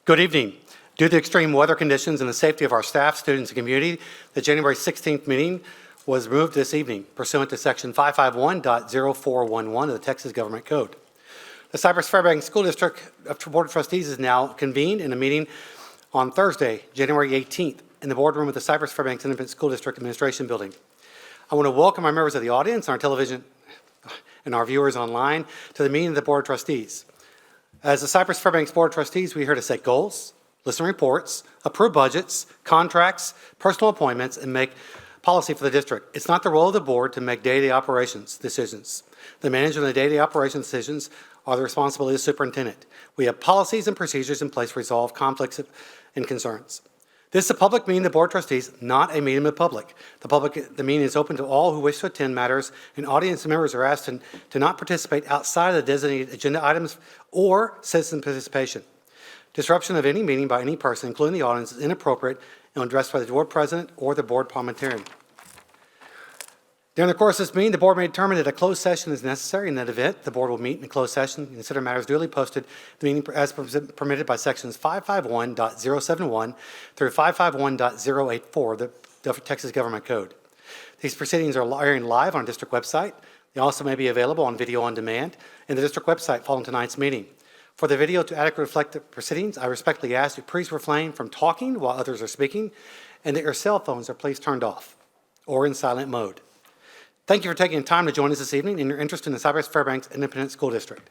Good evening. Due to the extreme weather conditions and the safety of our staff, students, and community, the January 16th meeting was moved this evening pursuant to Section 551.0411 of the Texas Government Code. The Cypress-Fairbanks School District Board of Trustees is now convened in a meeting on Thursday, January 18th, in the boardroom of the Cypress-Fairbanks Independent School District Administration Building. I want to welcome our members of the audience, our television, and our viewers online to the meeting of the Board of Trustees. As the Cypress-Fairbanks Board of Trustees, we're here to set goals, listen to reports, approve budgets, contracts, personal appointments, and make policy for the district. It's not the role of the board to make day-to-day operations decisions. The management of the day-to-day operations decisions are the responsibility of the superintendent. We have policies and procedures in place to resolve conflicts and concerns. This is a public meeting of the Board of Trustees, not a meeting of the public. The meeting is open to all who wish to attend matters, and audience members are asked to not participate outside of the designated agenda items or citizen participation. Disruption of any meeting by any person, including the audience, is inappropriate and addressed by the board president or the board parliamentarian. During the course of this meeting, the board may determine that a closed session is necessary. In that event, the board will meet in a closed session and consider matters duly posted the meeting as permitted by sections 551.071 through 551.084 of the Texas Government Code. These proceedings are airing live on district website. They also may be available on video on demand in the district website following tonight's meeting. For the video to adequately reflect the proceedings, I respectfully ask you please refrain from talking while others are speaking and that your cell phones are please turned off or in silent mode. Thank you for taking time to join us this evening and your interest in the Cypress-Fairbanks Independent School District.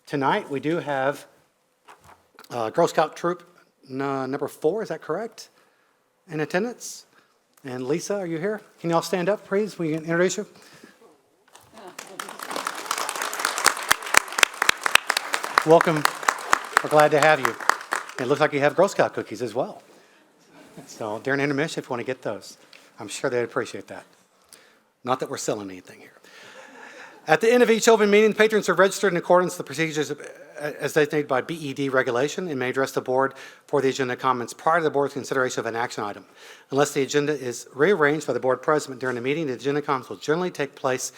Tonight we do have Girl Scout Troop number 4, is that correct, in attendance? And Lisa, are you here? Can you all stand up, please? We can introduce you. Welcome. We're glad to have you. It looks like you have Girl Scout cookies as well. So during intermission, if you want to get those, I'm sure they'd appreciate that. Not that we're selling anything here. At the end of each open meeting, patrons are registered in accordance with the procedures as designated by BED regulation and may address the board for the agenda comments prior to the board's consideration of an action item. Unless the agenda is rearranged by the board president during the meeting, the agenda comments will generally take place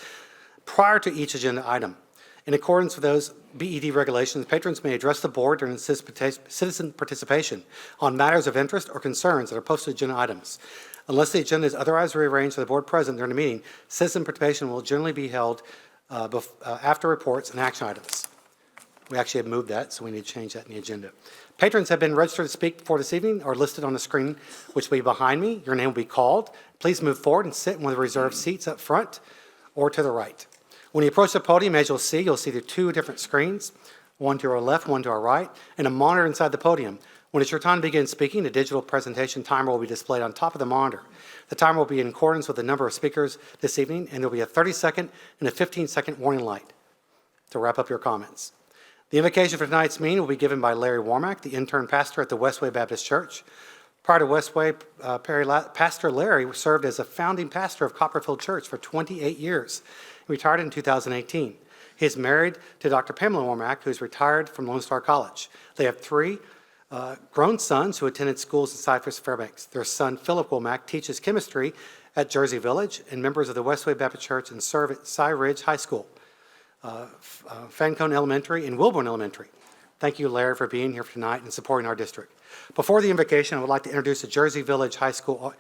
prior to each agenda item. In accordance with those BED regulations, patrons may address the board during citizen participation on matters of interest or concerns that are posted agenda items. Unless the agenda is otherwise rearranged by the board president during the meeting, citizen participation will generally be held after reports and action items. We actually have moved that, so we need to change that in the agenda. Patrons have been registered to speak before this evening or listed on the screen, which will be behind me. Your name will be called. Please move forward and sit in one of the reserved seats up front or to the right. When you approach the podium, as you'll see the 2 different screens, one to our left, one to our right, and a monitor inside the podium. When it's your time to begin speaking, the digital presentation timer will be displayed on top of the monitor. The timer will be in accordance with the number of speakers this evening, and there will be a 30-second and a 15-second warning light to wrap up your comments. The invocation for tonight's meeting will be given by Larry Warmack, the intern pastor at the Westway Baptist Church. Prior to Westway, Pastor Larry served as a founding pastor of Copperfield Church for 28 years. He retired in 2018. He is married to Dr. Pamela Warmack, who is retired from Lone Star College. They have 3 grown sons who attended schools in Cypress-Fairbanks. Their son, Philip Womack, teaches chemistry at Jersey Village, and members of the Westway Baptist Church and serve at Cy Ridge High School, Fancone Elementary, and Wilburn Elementary. Thank you, Larry, for being here tonight and supporting our district. Before the invocation, I would like to introduce the Jersey Village High School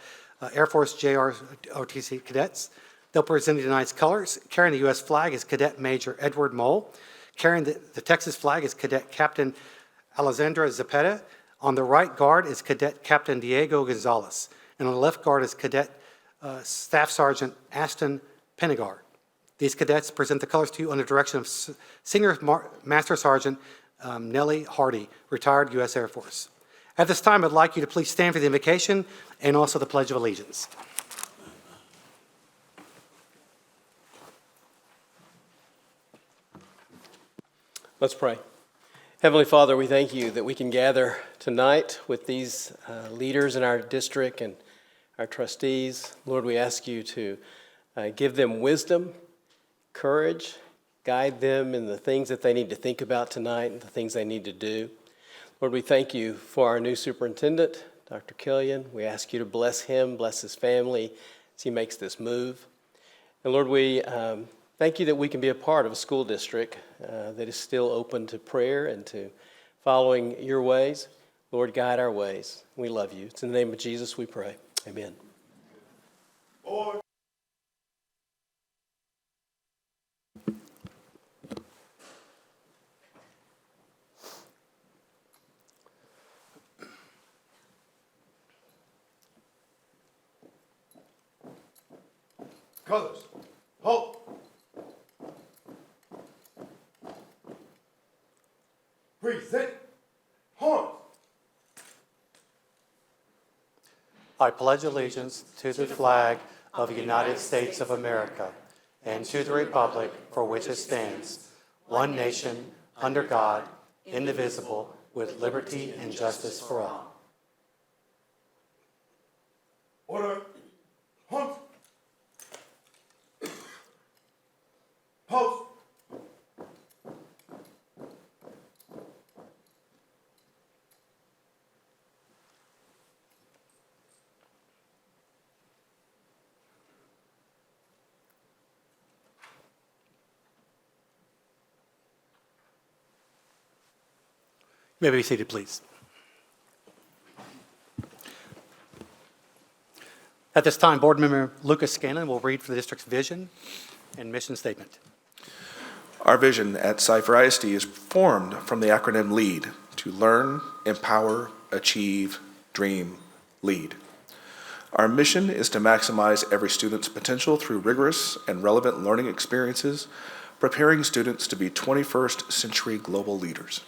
Air Force JROTC cadets. They'll present tonight's colors. Carrying the U.S. flag is Cadet Major Edward Mole. Carrying the Texas flag is Cadet Captain Alessandra Zapeta. On the right guard is Cadet Captain Diego Gonzalez. And on the left guard is Cadet Staff Sergeant Ashton Penegard. These cadets present the colors to you under direction of Senior Master Sergeant Nellie Hardy, retired U.S. Air Force. At this time, I'd like you to please stand for the invocation and also the Pledge of Allegiance. Let's pray. Heavenly Father, we thank you that we can gather tonight with these leaders in our district and our trustees. Lord, we ask you to give them wisdom, courage, guide them in the things that they need to think about tonight and the things they need to do. Lord, we thank you for our new superintendent, Dr. Killian. We ask you to bless him, bless his family as he makes this move. And Lord, we thank you that we can be a part of a school district that is still open to prayer and to following your ways. Lord, guide our ways. We love you. It's in the name of Jesus we pray. Amen. Colors. Halt. Present. Horns. I pledge allegiance to the flag of the United States of America and to the republic for which it stands, one nation, under God, indivisible, with liberty and justice for all. Order. Halt. Post. You may be seated, please. At this time, Board Member Lucas Scanlon will read for the district's vision and mission statement. Our vision at Cypher ISD is formed from the acronym LEAD, to learn, empower, achieve, dream, lead. Our mission is to maximize every student's potential through rigorous and relevant learning experiences, preparing students to be 21st century global leaders.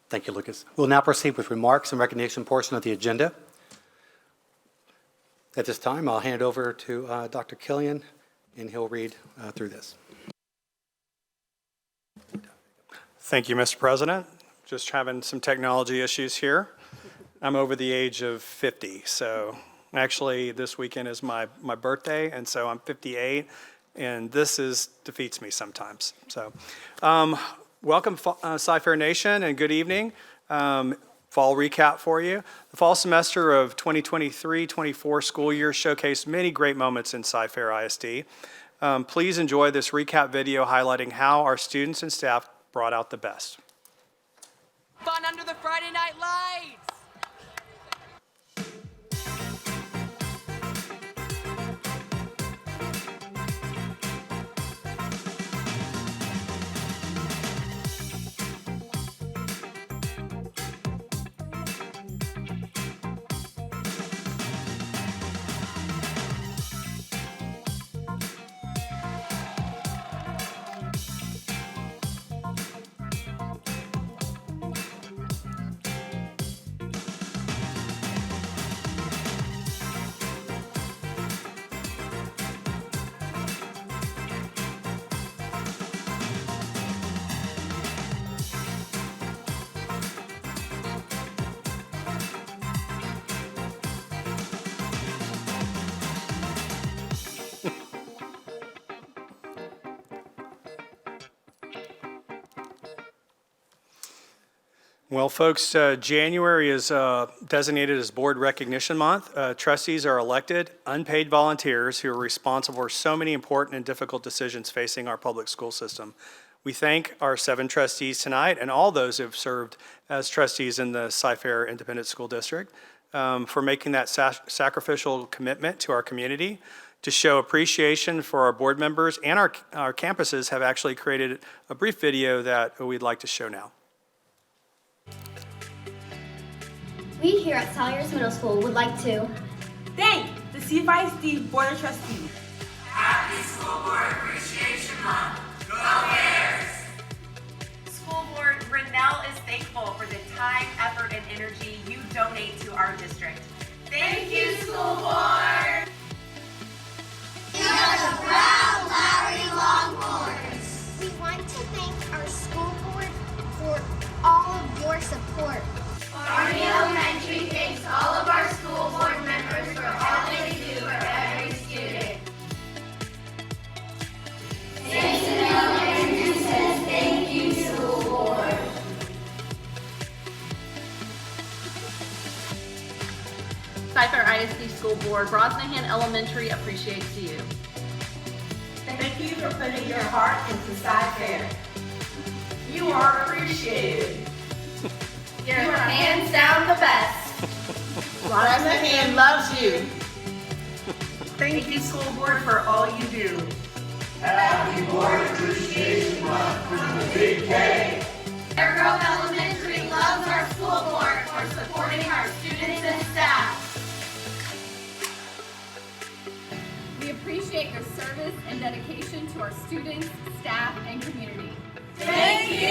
Thank you, Lucas. We'll now proceed with remarks and recognition portion of the agenda. At this time, I'll hand it over to Dr. Killian, and he'll read through this. Thank you, Mr. President. Just having some technology issues here. I'm over the age of 50, so actually this weekend is my birthday, and so I'm 58, and this defeats me sometimes. So, welcome, Cypher Nation, and good evening. Fall recap for you. The fall semester of 2023-24 school year showcased many great moments in Cypher ISD. Please enjoy this recap video highlighting how our students and staff brought out the best. Fun under the Friday night lights! Well, folks, January is designated as Board Recognition Month. Trustees are elected, unpaid volunteers who are responsible for so many important and difficult decisions facing our public school system. We thank our 7 trustees tonight and all those who have served as trustees in the Cypher Independent School District for making that sacrificial commitment to our community. To show appreciation for our board members and our campuses have actually created a brief video that we'd like to show now. We here at Salyers Middle School would like to Thank the CFISD Board of Trustees. Happy School Board Appreciation Month. Go Bears! School Board, Grinnell is thankful for the time, effort, and energy you donate to our district. Thank you, School Board! We are the proud Lowry Longhorns. We want to thank our school board for all of your support. Army Elementary thanks all of our school board members for all they do for every student. Sampson Elementary says thank you, School Board. Cypher ISD School Board, Brosnahan Elementary appreciates you. Thank you for putting your heart into Cypher. You are appreciated. Your hands sound the best. Hand loves you. Thank you, school board, for all you do. Happy Board Appreciation Month from the Big K. Bear Grove Elementary loves our school board for supporting our students and staff. We appreciate your service and dedication to our students, staff, and community. Thank you!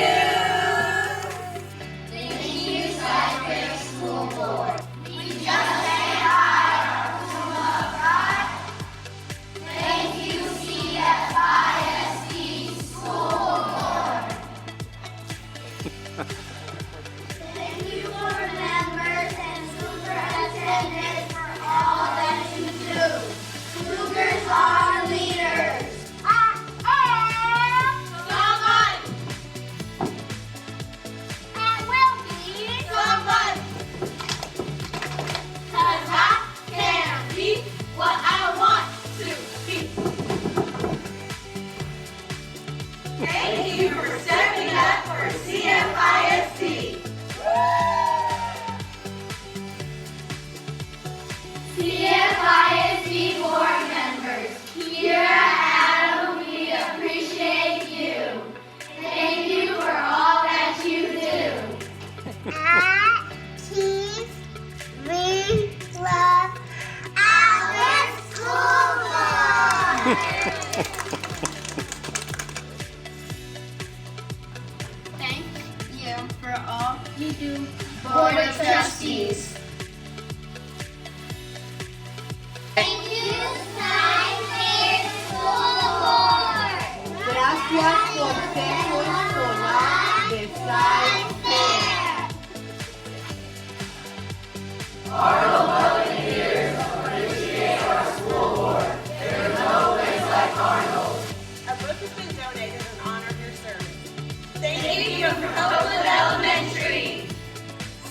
Thank you, Cypress School Board. We just say hi, our school of pride. Thank you, CFISD School Board. Thank you, board members and superintendents for all that you do. Cougars are leaders. Thank you for stepping up for CFISD. CFISD board members, here at Adam, we appreciate you. Thank you for all that you do. Active, we love our school board. Thank you for all you do, Board of Trustees. Thank you, Cypress School Board. Gracias por ser escolar de Cypress. A book has been donated in honor of your service. Thank you from Oakland Elementary.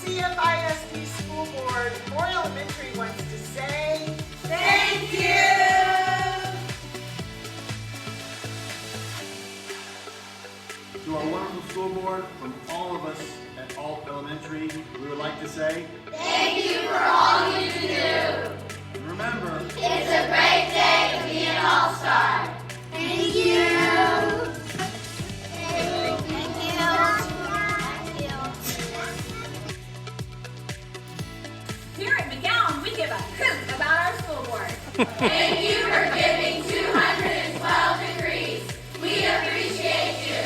CFISD School Board, Moore Elementary wants to say, Thank you. To our wonderful school board, from all of us at Alt Elementary, we would like to say, Thank you for all you do. and remember, It's a great day to be an all-star. Thank you. Thank you. Here at McGowan, we give a hoot about our school board. Thank you for giving 212 degrees. We appreciate you.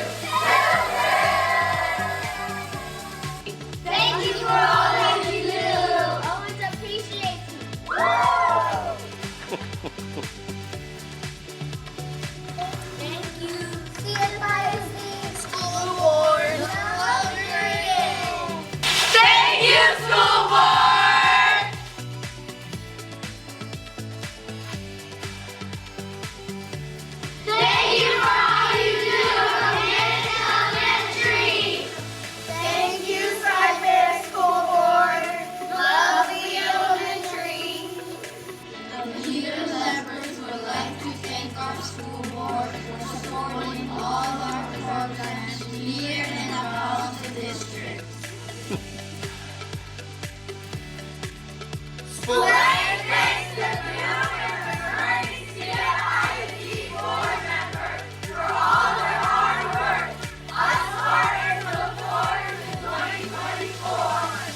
Thank you for all that you do. Always appreciate you. Thank you, CFISD School Board. Thank you, School Board. Thank you for all you do, American Elementary. Thank you, Cypress School Board. Love the elementary. The leader members would like to thank our school board for supporting all our programs here and across the district. Great thanks to you and returning CFISD board members for all their hard work. Us Spartans look forward to 2024.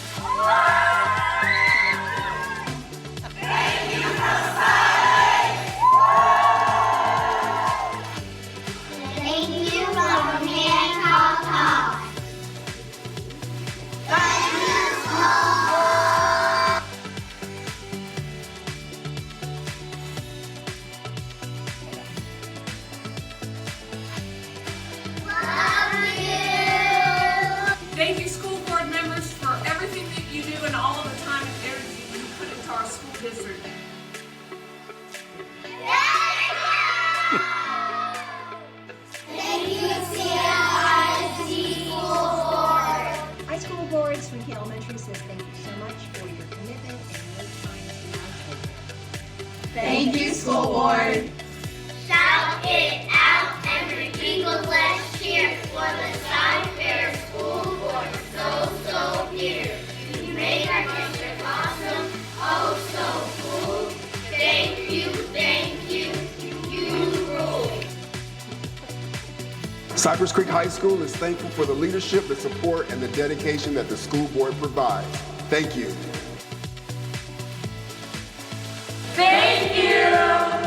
Thank you from Sally. Thank you from Hancock High. Thank you, school board. Thank you, school board members, for everything that you do and all of the time and energy you put into our school district. Thank you, CFISD School Board. High school boards from Key Elementary says thank you so much for your commitment and your time to our children. Thank you, school board. Shout it out and repeat the let's cheer for the Cypress School Board. So, so beautiful. Cypress Creek High School is thankful for the leadership, the support, and the dedication that the school board provides. Thank you. Thank you.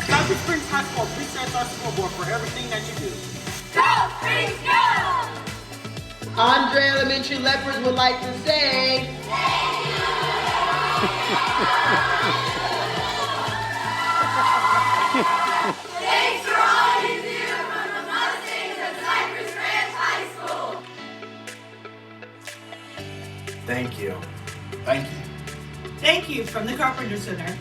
Cypress Springs High School appreciates our school board for everything that you do. Go Springs, go! Andre Elementary Lepers would like to say, Thank you. Thanks for all you do from the Mustangs of Cypress Ranch High School. Thank you. Thank you. thank you from the Carpenter Center.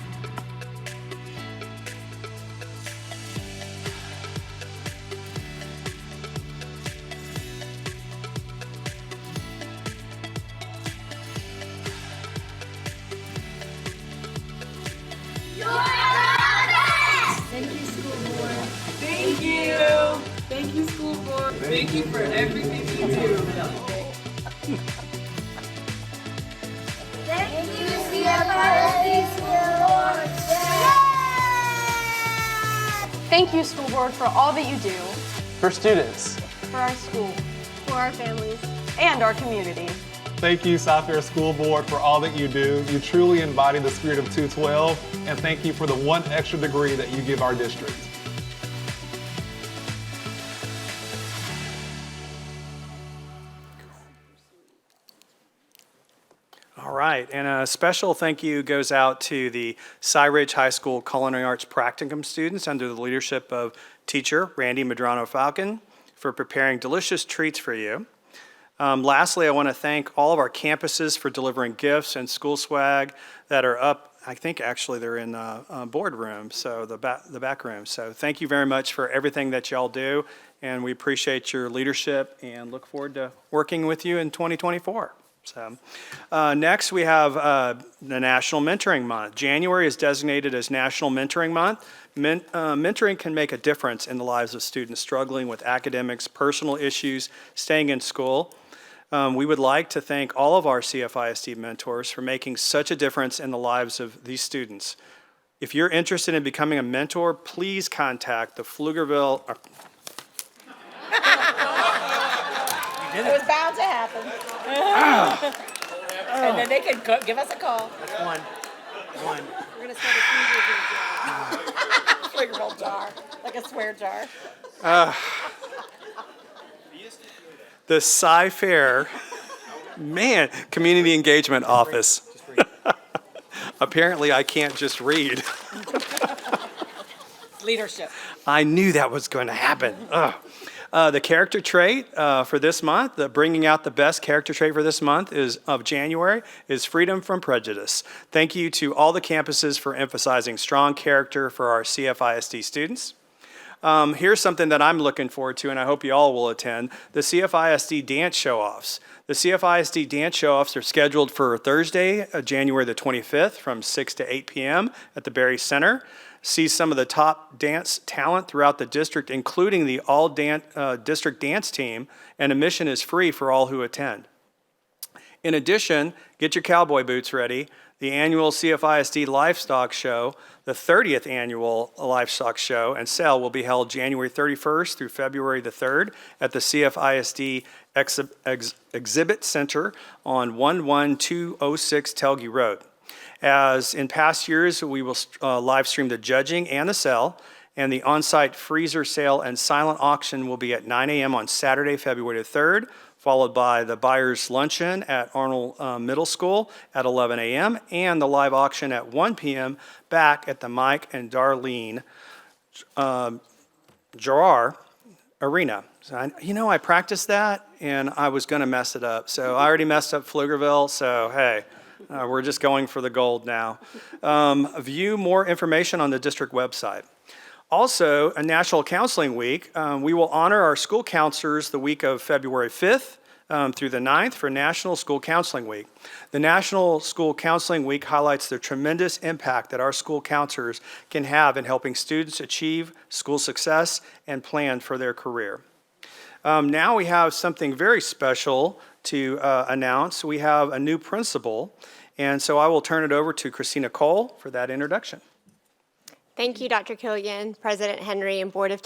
Thank you, school board. Thank you. Thank you, school board. Thank you for everything you do. Thank you, CFISD School Board. Thank you, school board, for all that you do For students. for our school, for our families, and our community. Thank you, Cypress School Board, for all that you do. You truly embody the spirit of 212, and thank you for the one extra degree that you give our district. All right, and a special thank you goes out to the Cy Ridge High School Culinary Arts Practicum students under the leadership of teacher Randy Medrano Falcon for preparing delicious treats for you. Lastly, I want to thank all of our campuses for delivering gifts and school swag that are up. I think actually they're in the boardroom, so the back room. So thank you very much for everything that y'all do, and we appreciate your leadership and look forward to working with you in 2024. So next we have the National Mentoring Month. January is designated as National Mentoring Month. Mentoring can make a difference in the lives of students struggling with academics, personal issues, staying in school. We would like to thank all of our CFISD mentors for making such a difference in the lives of these students. If you're interested in becoming a mentor, please contact the Pflugerville. It was bound to happen. And then they could give us a call. One. We're going to start a Pflugerville jar, like a swear jar. The Cy-Fair, Community Engagement Office. Apparently I can't just read. Leadership. I knew that was going to happen. The character trait for this month, bringing out the best character trait for this month of January is freedom from prejudice. Thank you to all the campuses for emphasizing strong character for our CFISD students. Here's something that I'm looking forward to, and I hope you all will attend, the CFISD dance show-offs. The CFISD dance show-offs are scheduled for Thursday, January the 25th from 6 to 8 p.m. at the Berry Center. See some of the top dance talent throughout the district, including the all-district dance team, and admission is free for all who attend. In addition, get your cowboy boots ready. The annual CFISD Livestock Show, the 30th annual Livestock Show and Sale will be held January 31st through February the 3rd at the CFISD Exhibit Center on 11206 Telge Road. As in past years, we will live stream the judging and the sale, and the on-site freezer sale and silent auction will be at 9 a.m. on Saturday, February the 3rd, followed by the buyer's luncheon at Arnold Middle School at 11 a.m. and the live auction at 1 p.m. back at the Mike and Darlene Gerard Arena. So I practiced that and I was going to mess it up. So I already messed up Pflugerville, so hey, we're just going for the gold now. View more information on the district website. Also, a National Counseling Week. We will honor our school counselors the week of February 5th through the 9th for National School Counseling Week. The National School Counseling Week highlights the tremendous impact that our school counselors can have in helping students achieve school success and plan for their career. Now we have something very special to announce. We have a new principal, and so I will turn it over to Christina Cole for that introduction. Thank you, Dr. Killian, President Henry, and Board of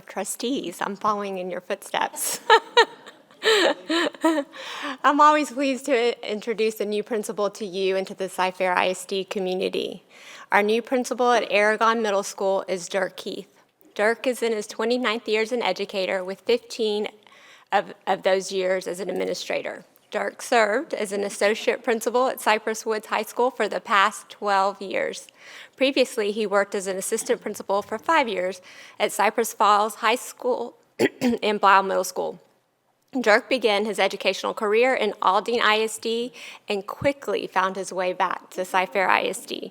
Trustees. I'm following in your footsteps. I'm always pleased to introduce a new principal to you and to the Cyfair ISD community. Our new principal at Aragon Middle School is Dirk Keith. Dirk is in his 29th year as an educator, with 15 of those years as an administrator. Dirk served as an associate principal at Cypress Woods High School for the past 12 years. Previously, he worked as an assistant principal for 5 years at Cypress Falls High School and Blau Middle School. Dirk began his educational career in Aldine ISD and quickly found his way back to Cyfair ISD.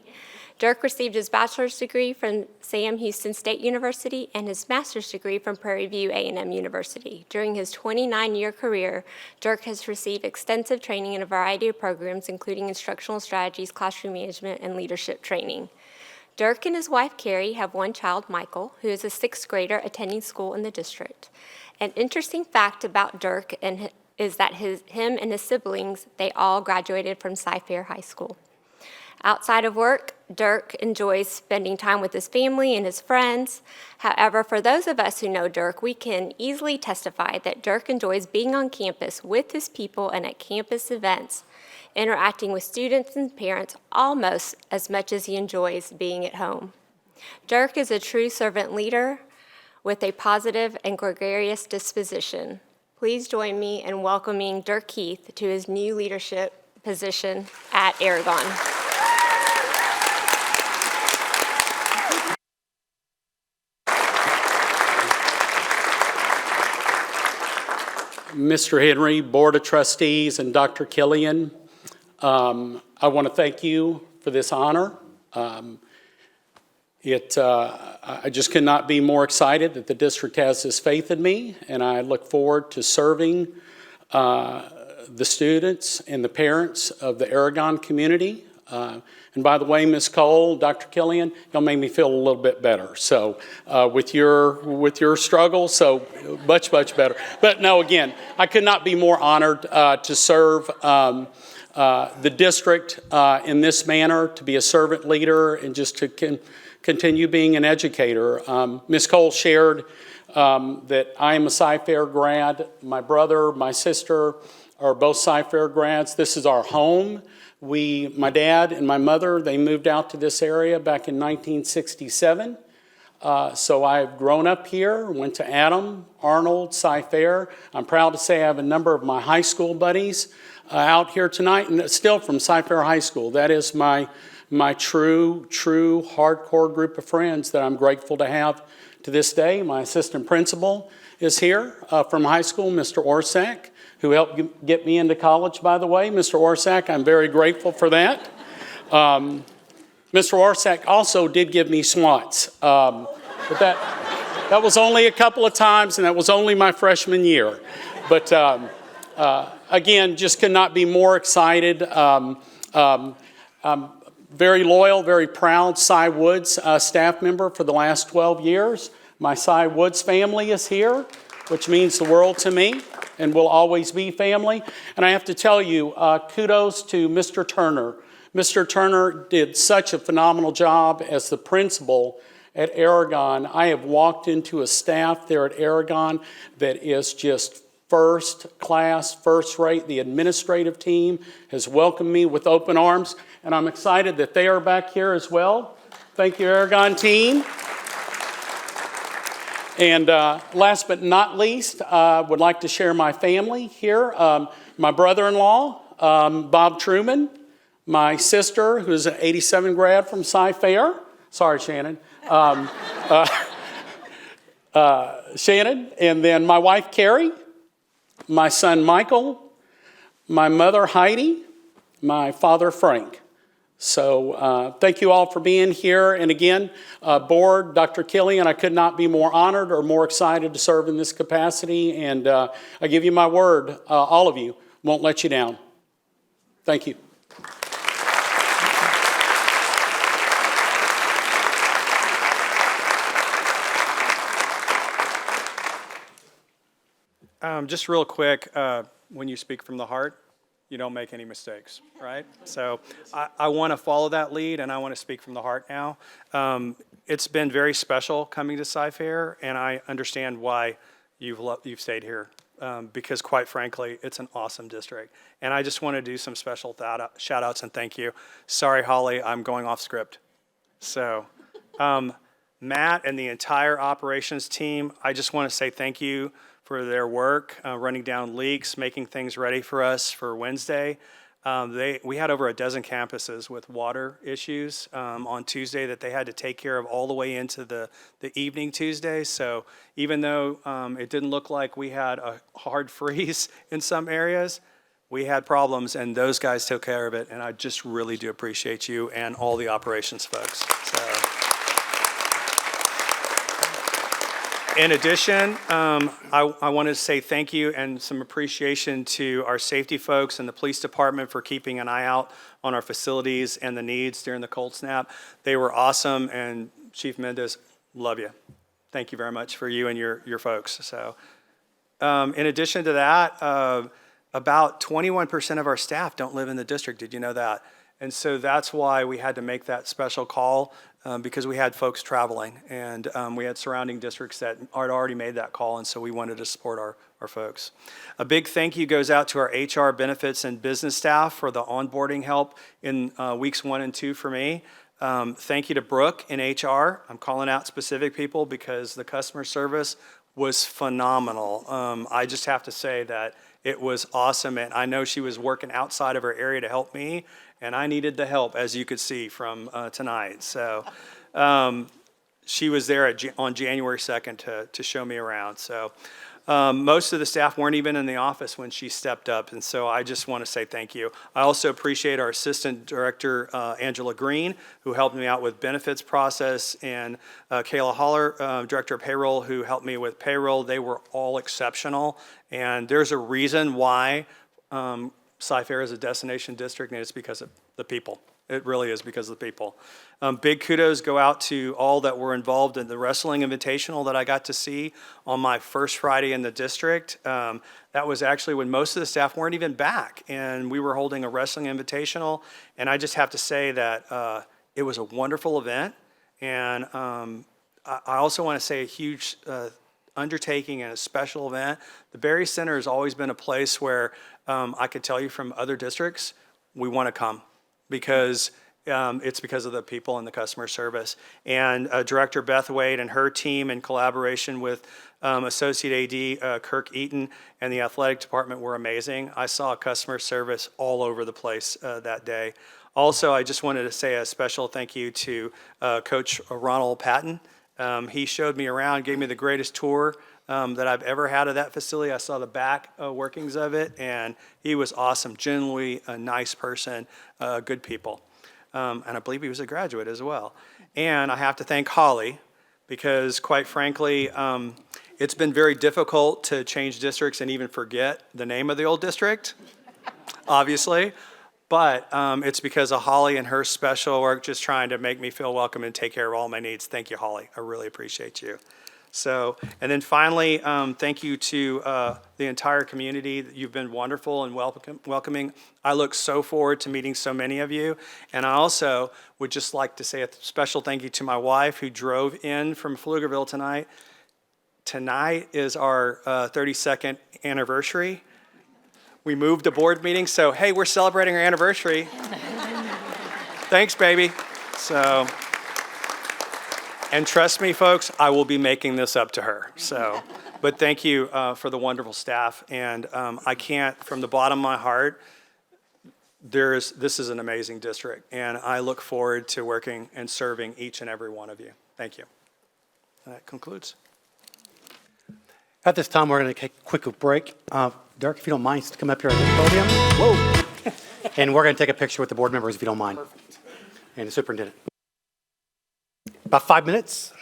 Dirk received his bachelor's degree from Sam Houston State University and his master's degree from Prairie View A&M University. During his 29-year career, Dirk has received extensive training in a variety of programs, including instructional strategies, classroom management, and leadership training. Dirk and his wife, Carrie, have one child, Michael, who is a 6th grader attending school in the district. An interesting fact about Dirk is that him and his siblings, they all graduated from Cyfair High School. Outside of work, Dirk enjoys spending time with his family and his friends. However, for those of us who know Dirk, we can easily testify that Dirk enjoys being on campus with his people and at campus events, interacting with students and parents almost as much as he enjoys being at home. Dirk is a true servant leader with a positive and gregarious disposition. Please join me in welcoming Dirk Keith to his new leadership position at Aragon. Mr. Henry, Board of Trustees, and Dr. Killian, I want to thank you for this honor. I just could not be more excited that the district has this faith in me, and I look forward to serving the students and the parents of the Aragon community. And by the way, Ms. Cole, Dr. Killian, y'all made me feel a little bit better. So with your struggle, so much better. But no, again, I could not be more honored to serve the district in this manner, to be a servant leader, and just to continue being an educator. Ms. Cole shared that I am a Cyfair grad. My brother, my sister are both Cyfair grads. This is our home. My dad and my mother, they moved out to this area back in 1967. So I've grown up here, went to Adam, Arnold, Cyfair. I'm proud to say I have a number of my high school buddies out here tonight, and still from Cyfair High School. That is my true hardcore group of friends that I'm grateful to have to this day. My assistant principal is here from high school, Mr. Orsak, who helped get me into college, by the way. Mr. Orsak, I'm very grateful for that. Mr. Orsak also did give me swats, but that was only a couple of times, and that was only my freshman year. But again, just could not be more excited. I'm very loyal, very proud Cy Woods staff member for the last 12 years. My Cy Woods family is here, which means the world to me and will always be family. And I have to tell you, kudos to Mr. Turner. Mr. Turner did such a phenomenal job as the principal at Aragon. I have walked into a staff there at Aragon that is just first class, first rate. The administrative team has welcomed me with open arms, and I'm excited that they are back here as well. Thank you, Aragon team. And last but not least, would like to share my family here. My brother-in-law, Bob Truman, my sister, who's an 87 grad from Cyfair. Sorry, Shannon. Shannon, and then my wife, Carrie, my son, Michael, my mother, Heidi, my father, Frank. So thank you all for being here. And again, board, Dr. Killian, I could not be more honored or more excited to serve in this capacity. And I give you my word, all of you, won't let you down. Thank you. Just real quick, when you speak from the heart, you don't make any mistakes, right? So I want to follow that lead, and I want to speak from the heart now. It's been very special coming to Cy-Fair, and I understand why you've stayed here, because quite frankly, it's an awesome district. And I just want to do some special shout outs and thank you. Sorry, Holly, I'm going off script. So Matt and the entire operations team, I just want to say thank you for their work, running down leaks, making things ready for us for Wednesday. We had over a dozen campuses with water issues on Tuesday that they had to take care of all the way into the evening Tuesday. So even though it didn't look like we had a hard freeze in some areas, we had problems, and those guys took care of it. And I just really do appreciate you and all the operations folks. So. In addition, I wanted to say thank you and some appreciation to our safety folks and the police department for keeping an eye out on our facilities and the needs during the cold snap. They were awesome, and Chief Mendez, love you. Thank you very much for you and your folks. So, in addition to that, about 21% of our staff don't live in the district. Did you know that? And so that's why we had to make that special call, because we had folks traveling, and we had surrounding districts that had already made that call, and so we wanted to support our folks. A big thank you goes out to our HR, benefits, and business staff for the onboarding help in weeks 1 and 2 for me. Thank you to Brooke in HR. I'm calling out specific people because the customer service was phenomenal. I just have to say that it was awesome, and I know she was working outside of her area to help me, and I needed the help, as you could see from tonight. So she was there on January 2nd to show me around. So most of the staff weren't even in the office when she stepped up, and so I just want to say thank you. I also appreciate our Assistant Director, Angela Green, who helped me out with benefits process, and Kayla Holler, Director of Payroll, who helped me with payroll. They were all exceptional, and there's a reason why Cy-Fair is a destination district, and it's because of the people. It really is because of the people. Big kudos go out to all that were involved in the wrestling invitational that I got to see on my first Friday in the district. That was actually when most of the staff weren't even back, and we were holding a wrestling invitational. And I just have to say that it was a wonderful event. And I also want to say a huge undertaking and a special event. The Berry Center has always been a place where I could tell you from other districts, we want to come, because it's because of the people and the customer service. And Director Beth Wade and her team, in collaboration with Associate AD Kirk Eaton and the athletic department, were amazing. I saw customer service all over the place that day. Also, I just wanted to say a special thank you to Coach Ronald Patton. He showed me around, gave me the greatest tour that I've ever had of that facility. I saw the back workings of it, and he was awesome. Genuinely a nice person, good people. And I believe he was a graduate as well. And I have to thank Holly, because quite frankly, it's been very difficult to change districts and even forget the name of the old district, obviously. But it's because of Holly and her special work, just trying to make me feel welcome and take care of all my needs. Thank you, Holly. I really appreciate you. So, and then finally, thank you to the entire community. You've been wonderful and welcoming. I look so forward to meeting so many of you. And I also would just like to say a special thank you to my wife, who drove in from Pflugerville tonight. Tonight is our 32nd anniversary. We moved a board meeting, so hey, we're celebrating our anniversary. Thanks, baby. So. And trust me, folks, I will be making this up to her. So, but thank you for the wonderful staff. And I can't, from the bottom of my heart, this is an amazing district. And I look forward to working and serving each and every one of you. Thank you. That concludes. At this time, we're going to take a quick break. Derek, if you don't mind, just come up here at the podium. Whoa. And we're going to take a picture with the board members, if you don't mind. Perfect. And the superintendent. About 5 minutes.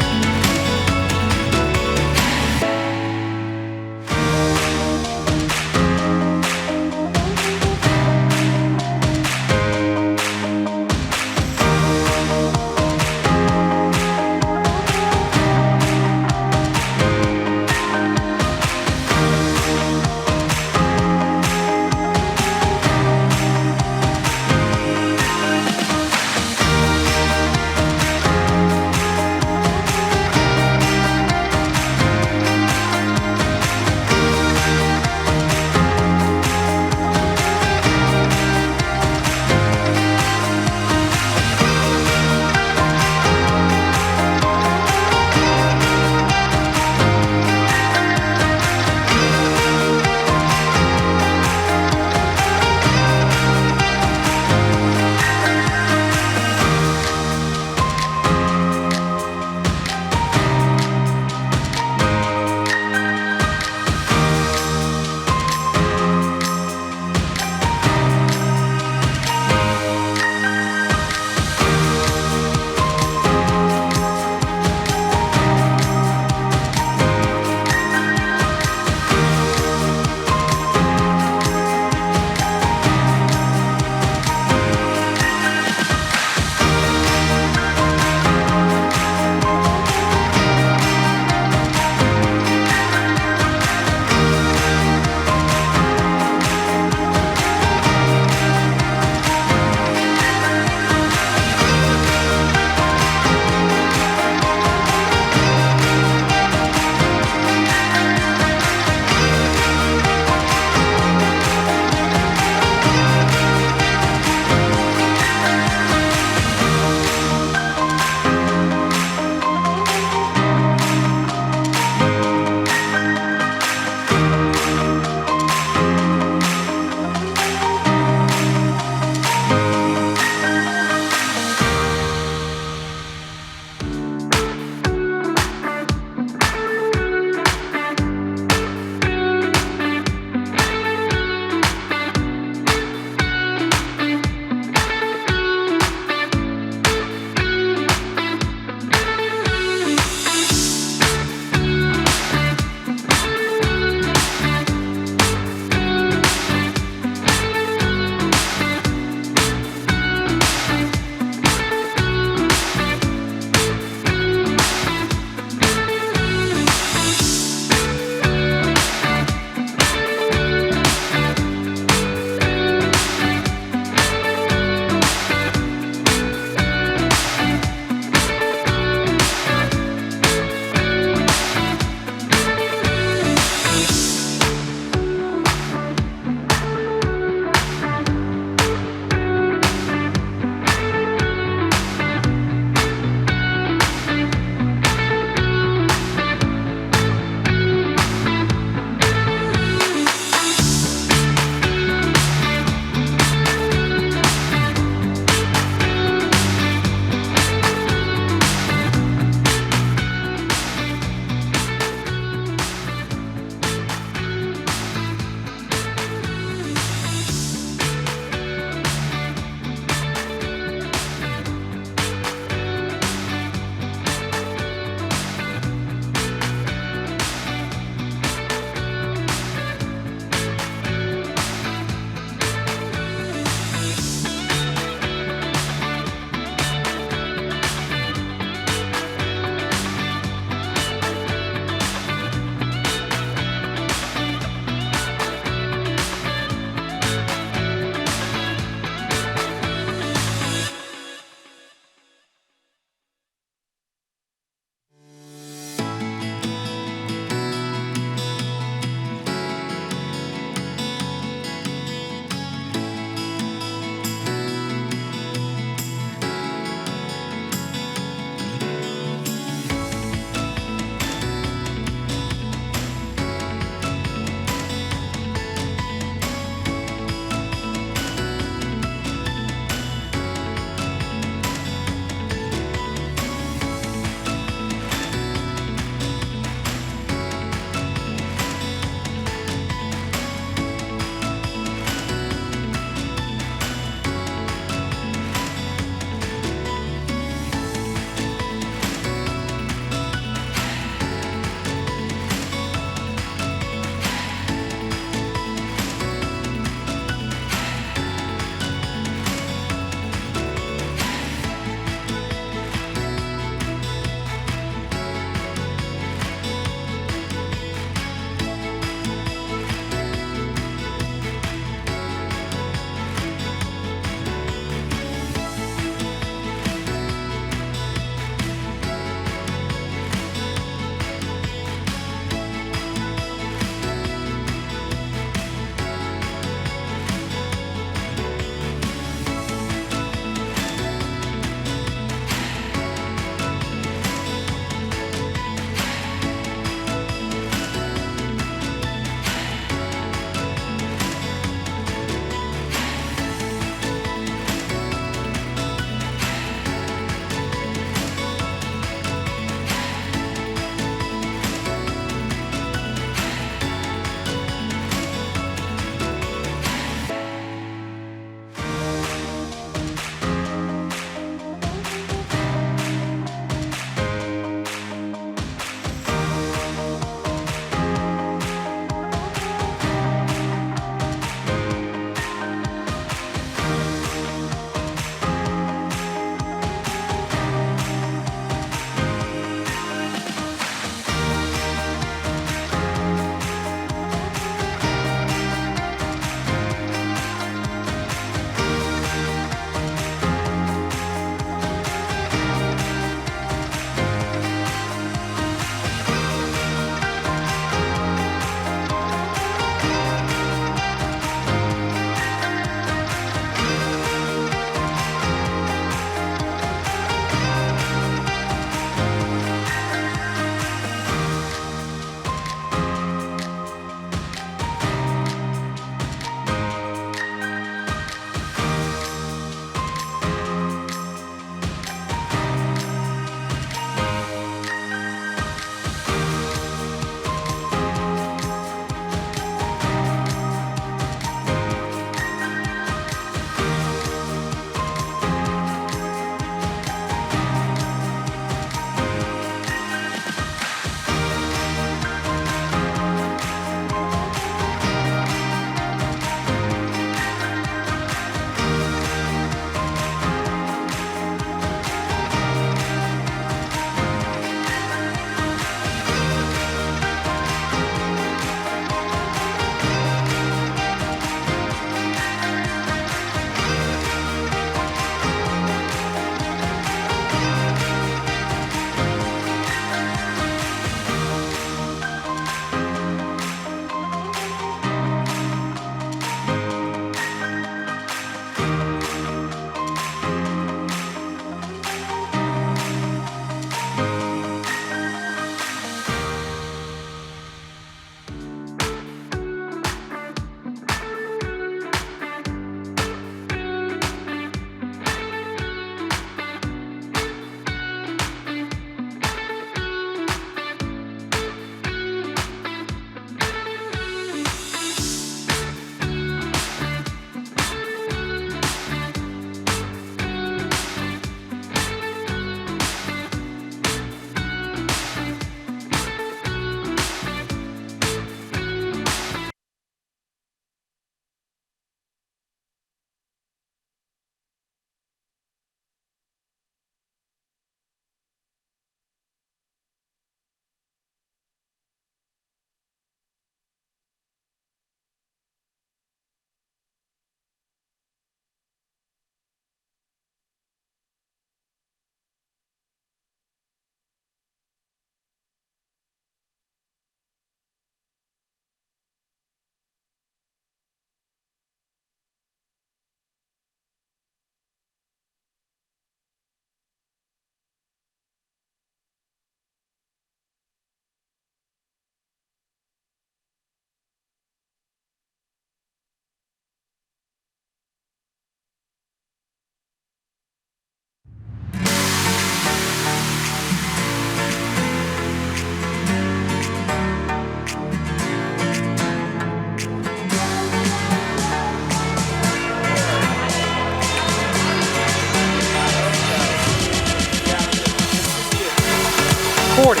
40.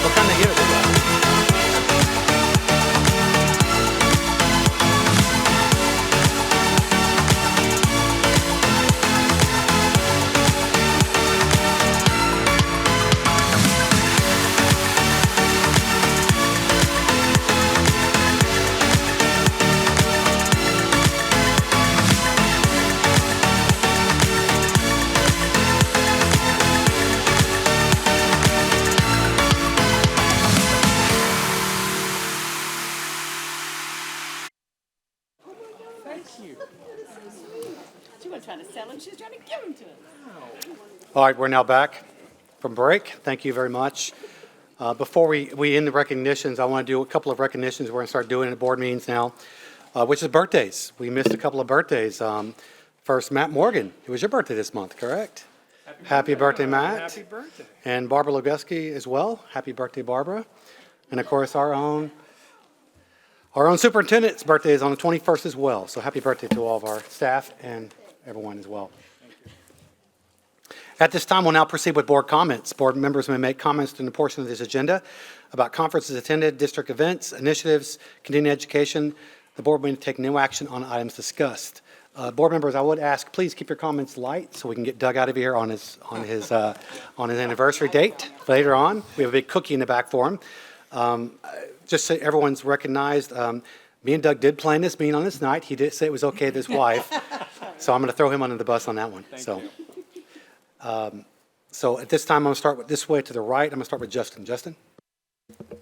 What kind they give it to you? She wasn't trying to sell them, she was trying to give them to us. All right, we're now back from break. Thank you very much. Before we end the recognitions, I want to do a couple of recognitions we're going to start doing at board meetings now, which is birthdays. We missed a couple of birthdays. First, Matt Morgan. It was your birthday this month, correct? Happy birthday, Matt. Happy birthday. And Barbara Lugeski as well. Happy birthday, Barbara. And of course, our own superintendent's birthday is on the 21st as well. So happy birthday to all of our staff and everyone as well. At this time, we'll now proceed with board comments. Board members may make comments during the portion of this agenda about conferences attended, district events, initiatives, continuing education. The board may take no action on items discussed. Board members, I would ask, please keep your comments light so we can get Doug out of here on his anniversary date later on. We have a big cookie in the back for him. Just so everyone's recognized, me and Doug did plan this meeting on this night. He did say it was okay with his wife, so I'm going to throw him under the bus on that one. So at this time, I'm going to start with this way to the right. I'm going to start with Justin. Justin,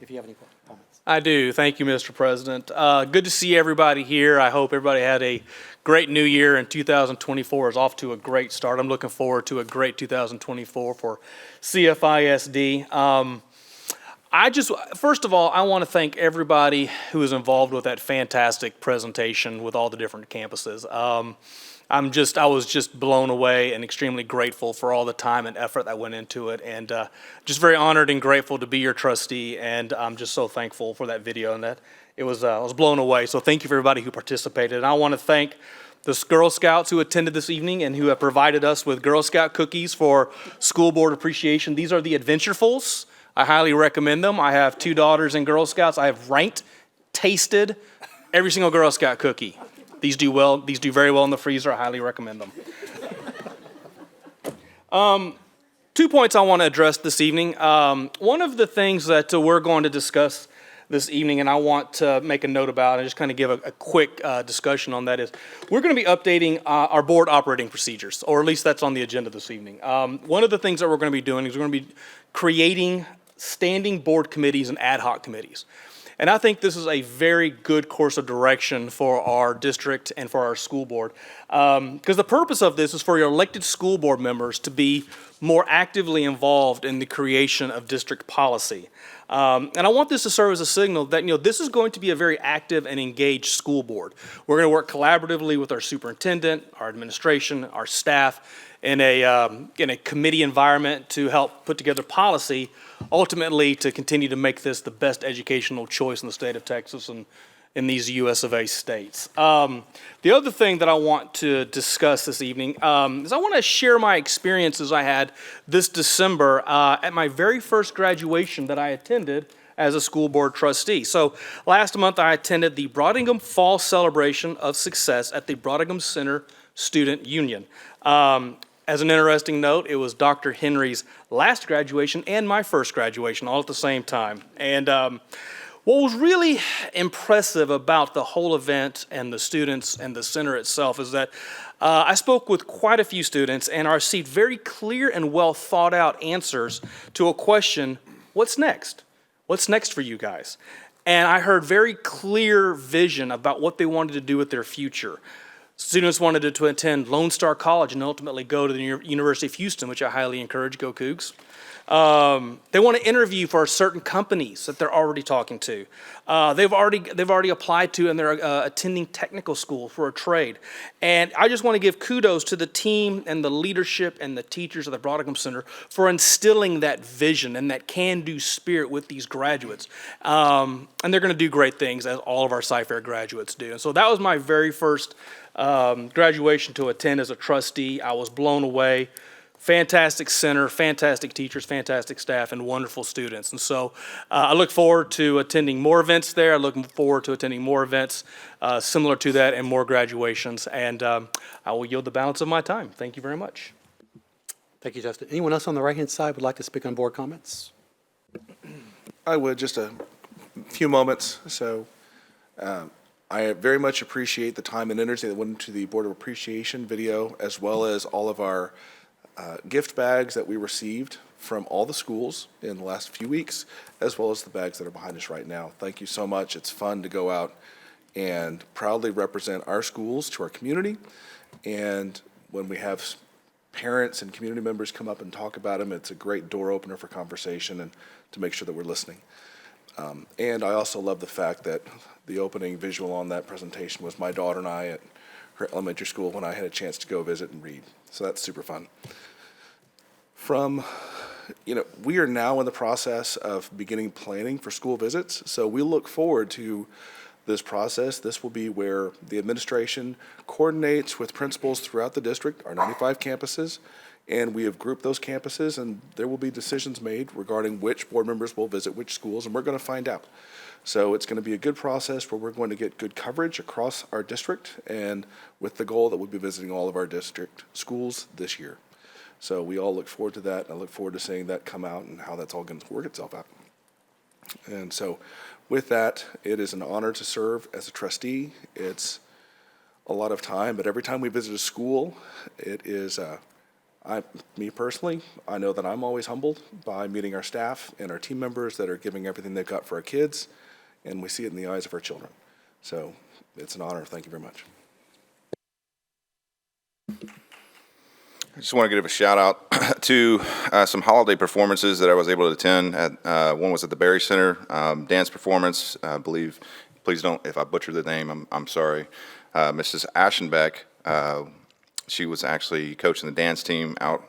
if you have any comments. I do. Thank you, Mr. President. Good to see everybody here. I hope everybody had a great new year, and 2024 is off to a great start. I'm looking forward to a great 2024 for CFISD. First of all, I want to thank everybody who was involved with that fantastic presentation with all the different campuses. I was just blown away and extremely grateful for all the time and effort that went into it, and just very honored and grateful to be your trustee, and I'm just so thankful for that video and that I was blown away. So thank you for everybody who participated, and I want to thank the Girl Scouts who attended this evening and who have provided us with Girl Scout cookies for school board appreciation. These are the Adventurefuls. I highly recommend them. I have 2 daughters in Girl Scouts. I have ranked, tasted every single Girl Scout cookie. These do well. These do very well in the freezer. I highly recommend them. 2 points I want to address this evening. One of the things that we're going to discuss this evening, and I want to make a note about and just kind of give a quick discussion on that, is we're going to be updating our board operating procedures, or at least that's on the agenda this evening. One of the things that we're going to be doing is we're going to be creating standing board committees and ad hoc committees. And I think this is a very good course of direction for our district and for our school board. Because the purpose of this is for your elected school board members to be more actively involved in the creation of district policy. And I want this to serve as a signal that, this is going to be a very active and engaged school board. We're going to work collaboratively with our superintendent, our administration, our staff, in a committee environment to help put together policy, ultimately to continue to make this the best educational choice in the state of Texas and in these US of A states. The other thing that I want to discuss this evening is I want to share my experiences I had this December at my very first graduation that I attended as a school board trustee. So last month I attended the Brodingham Fall Celebration of Success at the Brodingham Center Student Union. As an interesting note, it was Dr. Henry's last graduation and my first graduation all at the same time. And what was really impressive about the whole event and the students and the center itself is that I spoke with quite a few students and I received very clear and well thought out answers to a question, what's next? What's next for you guys? And I heard very clear vision about what they wanted to do with their future. Students wanted to attend Lone Star College and ultimately go to the University of Houston, which I highly encourage. Go Cougs. They want to interview for certain companies that they're already talking to. They've already applied to and they're attending technical school for a trade. And I just want to give kudos to the team and the leadership and the teachers of the Brodingham Center for instilling that vision and that can-do spirit with these graduates. And they're going to do great things, as all of our Cy-Fair graduates do. And so that was my very first graduation to attend as a trustee. I was blown away. fantastic center, fantastic teachers, fantastic staff, and wonderful students. And so I look forward to attending more events there. I look forward to attending more events similar to that and more graduations. And I will yield the balance of my time. Thank you very much. Thank you, Justin. Anyone else on the right-hand side would like to speak on board comments? I would, just a few moments. So I very much appreciate the time and energy that went into the Board of Appreciation video, as well as all of our gift bags that we received from all the schools in the last few weeks, as well as the bags that are behind us right now. Thank you so much. It's fun to go out and proudly represent our schools to our community. And when we have parents and community members come up and talk about them, it's a great door opener for conversation and to make sure that we're listening. And I also love the fact that the opening visual on that presentation was my daughter and I at her elementary school when I had a chance to go visit and read. So that's super fun. We are now in the process of beginning planning for school visits. So we look forward to this process. This will be where the administration coordinates with principals throughout the district, our 95 campuses, and we have grouped those campuses, and there will be decisions made regarding which board members will visit which schools, and we're going to find out. So it's going to be a good process where we're going to get good coverage across our district, and with the goal that we'll be visiting all of our district schools this year. So we all look forward to that, and I look forward to seeing that come out and how that's all going to work itself out. And so with that, it is an honor to serve as a trustee. It's a lot of time, but every time we visit a school, it is, me personally, I know that I'm always humbled by meeting our staff and our team members that are giving everything they've got for our kids, and we see it in the eyes of our children. So it's an honor. Thank you very much. I just want to give a shout out to some holiday performances that I was able to attend. One was at the Berry Center, dance performance. I believe, please don't, if I butcher the name, I'm sorry. Mrs. Aschenbeck, she was actually coaching the dance team out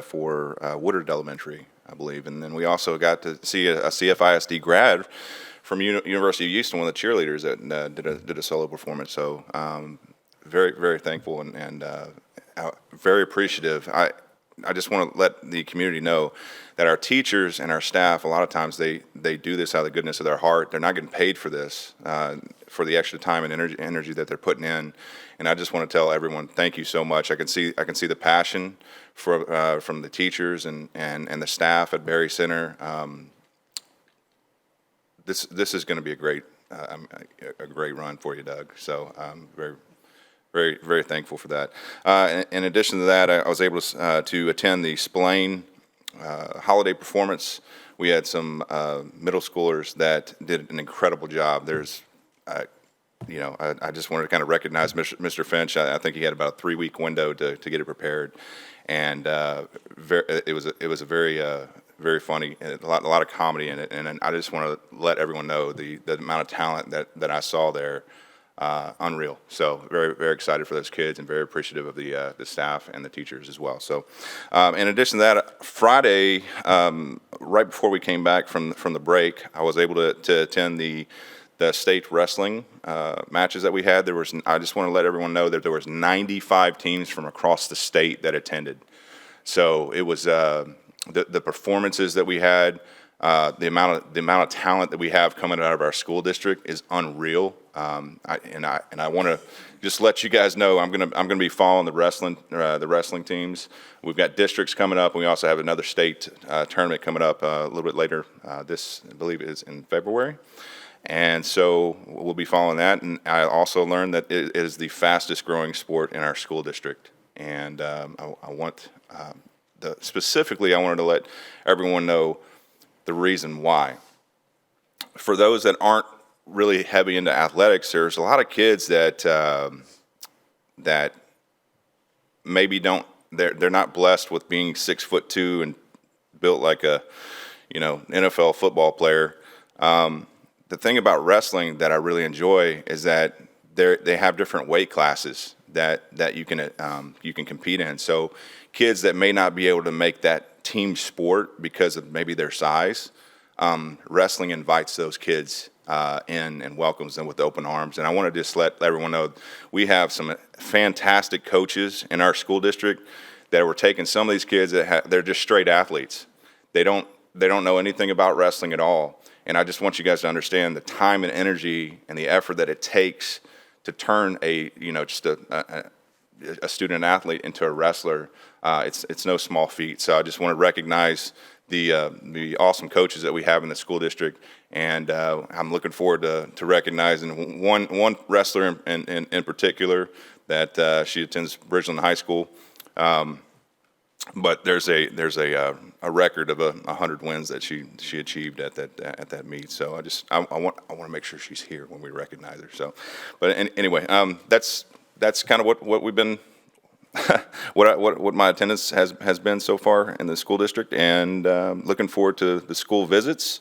for Woodard Elementary, I believe. And then we also got to see a CFISD grad from University of Houston, one of the cheerleaders that did a solo performance. So very, very thankful and very appreciative. I just want to let the community know that our teachers and our staff, a lot of times they do this out of the goodness of their heart. They're not getting paid for this, for the extra time and energy that they're putting in. And I just want to tell everyone, thank you so much. I can see the passion from the teachers and the staff at Berry Center. This is going to be a great run for you, Doug. So I'm very, very thankful for that. In addition to that, I was able to attend the Spillane holiday performance. We had some middle schoolers that did an incredible job. There's, I just wanted to kind of recognize Mr. Finch. I think he had about a 3-week window to get it prepared, and it was a very funny, a lot of comedy in it. And I just want to let everyone know the amount of talent that I saw there. Unreal. So very, very excited for those kids and very appreciative of the staff and the teachers as well. So in addition to that, Friday, right before we came back from the break, I was able to attend the state wrestling matches that we had. I just want to let everyone know that there was 95 teams from across the state that attended. So it was the performances that we had. The amount of talent that we have coming out of our school district is unreal. I want to just let you guys know I'm gonna be following the wrestling teams. We've got districts coming up, and we also have another state tournament coming up a little bit later. This, I believe, is in February, and so we'll be following that. And I also learned that it is the fastest growing sport in our school district, and I wanted to let everyone know the reason why. For those that aren't really heavy into athletics, there's a lot of kids that maybe they're not blessed with being 6'2" and built like a NFL football player. The thing about wrestling that I really enjoy is that they have different weight classes that you can compete in. So kids that may not be able to make that team sport because of maybe their size, wrestling invites those kids in and welcomes them with open arms. And I want to just let everyone know we have some fantastic coaches in our school district that we're taking some of these kids that they're just straight athletes. They don't know anything about wrestling at all. And I just want you guys to understand the time and energy and the effort that it takes to turn just a student athlete into a wrestler. It's no small feat. So I just want to recognize the awesome coaches that we have in the school district, and I'm looking forward to recognizing one wrestler in particular that she attends Bridgeland High School. But there's a record of 100 wins that she achieved at that meet. So I want to make sure she's here when we recognize her. So, but anyway, that's kind of what we've been. what my attendance has been so far in the school district, and looking forward to the school visits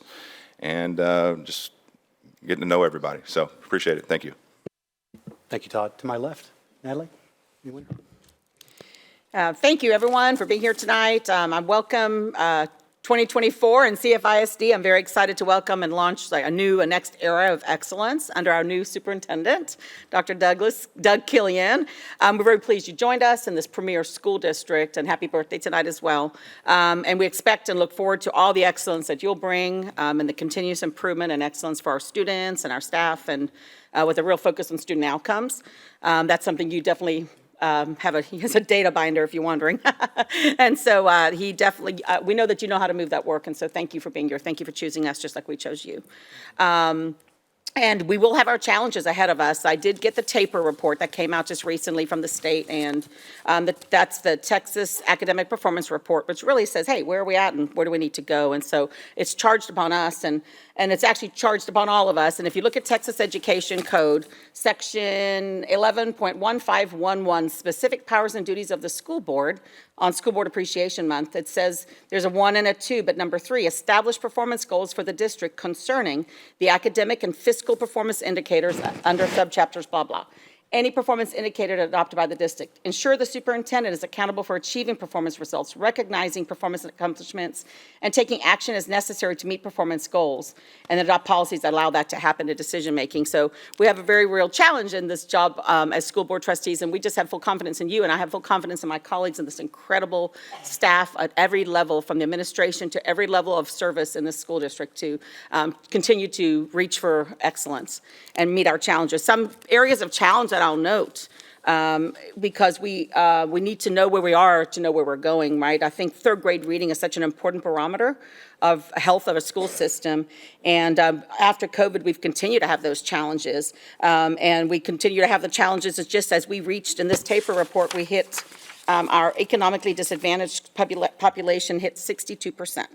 and just getting to know everybody. So appreciate it. Thank you. Thank you, Todd. To my left, Natalie. You win. Thank you, everyone, for being here tonight. I welcome 2024 and CFISD. I'm very excited to welcome and launch a next era of excellence under our new superintendent, Dr. Doug Killian. We're very pleased you joined us in this premier school district, and happy birthday tonight as well. And we expect and look forward to all the excellence that you'll bring and the continuous improvement and excellence for our students and our staff, and with a real focus on student outcomes. That's something you definitely he has a data binder if you're wondering. And so he definitely, we know that you know how to move that work, and so thank you for being here. Thank you for choosing us just like we chose you. And we will have our challenges ahead of us. I did get the TAPER report that came out just recently from the state, and that's the Texas Academic Performance Report, which really says, hey, where are we at and where do we need to go? And so it's charged upon us, and it's actually charged upon all of us. And if you look at Texas Education Code, Section 11.1511, specific powers and duties of the school board on School Board Appreciation Month, it says there's a 1 and a 2, but number 3, establish performance goals for the district concerning the academic and fiscal performance indicators under subchapters, blah, blah. Any performance indicator adopted by the district. Ensure the superintendent is accountable for achieving performance results, recognizing performance accomplishments, and taking action as necessary to meet performance goals, and adopt policies that allow that to happen in decision-making. So we have a very real challenge in this job as school board trustees, and we just have full confidence in you, and I have full confidence in my colleagues and this incredible staff at every level, from the administration to every level of service in this school district, to continue to reach for excellence and meet our challenges. Some areas of challenge that I'll note, because we need to know where we are to know where we're going, right? I think third grade reading is such an important barometer of health of a school system. And after COVID, we've continued to have those challenges. And we continue to have the challenges just as we reached in this TAPER report, we hit our economically disadvantaged population hit 62%.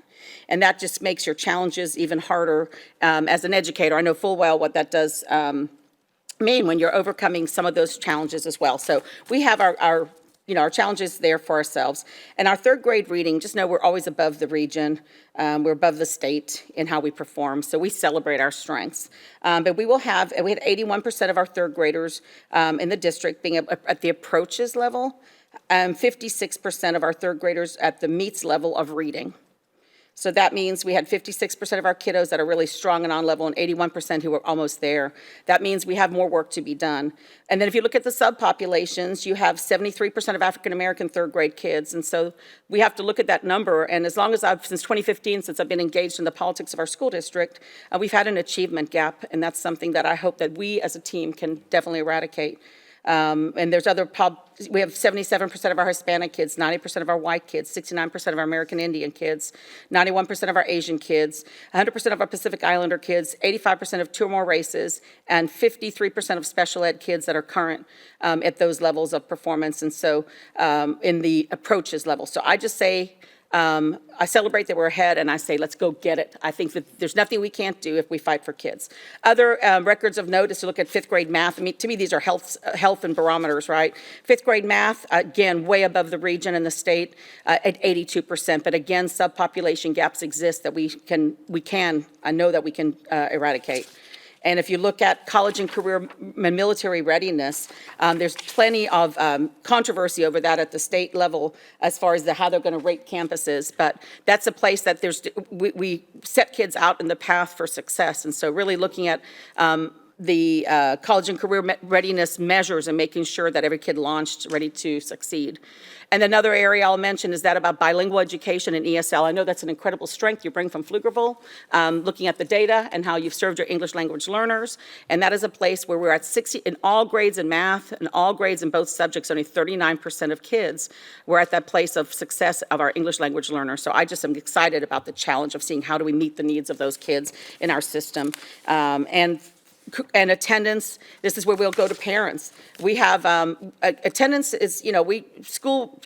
And that just makes your challenges even harder. As an educator, I know full well what that does mean when you're overcoming some of those challenges as well. So we have our challenges there for ourselves. And our third grade reading, just know we're always above the region. We're above the state in how we perform. So we celebrate our strengths. But we had 81% of our third graders in the district being at the approaches level, 56% of our third graders at the meets level of reading. So that means we had 56% of our kiddos that are really strong and on level, and 81% who are almost there. That means we have more work to be done. And then if you look at the subpopulations, you have 73% of African-American third grade kids. And so we have to look at that number. And as long as since 2015, since I've been engaged in the politics of our school district, we've had an achievement gap. And that's something that I hope that we as a team can definitely eradicate. And there's we have 77% of our Hispanic kids, 90% of our white kids, 69% of our American Indian kids, 91% of our Asian kids, 100% of our Pacific Islander kids, 85% of two or more races, and 53% of special ed kids that are current at those levels of performance. And so in the approaches level. So I just say, I celebrate that we're ahead, and I say, let's go get it. I think that there's nothing we can't do if we fight for kids. Other records of note is to look at fifth grade math. I mean, to me, these are health and barometers, right? Fifth grade math, again, way above the region and the state at 82%. But again, subpopulation gaps exist that I know that we can eradicate. And if you look at college and career and military readiness, there's plenty of controversy over that at the state level as far as how they're going to rate campuses. But that's a place that we set kids out in the path for success. And so really looking at the college and career readiness measures and making sure that every kid launched ready to succeed. And another area I'll mention is that about bilingual education and ESL. I know that's an incredible strength you bring from Pflugerville, looking at the data and how you've served your English language learners. And that is a place where we're at 60 in all grades in math and all grades in both subjects. Only 39% of kids were at that place of success of our English language learners. So I just am excited about the challenge of seeing how do we meet the needs of those kids in our system. And attendance, this is where we'll go to parents. We have, attendance is,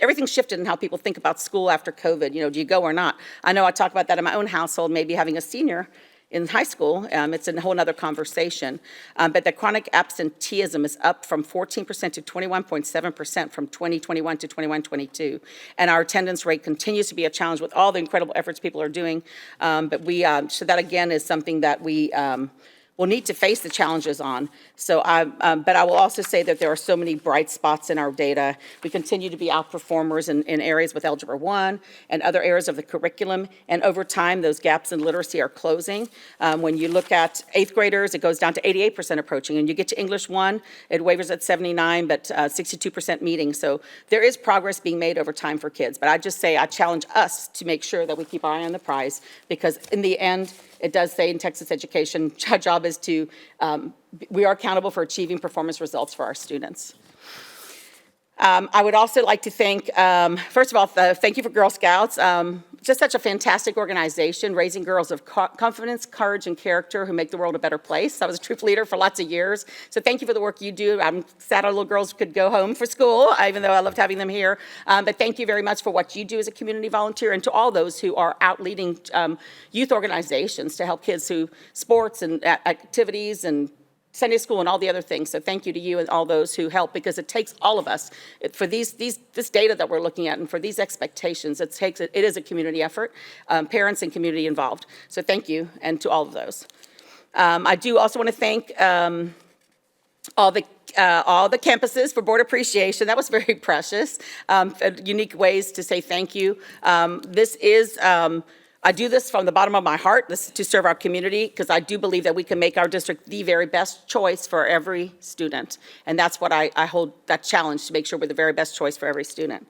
everything's shifted in how people think about school after COVID. Do you go or not? I know I talk about that in my own household, maybe having a senior in high school. It's a whole other conversation. But the chronic absenteeism is up from 14% to 21.7% from 2021 to 21-22. And our attendance rate continues to be a challenge with all the incredible efforts people are doing. So that again is something that we'll need to face the challenges on. So, but I will also say that there are so many bright spots in our data. We continue to be outperformers in areas with Algebra 1 and other areas of the curriculum. And over time, those gaps in literacy are closing. When you look at 8th graders, it goes down to 88% approaching. And you get to English 1, it wavers at 79, but 62% meeting. So there is progress being made over time for kids. But I just say I challenge us to make sure that we keep our eye on the prize, because in the end, it does say in Texas education, our job is to, we are accountable for achieving performance results for our students. I would also like to thank, first of all, thank you for Girl Scouts. Just such a fantastic organization, raising girls of confidence, courage, and character who make the world a better place. I was a troop leader for lots of years, so thank you for the work you do. I'm sad our little girls could go home for school, even though I loved having them here. But thank you very much for what you do as a community volunteer, and to all those who are out leading youth organizations to help kids through sports and activities and Sunday school and all the other things. So thank you to you and all those who help, because it takes all of us for this data that we're looking at and for these expectations. It is a community effort, parents and community involved. So thank you, and to all of those. I do also want to thank all the campuses for board appreciation. That was very precious. Unique ways to say thank you. I do this from the bottom of my heart, this is to serve our community, because I do believe that we can make our district the very best choice for every student. And that's what I hold that challenge, to make sure we're the very best choice for every student.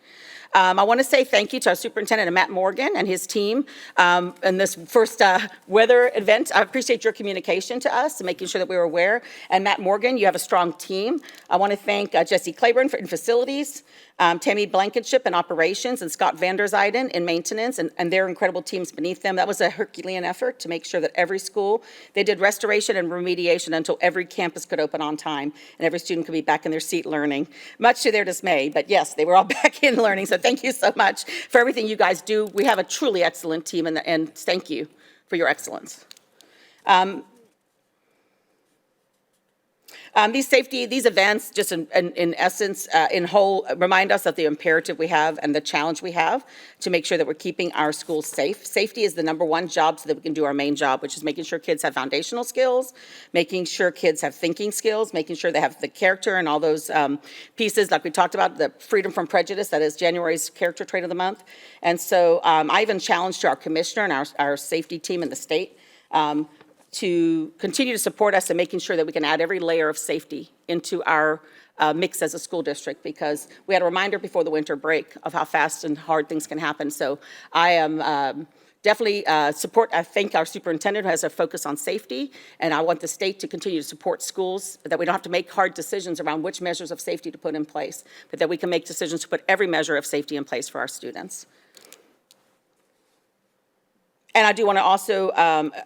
I want to say thank you to our superintendent, Matt Morgan, and his team in this first weather event. I appreciate your communication to us and making sure that we were aware. And Matt Morgan, you have a strong team. I want to thank Jesse Claiborne in facilities, Tammy Blankenship in operations, and Scott Vanderzijden in maintenance, and their incredible teams beneath them. That was a Herculean effort to make sure that every school, they did restoration and remediation until every campus could open on time and every student could be back in their seat learning, much to their dismay. But yes, they were all back in learning. So thank you so much for everything you guys do. We have a truly excellent team, and thank you for your excellence. These events, just in essence, in whole, remind us of the imperative we have and the challenge we have to make sure that we're keeping our schools safe. Safety is the #1 job so that we can do our main job, which is making sure kids have foundational skills, making sure kids have thinking skills, making sure they have the character and all those pieces like we talked about, the freedom from prejudice, that is January's character trait of the month. And so I even challenged our commissioner and our safety team in the state to continue to support us in making sure that we can add every layer of safety into our mix as a school district, because we had a reminder before the winter break of how fast and hard things can happen. So I am definitely I thank our superintendent who has a focus on safety, and I want the state to continue to support schools, that we don't have to make hard decisions around which measures of safety to put in place, but that we can make decisions to put every measure of safety in place for our students. And I do want to also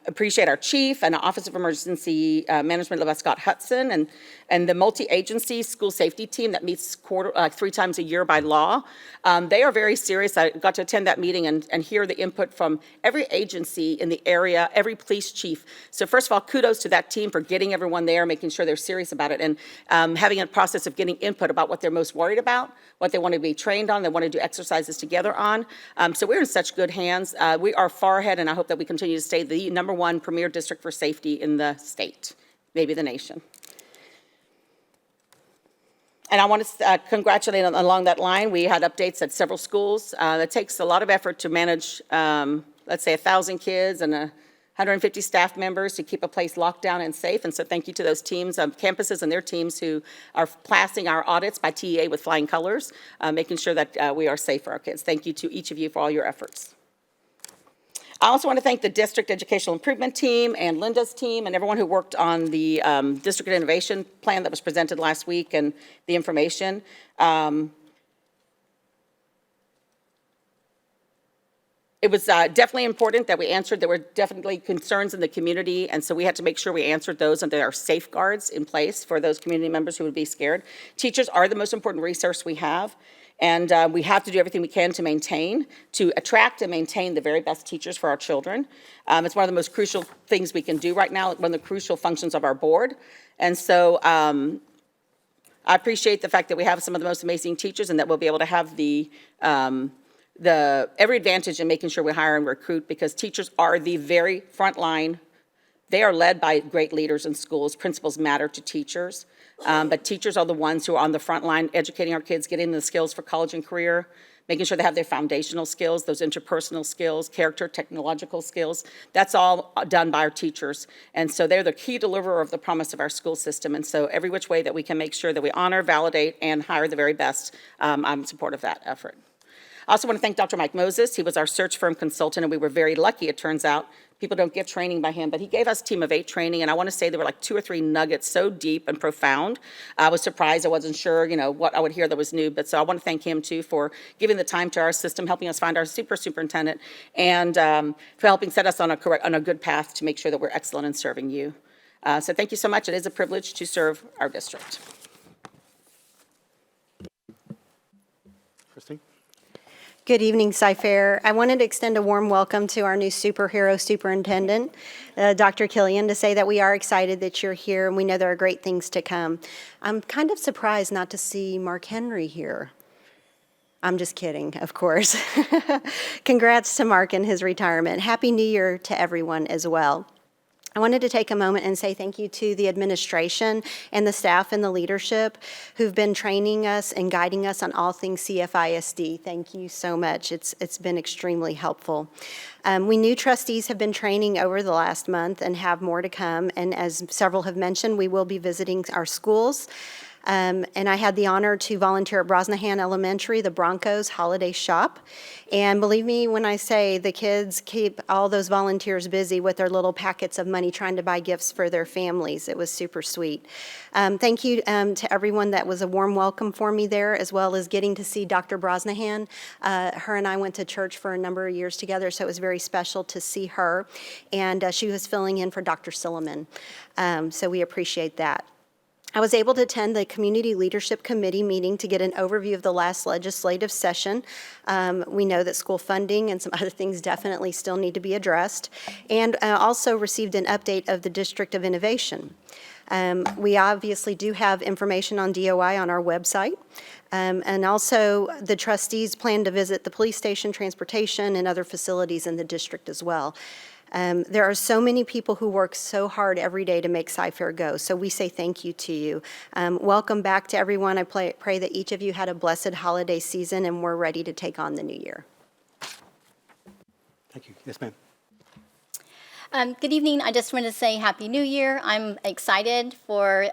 appreciate our chief and the Office of Emergency Management led by Scott Hudson, and the multi-agency school safety team that meets 3 times a year by law. They are very serious. I got to attend that meeting and hear the input from every agency in the area, every police chief. So first of all, kudos to that team for getting everyone there, making sure they're serious about it, and having a process of getting input about what they're most worried about, what they want to be trained on, they want to do exercises together on. So we're in such good hands. We are far ahead, and I hope that we continue to stay the #1 premier district for safety in the state, maybe the nation. And I want to congratulate along that line. We had updates at several schools. It takes a lot of effort to manage, let's say, 1,000 kids and 150 staff members to keep a place locked down and safe. And so thank you to those teams, campuses and their teams who are passing our audits by TEA with flying colors, making sure that we are safe for our kids. Thank you to each of you for all your efforts. I also want to thank the district educational improvement team and Linda's team and everyone who worked on the district innovation plan that was presented last week and the information. It was definitely important that we answered. There were definitely concerns in the community, and so we had to make sure we answered those and there are safeguards in place for those community members who would be scared. Teachers are the most important resource we have. And we have to do everything we can to attract and maintain the very best teachers for our children. It's one of the most crucial things we can do right now, one of the crucial functions of our board. And so I appreciate the fact that we have some of the most amazing teachers and that we'll be able to have every advantage in making sure we hire and recruit, because teachers are the very front line. They are led by great leaders in schools. Principals matter to teachers. But teachers are the ones who are on the front line educating our kids, getting the skills for college and career, making sure they have their foundational skills, those interpersonal skills, character, technological skills. That's all done by our teachers. And so they're the key deliverer of the promise of our school system. And so every which way that we can make sure that we honor, validate, and hire the very best, I'm in support of that effort. I also want to thank Dr. Mike Moses. He was our search firm consultant, and we were very lucky, it turns out. People don't get training by him, but he gave us Team of 8 training, and I want to say there were like 2 or 3 nuggets so deep and profound. I was surprised. I wasn't sure, what I would hear that was new, but so I want to thank him, too, for giving the time to our system, helping us find our superintendent, and for helping set us on a good path to make sure that we're excellent in serving you. So thank you so much. It is a privilege to serve our district. Christine? Good evening, Cy-Fair. I wanted to extend a warm welcome to our new superhero superintendent, Dr. Killian, to say that we are excited that you're here and we know there are great things to come. I'm kind of surprised not to see Mark Henry here. I'm just kidding, of course. Congrats to Mark and his retirement. Happy New Year to everyone as well. I wanted to take a moment and say thank you to the administration and the staff and the leadership who've been training us and guiding us on all things CFISD. Thank you so much. It's been extremely helpful. We new trustees have been training over the last month and have more to come. And as several have mentioned, we will be visiting our schools. And I had the honor to volunteer at Brosnahan Elementary, the Broncos Holiday Shop. And believe me when I say the kids keep all those volunteers busy with their little packets of money trying to buy gifts for their families. It was super sweet. Thank you to everyone that was a warm welcome for me there, as well as getting to see Dr. Brosnahan. Her and I went to church for a number of years together, so it was very special to see her. And she was filling in for Dr. Silliman. So we appreciate that. I was able to attend the Community Leadership Committee meeting to get an overview of the last legislative session. We know that school funding and some other things definitely still need to be addressed, and also received an update of the District of Innovation. We obviously do have information on DOI on our website, and also the trustees plan to visit the police station, transportation, and other facilities in the district as well. There are so many people who work so hard every day to make Cy-Fair go, so we say thank you to you. Welcome back to everyone. I pray that each of you had a blessed holiday season and we're ready to take on the new year. Thank you. Yes, ma'am. Good evening. I just wanted to say Happy New Year. I'm excited for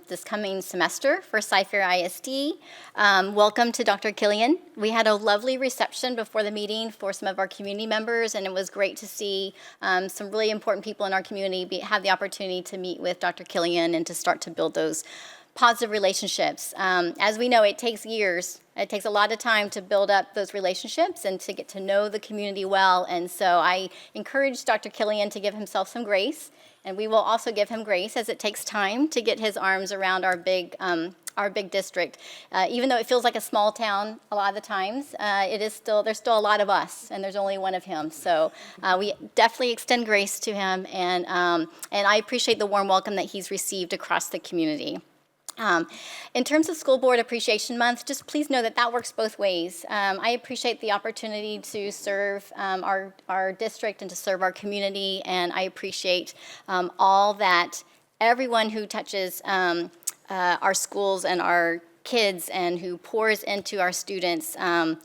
this coming semester for Cy-Fair ISD. Welcome to Dr. Killian. We had a lovely reception before the meeting for some of our community members, and it was great to see some really important people in our community have the opportunity to meet with Dr. Killian and to start to build those positive relationships. As we know, it takes years. It takes a lot of time to build up those relationships and to get to know the community well. And so I encourage Dr. Killian to give himself some grace, and we will also give him grace as it takes time to get his arms around our big district. Even though it feels like a small town a lot of the times, there's still a lot of us, and there's only one of him. So we definitely extend grace to him, and I appreciate the warm welcome that he's received across the community. In terms of School Board Appreciation Month, just please know that that works both ways. I appreciate the opportunity to serve our district and to serve our community, and I appreciate all that everyone who touches our schools and our kids and who pours into our students,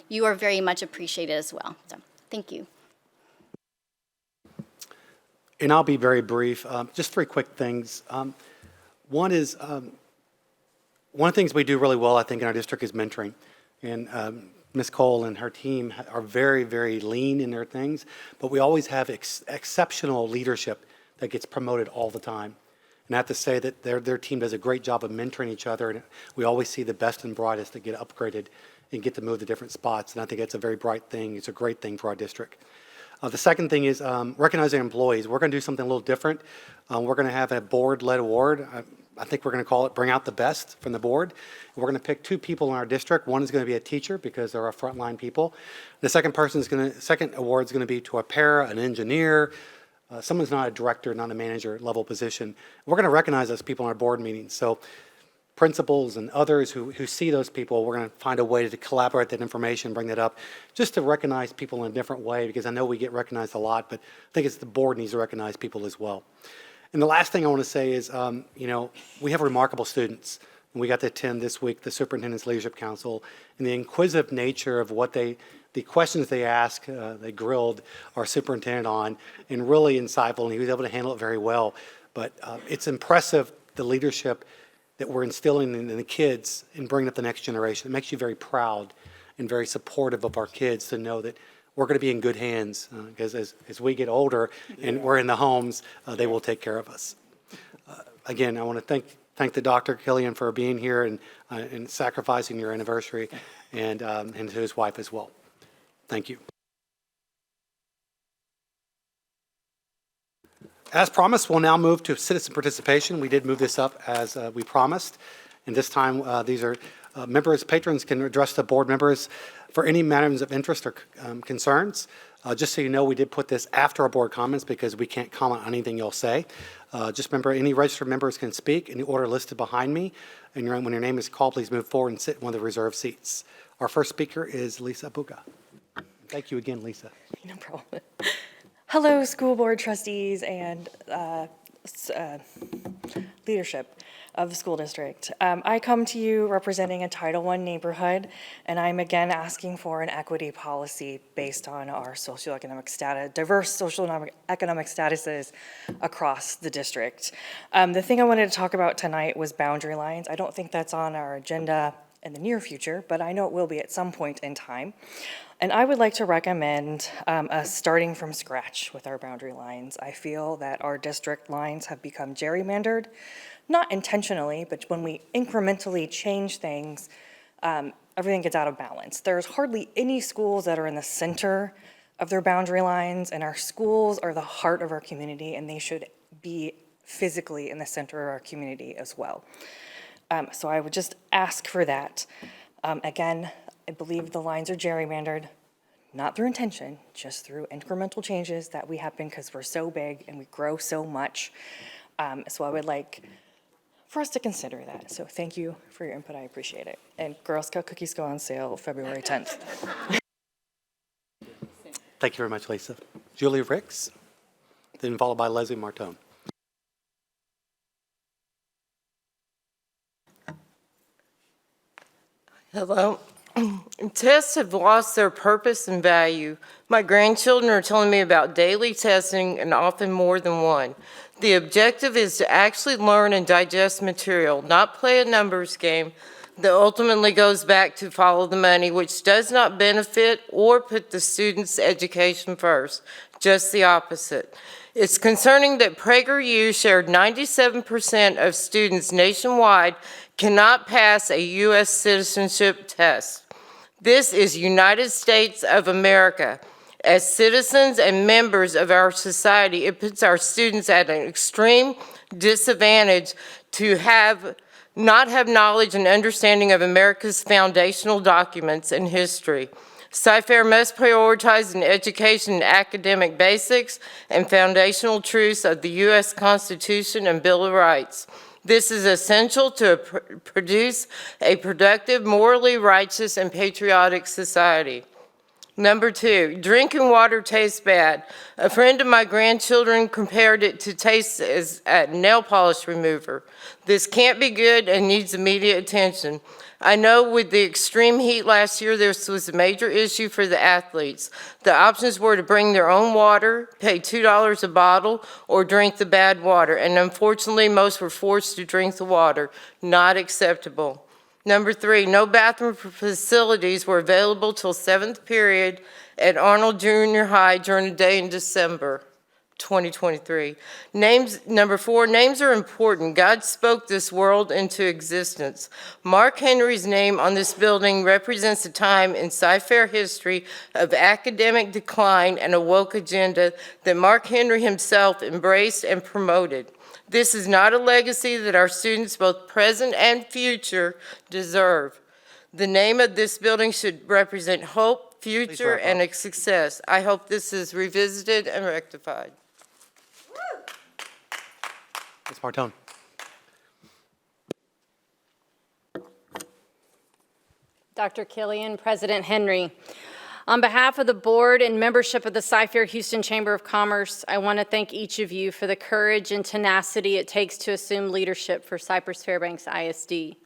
you are very much appreciated as well. So, thank you. And I'll be very brief. Just three quick things. One is, one of the things we do really well, I think, in our district is mentoring. And Ms. Cole and her team are very, very lean in their things, but we always have exceptional leadership that gets promoted all the time. And I have to say that their team does a great job of mentoring each other, and we always see the best and brightest that get upgraded and get to move to different spots. And I think that's a very bright thing. It's a great thing for our district. The second thing is recognizing employees. We're going to do something a little different. We're going to have a board-led award. I think we're going to call it Bring Out the Best from the board. We're going to pick two people in our district. One is going to be a teacher because they're our frontline people. The second award is going to be to a para, an engineer, someone's not a director, not a manager level position. We're going to recognize those people in our board meetings. So principals and others who see those people, we're going to find a way to collaborate that information, bring that up, just to recognize people in a different way, because I know we get recognized a lot, but I think it's the board needs to recognize people as well. And the last thing I want to say is, we have remarkable students. And we got to attend this week the Superintendent's Leadership Council, and the inquisitive nature of the questions they asked, they grilled our superintendent on, and really insightful, and he was able to handle it very well. But it's impressive, the leadership that we're instilling in the kids and bringing up the next generation. It makes you very proud and very supportive of our kids to know that we're going to be in good hands, because as we get older and we're in the homes, they will take care of us. Again, I want to thank the Dr. Killian for being here and sacrificing your anniversary, and to his wife as well. Thank you. As promised, we'll now move to citizen participation. We did move this up as we promised, and this time these are patrons can address the board members for any matters of interest or concerns. Just so you know, we did put this after our board comments because we can't comment on anything you'll say. Just remember, any registered members can speak in the order listed behind me, and when your name is called, please move forward and sit in one of the reserved seats. Our first speaker is Lisa Buka. Thank you again, Lisa. No problem. Hello, school board trustees and leadership of the school district. I come to you representing a Title I neighborhood, and I'm again asking for an equity policy based on our socioeconomic status, diverse socioeconomic statuses across the district. The thing I wanted to talk about tonight was boundary lines. I don't think that's on our agenda in the near future, but I know it will be at some point in time. And I would like to recommend us starting from scratch with our boundary lines. I feel that our district lines have become gerrymandered, not intentionally, but when we incrementally change things, everything gets out of balance. There's hardly any schools that are in the center of their boundary lines, and our schools are the heart of our community, and they should be physically in the center of our community as well. So I would just ask for that. Again, I believe the lines are gerrymandered, not through intention, just through incremental changes that we happen because we're so big and we grow so much. So I would like for us to consider that. So thank you for your input. I appreciate it. And Girl Scout cookies go on sale February 10th. Thank you very much, Lisa. Julie Ricks, then followed by Leslie Martone. Hello. Tests have lost their purpose and value. My grandchildren are telling me about daily testing and often more than one. The objective is to actually learn and digest material, not play a numbers game that ultimately goes back to follow the money, which does not benefit or put the student's education first, just the opposite. It's concerning that PragerU shared 97% of students nationwide cannot pass a U.S. citizenship test. This is United States of America. As citizens and members of our society, it puts our students at an extreme disadvantage to not have knowledge and understanding of America's foundational documents and history. Cy-Fair must prioritize an education in academic basics and foundational truths of the U.S. Constitution and Bill of Rights. This is essential to produce a productive, morally righteous, and patriotic society. Number 2, drinking water tastes bad. A friend of my grandchildren compared it to taste as a nail polish remover. This can't be good and needs immediate attention. I know with the extreme heat last year, this was a major issue for the athletes. The options were to bring their own water, pay $2 a bottle, or drink the bad water. And unfortunately, most were forced to drink the water. Not acceptable. Number 3, no bathroom facilities were available till 7th period at Arnold Junior High during the day in December 2023. Number 4, names are important. God spoke this world into existence. Mark Henry's name on this building represents a time in Cy-Fair history of academic decline and a woke agenda that Mark Henry himself embraced and promoted. This is not a legacy that our students, both present and future, deserve. The name of this building should represent hope, future, and a success. I hope this is revisited and rectified. Ms. Martone. Dr. Killian, President Henry. On behalf of the board and membership of the Cy-Fair Houston Chamber of Commerce, I want to thank each of you for the courage and tenacity it takes to assume leadership for Cypress-Fairbanks ISD.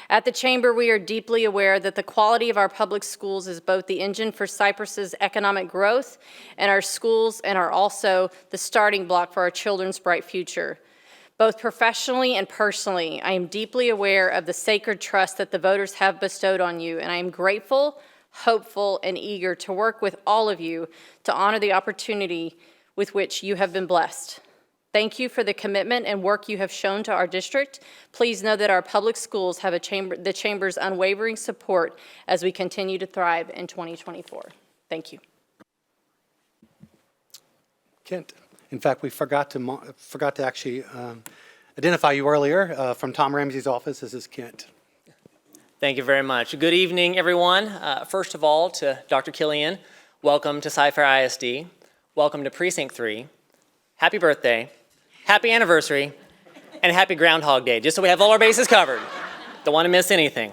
At the Chamber, we are deeply aware that the quality of our public schools is both the engine for Cypress's economic growth, and our schools are also the starting block for our children's bright future. Both professionally and personally, I am deeply aware of the sacred trust that the voters have bestowed on you, and I am grateful, hopeful, and eager to work with all of you to honor the opportunity with which you have been blessed. Thank you for the commitment and work you have shown to our district. Please know that our public schools have the Chamber's unwavering support as we continue to thrive in 2024. Thank you. Kent. In fact, we forgot to actually identify you earlier from Tom Ramsey's office. This is Kent. Thank you very much. Good evening, everyone. First of all, to Dr. Killian, welcome to Cy-Fair ISD. Welcome to Precinct 3. Happy birthday, happy anniversary, and happy Groundhog Day, just so we have all our bases covered. Don't want to miss anything.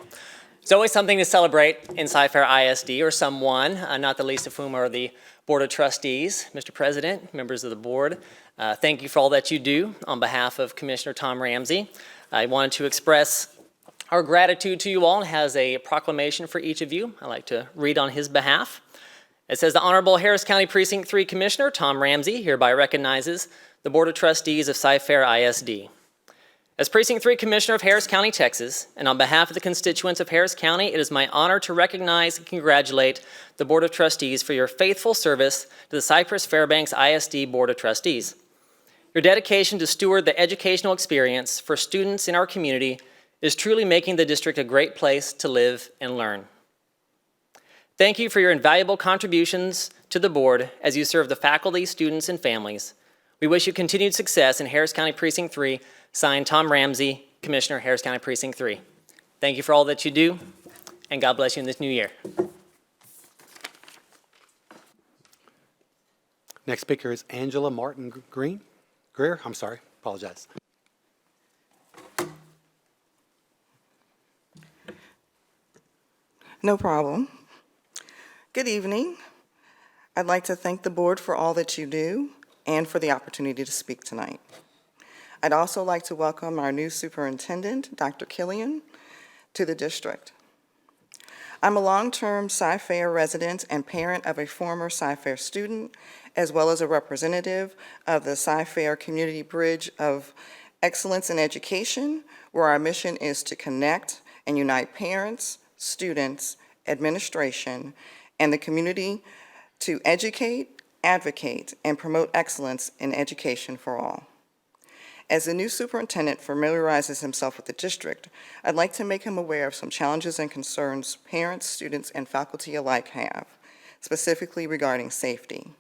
It's always something to celebrate in Cy-Fair ISD, or someone, not the least of whom are the Board of Trustees. Mr. President, members of the board, thank you for all that you do. On behalf of Commissioner Tom Ramsey, I wanted to express our gratitude to you all and has a proclamation for each of you. I'd like to read on his behalf. It says, the Honorable Harris County Precinct 3 Commissioner Tom Ramsey hereby recognizes the Board of Trustees of Cy-Fair ISD. As Precinct 3 Commissioner of Harris County, Texas, and on behalf of the constituents of Harris County, it is my honor to recognize and congratulate the Board of Trustees for your faithful service to the Cypress-Fairbanks ISD Board of Trustees. Your dedication to steward the educational experience for students in our community is truly making the district a great place to live and learn. Thank you for your invaluable contributions to the board as you serve the faculty, students, and families. We wish you continued success in Harris County Precinct 3. Signed, Tom Ramsey, Commissioner, Harris County Precinct 3. Thank you for all that you do, and God bless you in this new year. Next speaker is Angela Martin Greer. I'm sorry, apologize. No problem. Good evening. I'd like to thank the board for all that you do and for the opportunity to speak tonight. I'd also like to welcome our new superintendent, Dr. Killian, to the district. I'm a long-term Cy-Fair resident and parent of a former Cy-Fair student, as well as a representative of the Cy-Fair Community Bridge of Excellence in Education, where our mission is to connect and unite parents, students, administration, and the community to educate, advocate, and promote excellence in education for all. As the new superintendent familiarizes himself with the district, I'd like to make him aware of some challenges and concerns parents, students, and faculty alike have, specifically regarding safety.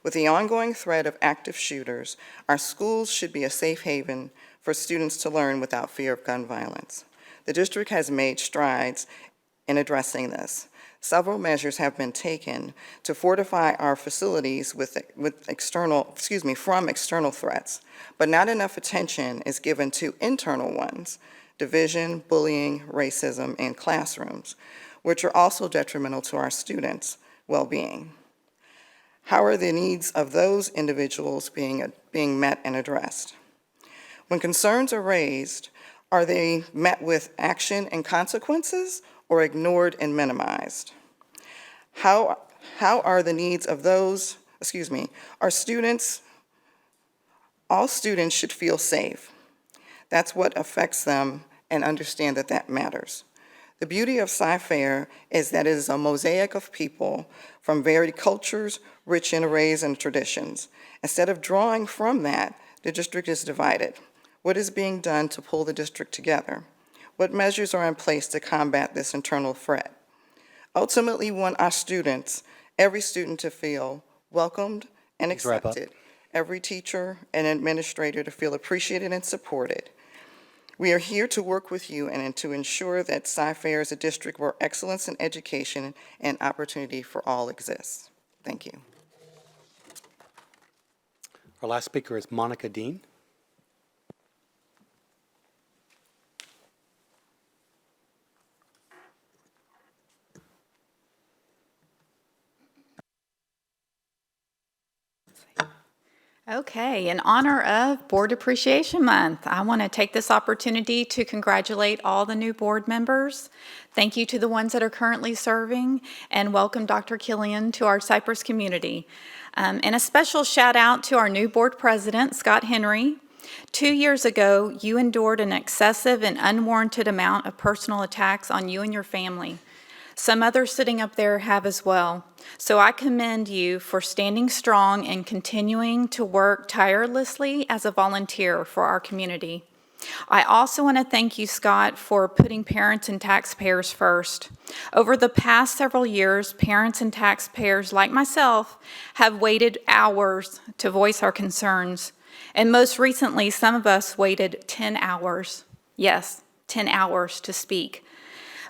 With the ongoing threat of active shooters, our schools should be a safe haven for students to learn without fear of gun violence. The district has made strides in addressing this. Several measures have been taken to fortify our facilities from external threats, but not enough attention is given to internal ones, division, bullying, racism, and classrooms, which are also detrimental to our students' well-being. How are the needs of those individuals being met and addressed? When concerns are raised, Are they met with action and consequences or ignored and minimized? How are the needs of those, are students, all students should feel safe. That's what affects them, and understand that that matters. The beauty of Cy-Fair is that it is a mosaic of people from varied cultures, rich in arrays and traditions. Instead of drawing from that, the district is divided. What is being done to pull the district together? What measures are in place to combat this internal threat? Ultimately, we want our students, every student, to feel welcomed and Please wrap up. accepted. Every teacher and administrator to feel appreciated and supported. We are here to work with you and to ensure that Cy-Fair is a district where excellence in education and opportunity for all exists. Thank you. Our last speaker is Monica Dean. Okay, in honor of Board Appreciation Month, I want to take this opportunity to congratulate all the new board members. Thank you to the ones that are currently serving, and welcome Dr. Killian to our Cypress community. And a special shout out to our new board president, Scott Henry. 2 years ago, you endured an excessive and unwarranted amount of personal attacks on you and your family. Some others sitting up there have as well. So I commend you for standing strong and continuing to work tirelessly as a volunteer for our community. I also want to thank you, Scott, for putting parents and taxpayers first. Over the past several years, parents and taxpayers like myself have waited hours to voice our concerns. And most recently, some of us waited 10 hours. Yes, 10 hours to speak.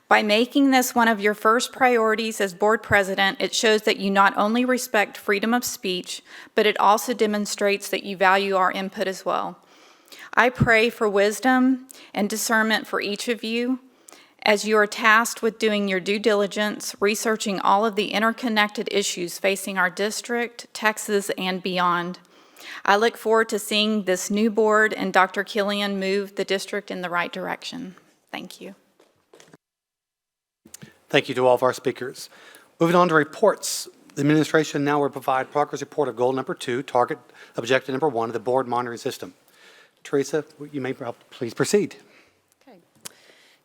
By making this one of your first priorities as board president, it shows that you not only respect freedom of speech, but it also demonstrates that you value our input as well. I pray for wisdom and discernment for each of you as you are tasked with doing your due diligence, researching all of the interconnected issues facing our district, Texas, and beyond. I look forward to seeing this new board and Dr. Killian move the district in the right direction. Thank you. Thank you to all of our speakers. Moving on to reports. The administration now will provide progress report of goal number 2, target objective number 1 of the board monitoring system. Teresa, you may please proceed.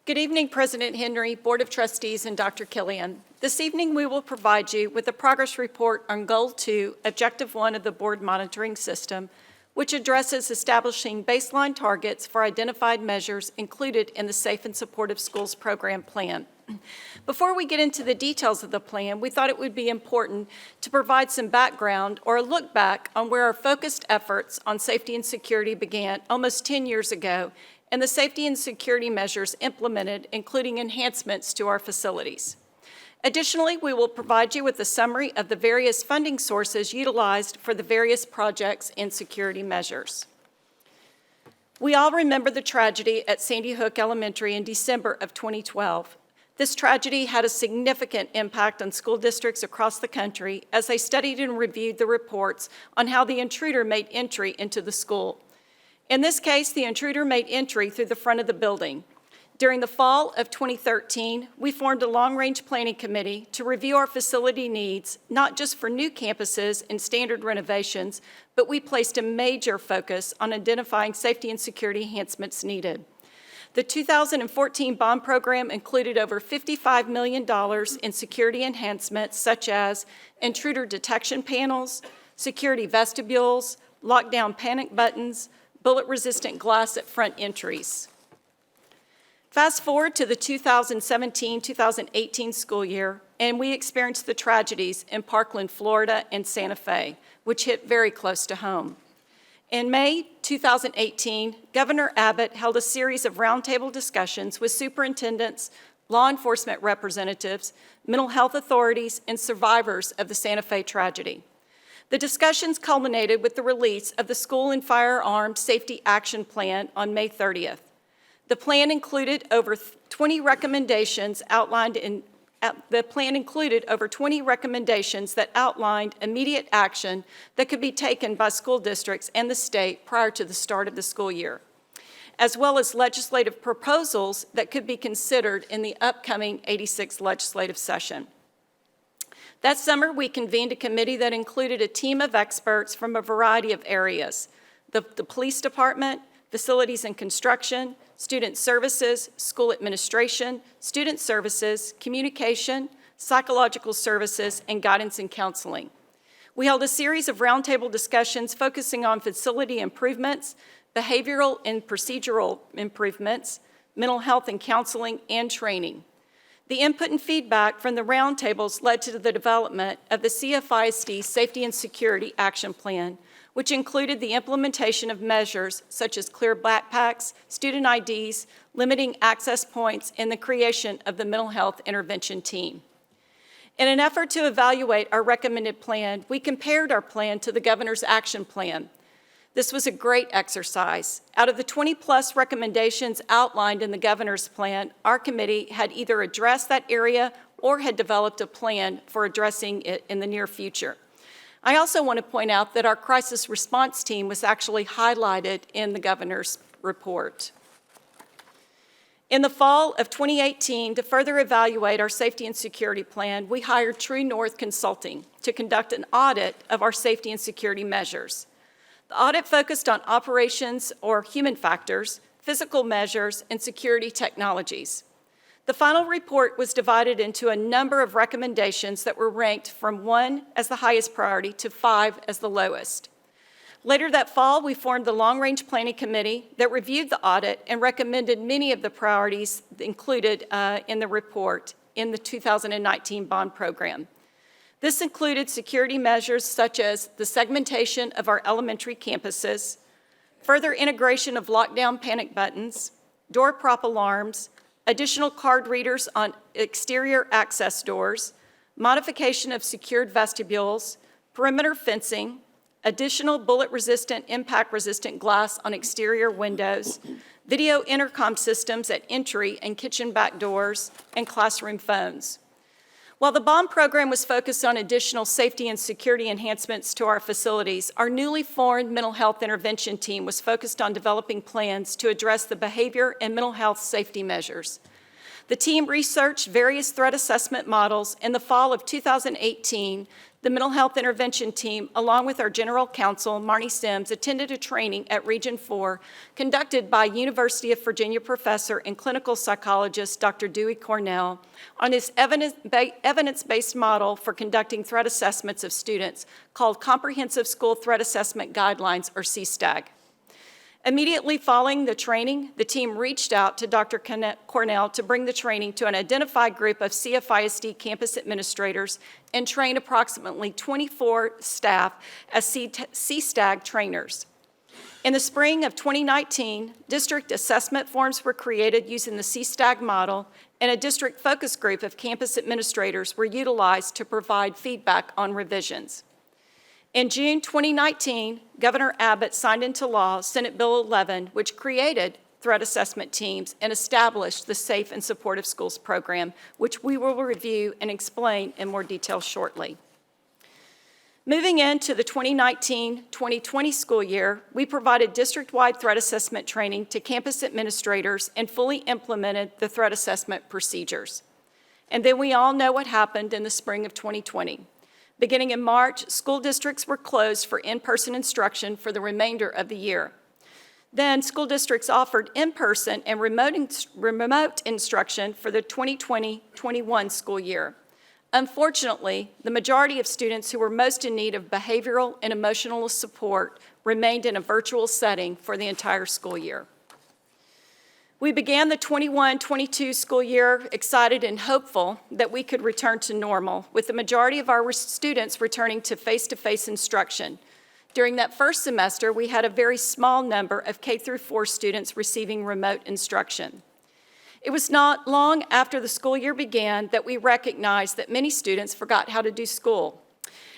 Good evening, President Henry, Board of Trustees, and Dr. Killian. This evening, we will provide you with a progress report on Goal 2, Objective 1 of the Board Monitoring System, which addresses establishing baseline targets for identified measures included in the Safe and Supportive Schools Program Plan. Before we get into the details of the plan, we thought it would be important to provide some background or a look back on where our focused efforts on safety and security began almost 10 years ago, and the safety and security measures implemented, including enhancements to our facilities. Additionally, we will provide you with a summary of the various funding sources utilized for the various projects and security measures. We all remember the tragedy at Sandy Hook Elementary in December of 2012. This tragedy had a significant impact on school districts across the country as they studied and reviewed the reports on how the intruder made entry into the school. In this case, the intruder made entry through the front of the building. During the fall of 2013, we formed a long-range planning committee to review our facility needs, not just for new campuses and standard renovations, but we placed a major focus on identifying safety and security enhancements needed. The 2014 bond program included over $55 million in security enhancements such as intruder detection panels, security vestibules, lockdown panic buttons, bullet-resistant glass at front entries. Fast forward to the 2017-2018 school year, and we experienced the tragedies in Parkland, Florida, and Santa Fe, which hit very close to home. In May 2018, Governor Abbott held a series of roundtable discussions with superintendents, law enforcement representatives, mental health authorities, and survivors of the Santa Fe tragedy. The discussions culminated with the release of the School and Firearms Safety Action Plan on May 30th. The plan included over 20 recommendations that outlined immediate action that could be taken by school districts and the state prior to the start of the school year. as well as legislative proposals that could be considered in the upcoming 86th legislative session. That summer, we convened a committee that included a team of experts from a variety of areas: the police department, facilities and construction, student services, school administration, student services, communication, psychological services, and guidance and counseling. We held a series of roundtable discussions focusing on facility improvements, behavioral and procedural improvements, mental health and counseling, and training. The input and feedback from the roundtables led to the development of the CFISD Safety and Security Action Plan, which included the implementation of measures such as clear backpacks, student IDs, limiting access points, and the creation of the Mental Health Intervention Team. In an effort to evaluate our recommended plan, we compared our plan to the Governor's Action Plan. This was a great exercise. Out of the 20-plus recommendations outlined in the Governor's plan, our committee had either addressed that area or had developed a plan for addressing it in the near future. I also want to point out that our crisis response team was actually highlighted in the Governor's report. In the fall of 2018, to further evaluate our safety and security plan, we hired True North Consulting to conduct an audit of our safety and security measures. The audit focused on operations or human factors, physical measures, and security technologies. The final report was divided into a number of recommendations that were ranked from 1 as the highest priority to 5 as the lowest. Later that fall, we formed the Long-Range Planning Committee that reviewed the audit and recommended many of the priorities included in the report in the 2019 bond program. This included security measures such as the segmentation of our elementary campuses, further integration of lockdown panic buttons, door prop alarms, additional card readers on exterior access doors, modification of secured vestibules, perimeter fencing, additional bullet-resistant, impact-resistant glass on exterior windows, video intercom systems at entry and kitchen back doors, and classroom phones. While the bond program was focused on additional safety and security enhancements to our facilities, our newly formed mental health intervention team was focused on developing plans to address the behavior and mental health safety measures. The team researched various threat assessment models. In the fall of 2018, the mental health intervention team, along with our general counsel, Marnie Sims, attended a training at Region 4 conducted by University of Virginia professor and clinical psychologist Dr. Dewey Cornell on his evidence-based model for conducting threat assessments of students called Comprehensive School Threat Assessment Guidelines, or CSTAG. Immediately following the training, the team reached out to Dr. Cornell to bring the training to an identified group of CFISD campus administrators and train approximately 24 staff as CSTAG trainers. In the spring of 2019, district assessment forms were created using the CSTAG model, and a district focus group of campus administrators were utilized to provide feedback on revisions. In June 2019, Governor Abbott signed into law Senate Bill 11, which created threat assessment teams and established the Safe and Supportive Schools program, which we will review and explain in more detail shortly. Moving into the 2019-2020 school year, we provided district-wide threat assessment training to campus administrators and fully implemented the threat assessment procedures. And then we all know what happened in the spring of 2020. Beginning in March, school districts were closed for in-person instruction for the remainder of the year. Then, school districts offered in-person and remote instruction for the 2020-21 school year. Unfortunately, the majority of students who were most in need of behavioral and emotional support remained in a virtual setting for the entire school year. We began the 21-22 school year excited and hopeful that we could return to normal, with the majority of our students returning to face-to-face instruction. During that first semester, we had a very small number of K-4 students receiving remote instruction. It was not long after the school year began that we recognized that many students forgot how to do school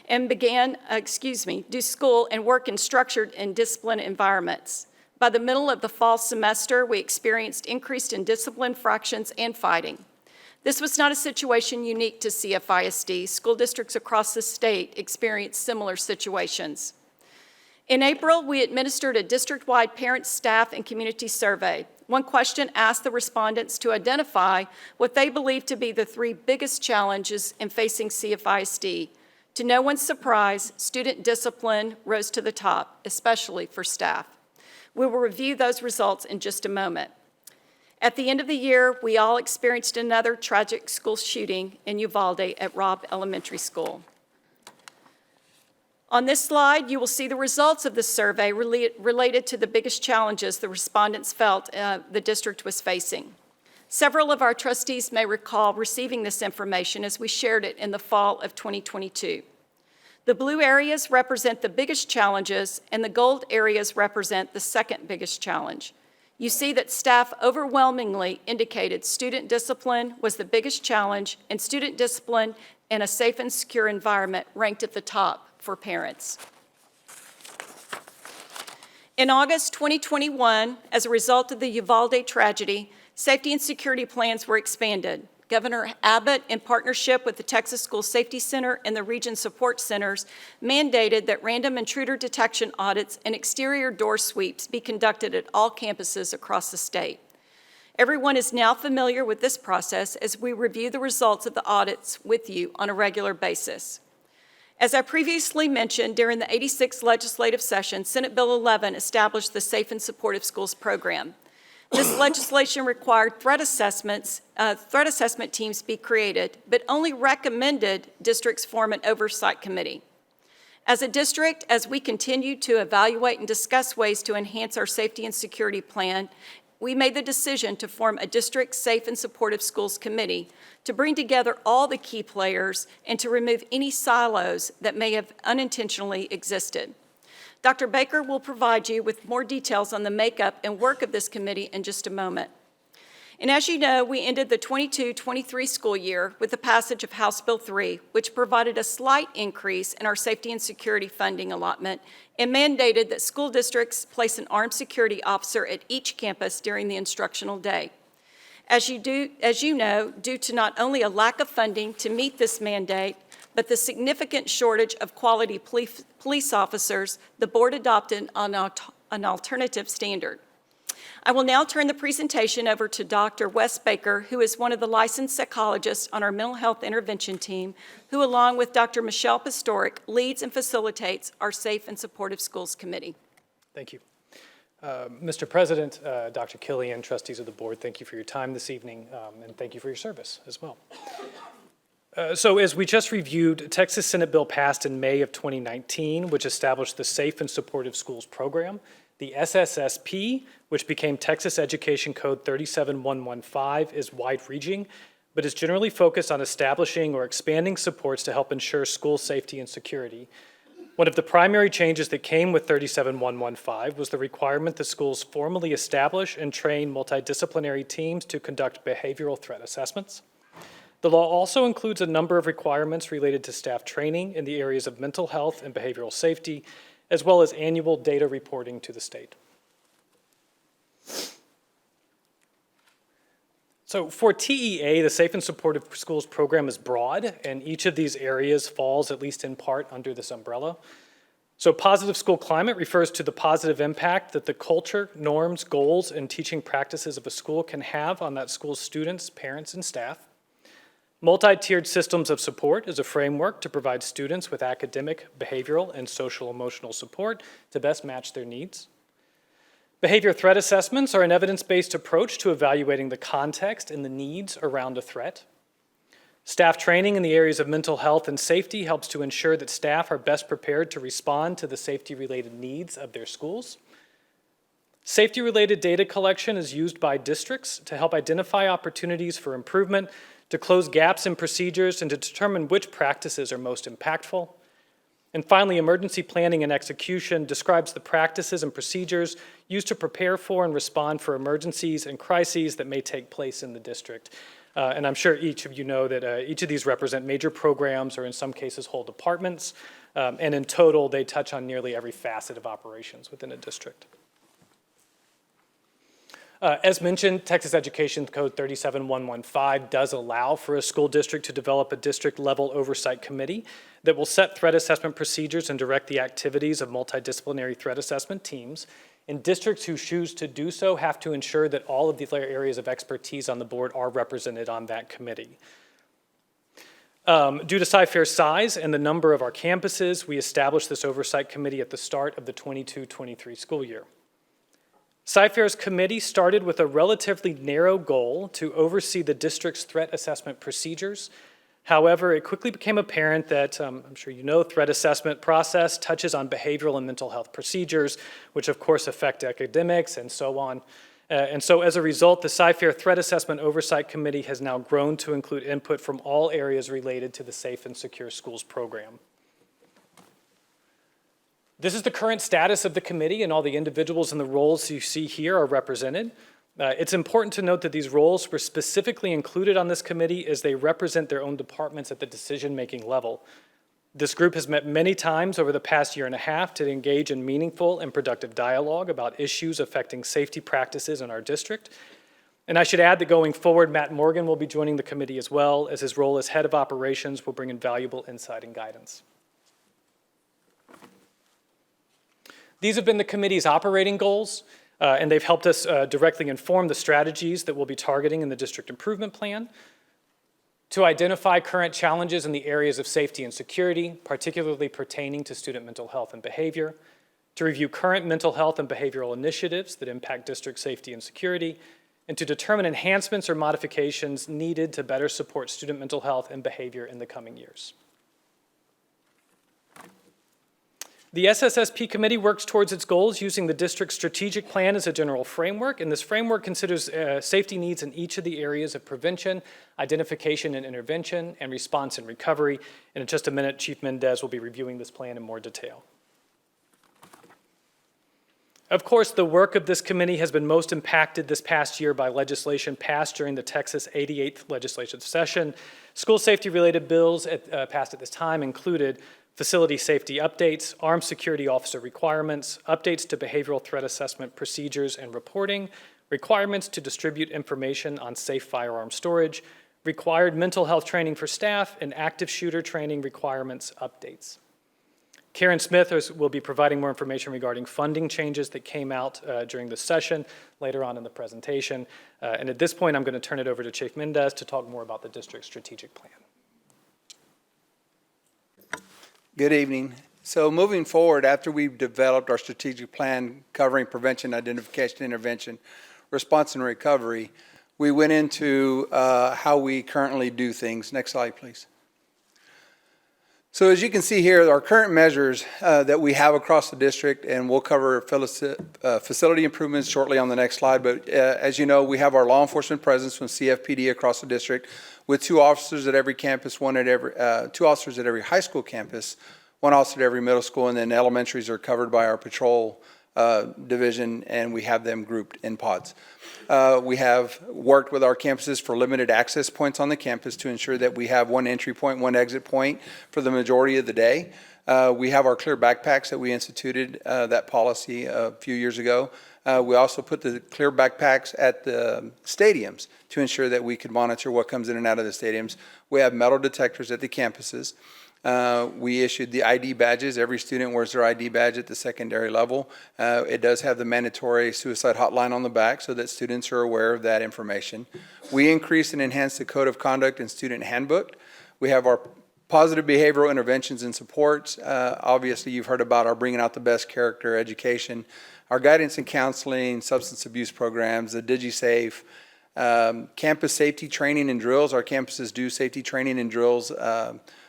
and do school and work in structured and disciplined environments. By the middle of the fall semester, we experienced increased indiscipline fractions and fighting. This was not a situation unique to CFISD. School districts across the state experienced similar situations. In April, we administered a district-wide parent, staff, and community survey. One question asked the respondents to identify what they believe to be the 3 biggest challenges in facing CFISD. To no one's surprise, student discipline rose to the top, especially for staff. We will review those results in just a moment. At the end of the year, we all experienced another tragic school shooting in Uvalde at Robb Elementary School. On this slide, you will see the results of the survey related to the biggest challenges the respondents felt the district was facing. Several of our trustees may recall receiving this information as we shared it in the fall of 2022. The blue areas represent the biggest challenges, and the gold areas represent the second biggest challenge. You see that staff overwhelmingly indicated student discipline was the biggest challenge, and student discipline in a safe and secure environment ranked at the top for parents. In August 2021, as a result of the Uvalde tragedy, safety and security plans were expanded. Governor Abbott, in partnership with the Texas School Safety Center and the Region Support Centers, mandated that random intruder detection audits and exterior door sweeps be conducted at all campuses across the state. Everyone is now familiar with this process as we review the results of the audits with you on a regular basis. As I previously mentioned, during the 86th legislative session, Senate Bill 11 established the Safe and Supportive Schools program. This legislation required threat assessment teams be created, but only recommended districts form an oversight committee. As a district, as we continue to evaluate and discuss ways to enhance our safety and security plan, we made the decision to form a District Safe and Supportive Schools Committee to bring together all the key players and to remove any silos that may have unintentionally existed. Dr. Baker will provide you with more details on the makeup and work of this committee in just a moment. And as you know, we ended the 22-23 school year with the passage of House Bill 3, which provided a slight increase in our safety and security funding allotment and mandated that school districts place an armed security officer at each campus during the instructional day. As you know, due to not only a lack of funding to meet this mandate, but the significant shortage of quality police officers, the board adopted an alternative standard. I will now turn the presentation over to Dr. Wes Baker, who is one of the licensed psychologists on our mental health intervention team, who along with Dr. Michelle Pastoric leads and facilitates our Safe and Supportive Schools Committee. Thank you. Mr. President, Dr. Killian, trustees of the board, thank you for your time this evening, and thank you for your service as well. So as we just reviewed, Texas Senate bill passed in May of 2019, which established the Safe and Supportive Schools program. The SSSP, which became Texas Education Code 37115, is wide-reaching, but is generally focused on establishing or expanding supports to help ensure school safety and security. One of the primary changes that came with 37115 was the requirement that schools formally establish and train multidisciplinary teams to conduct behavioral threat assessments. The law also includes a number of requirements related to staff training in the areas of mental health and behavioral safety, as well as annual data reporting to the state. So for TEA, the Safe and Supportive Schools program is broad, and each of these areas falls, at least in part, under this umbrella. So positive school climate refers to the positive impact that the culture, norms, goals, and teaching practices of a school can have on that school's students, parents, and staff. Multi-tiered systems of support is a framework to provide students with academic, behavioral, and social-emotional support to best match their needs. Behavior threat assessments are an evidence-based approach to evaluating the context and the needs around a threat. Staff training in the areas of mental health and safety helps to ensure that staff are best prepared to respond to the safety-related needs of their schools. Safety-related data collection is used by districts to help identify opportunities for improvement, to close gaps in procedures, and to determine which practices are most impactful. And finally, emergency planning and execution describes the practices and procedures used to prepare for and respond for emergencies and crises that may take place in the district. And I'm sure each of you know that each of these represent major programs, or in some cases whole departments, and in total they touch on nearly every facet of operations within a district. As mentioned, Texas Education Code 37115 does allow for a school district to develop a district-level oversight committee that will set threat assessment procedures and direct the activities of multidisciplinary threat assessment teams. And districts who choose to do so have to ensure that all of the areas of expertise on the board are represented on that committee. Due to Cy-Fair's size and the number of our campuses, we established this oversight committee at the start of the 22-23 school year. Cy-Fair's committee started with a relatively narrow goal to oversee the district's threat assessment procedures. However, it quickly became apparent that, I'm sure you know, threat assessment process touches on behavioral and mental health procedures, which of course affect academics and so on. And so as a result, the Cy-Fair Threat Assessment Oversight Committee has now grown to include input from all areas related to the Safe and Secure Schools program. This is the current status of the committee, and all the individuals and the roles you see here are represented. It's important to note that these roles were specifically included on this committee as they represent their own departments at the decision-making level. This group has met many times over the past year and a half to engage in meaningful and productive dialogue about issues affecting safety practices in our district. And I should add that going forward, Matt Morgan will be joining the committee as well, as his role as head of operations will bring invaluable insight and guidance. These have been the committee's operating goals, and they've helped us directly inform the strategies that we'll be targeting in the district improvement plan. To identify current challenges in the areas of safety and security, particularly pertaining to student mental health and behavior. To review current mental health and behavioral initiatives that impact district safety and security. And to determine enhancements or modifications needed to better support student mental health and behavior in the coming years. The SSSP committee works towards its goals using the district's strategic plan as a general framework, and this framework considers safety needs in each of the areas of prevention, identification and intervention, and response and recovery. And in just a minute, Chief Mendez will be reviewing this plan in more detail. Of course, the work of this committee has been most impacted this past year by legislation passed during the Texas 88th legislative session. School safety-related bills passed at this time included facility safety updates, armed security officer requirements, updates to behavioral threat assessment procedures and reporting, requirements to distribute information on safe firearm storage, required mental health training for staff, and active shooter training requirements updates. Karen Smith will be providing more information regarding funding changes that came out during the session later on in the presentation. And at this point, I'm going to turn it over to Chief Mendez to talk more about the district's strategic plan. Good evening. So moving forward, after we've developed our strategic plan covering prevention, identification, intervention, response, and recovery, we went into how we currently do things. Next slide, please. So as you can see here, our current measures that we have across the district, and we'll cover facility improvements shortly on the next slide, but as you know, we have our law enforcement presence from CFPD across the district with 2 officers at every campus, 2 officers at every high school campus, 1 officer at every middle school, and then elementaries are covered by our patrol division, and we have them grouped in pods. We have worked with our campuses for limited access points on the campus to ensure that we have 1 entry point, 1 exit point for the majority of the day. We have our clear backpacks that we instituted that policy a few years ago. We also put the clear backpacks at the stadiums to ensure that we could monitor what comes in and out of the stadiums. We have metal detectors at the campuses. We issued the ID badges. Every student wears their ID badge at the secondary level. It does have the mandatory suicide hotline on the back so that students are aware of that information. We increased and enhanced the code of conduct and student handbook. We have our positive behavioral interventions and supports. Obviously, you've heard about our bringing out the best character education, our guidance and counseling, substance abuse programs, the DigiSafe, campus safety training and drills. Our campuses do safety training and drills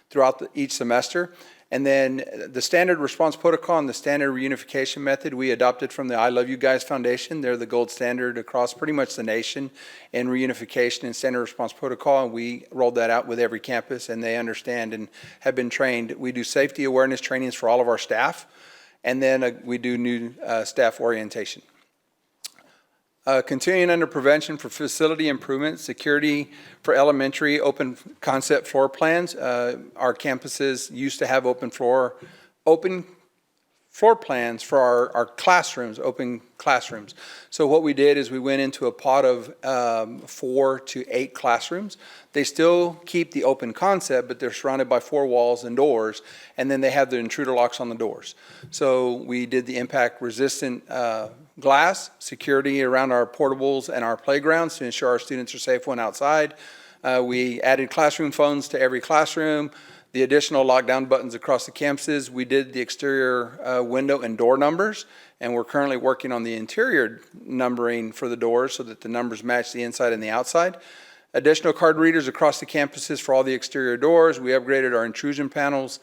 throughout each semester. And then the standard response protocol and the standard reunification method we adopted from the I Love You Guys Foundation. They're the gold standard across pretty much the nation in reunification and standard response protocol. And we rolled that out with every campus, and they understand and have been trained. We do safety awareness trainings for all of our staff, and then we do new staff orientation. Continuing under prevention for facility improvement, security for elementary open concept floor plans. Our campuses used to have open floor plans for our classrooms, open classrooms. So what we did is we went into a pod of 4 to 8 classrooms. They still keep the open concept, but they're surrounded by 4 walls and doors, and then they have the intruder locks on the doors. So we did the impact resistant glass, security around our portables and our playgrounds to ensure our students are safe when outside. We added classroom phones to every classroom. The additional lockdown buttons across the campuses. We did the exterior window and door numbers, and we're currently working on the interior numbering for the doors so that the numbers match the inside and the outside. Additional card readers across the campuses for all the exterior doors. We upgraded our intrusion panels,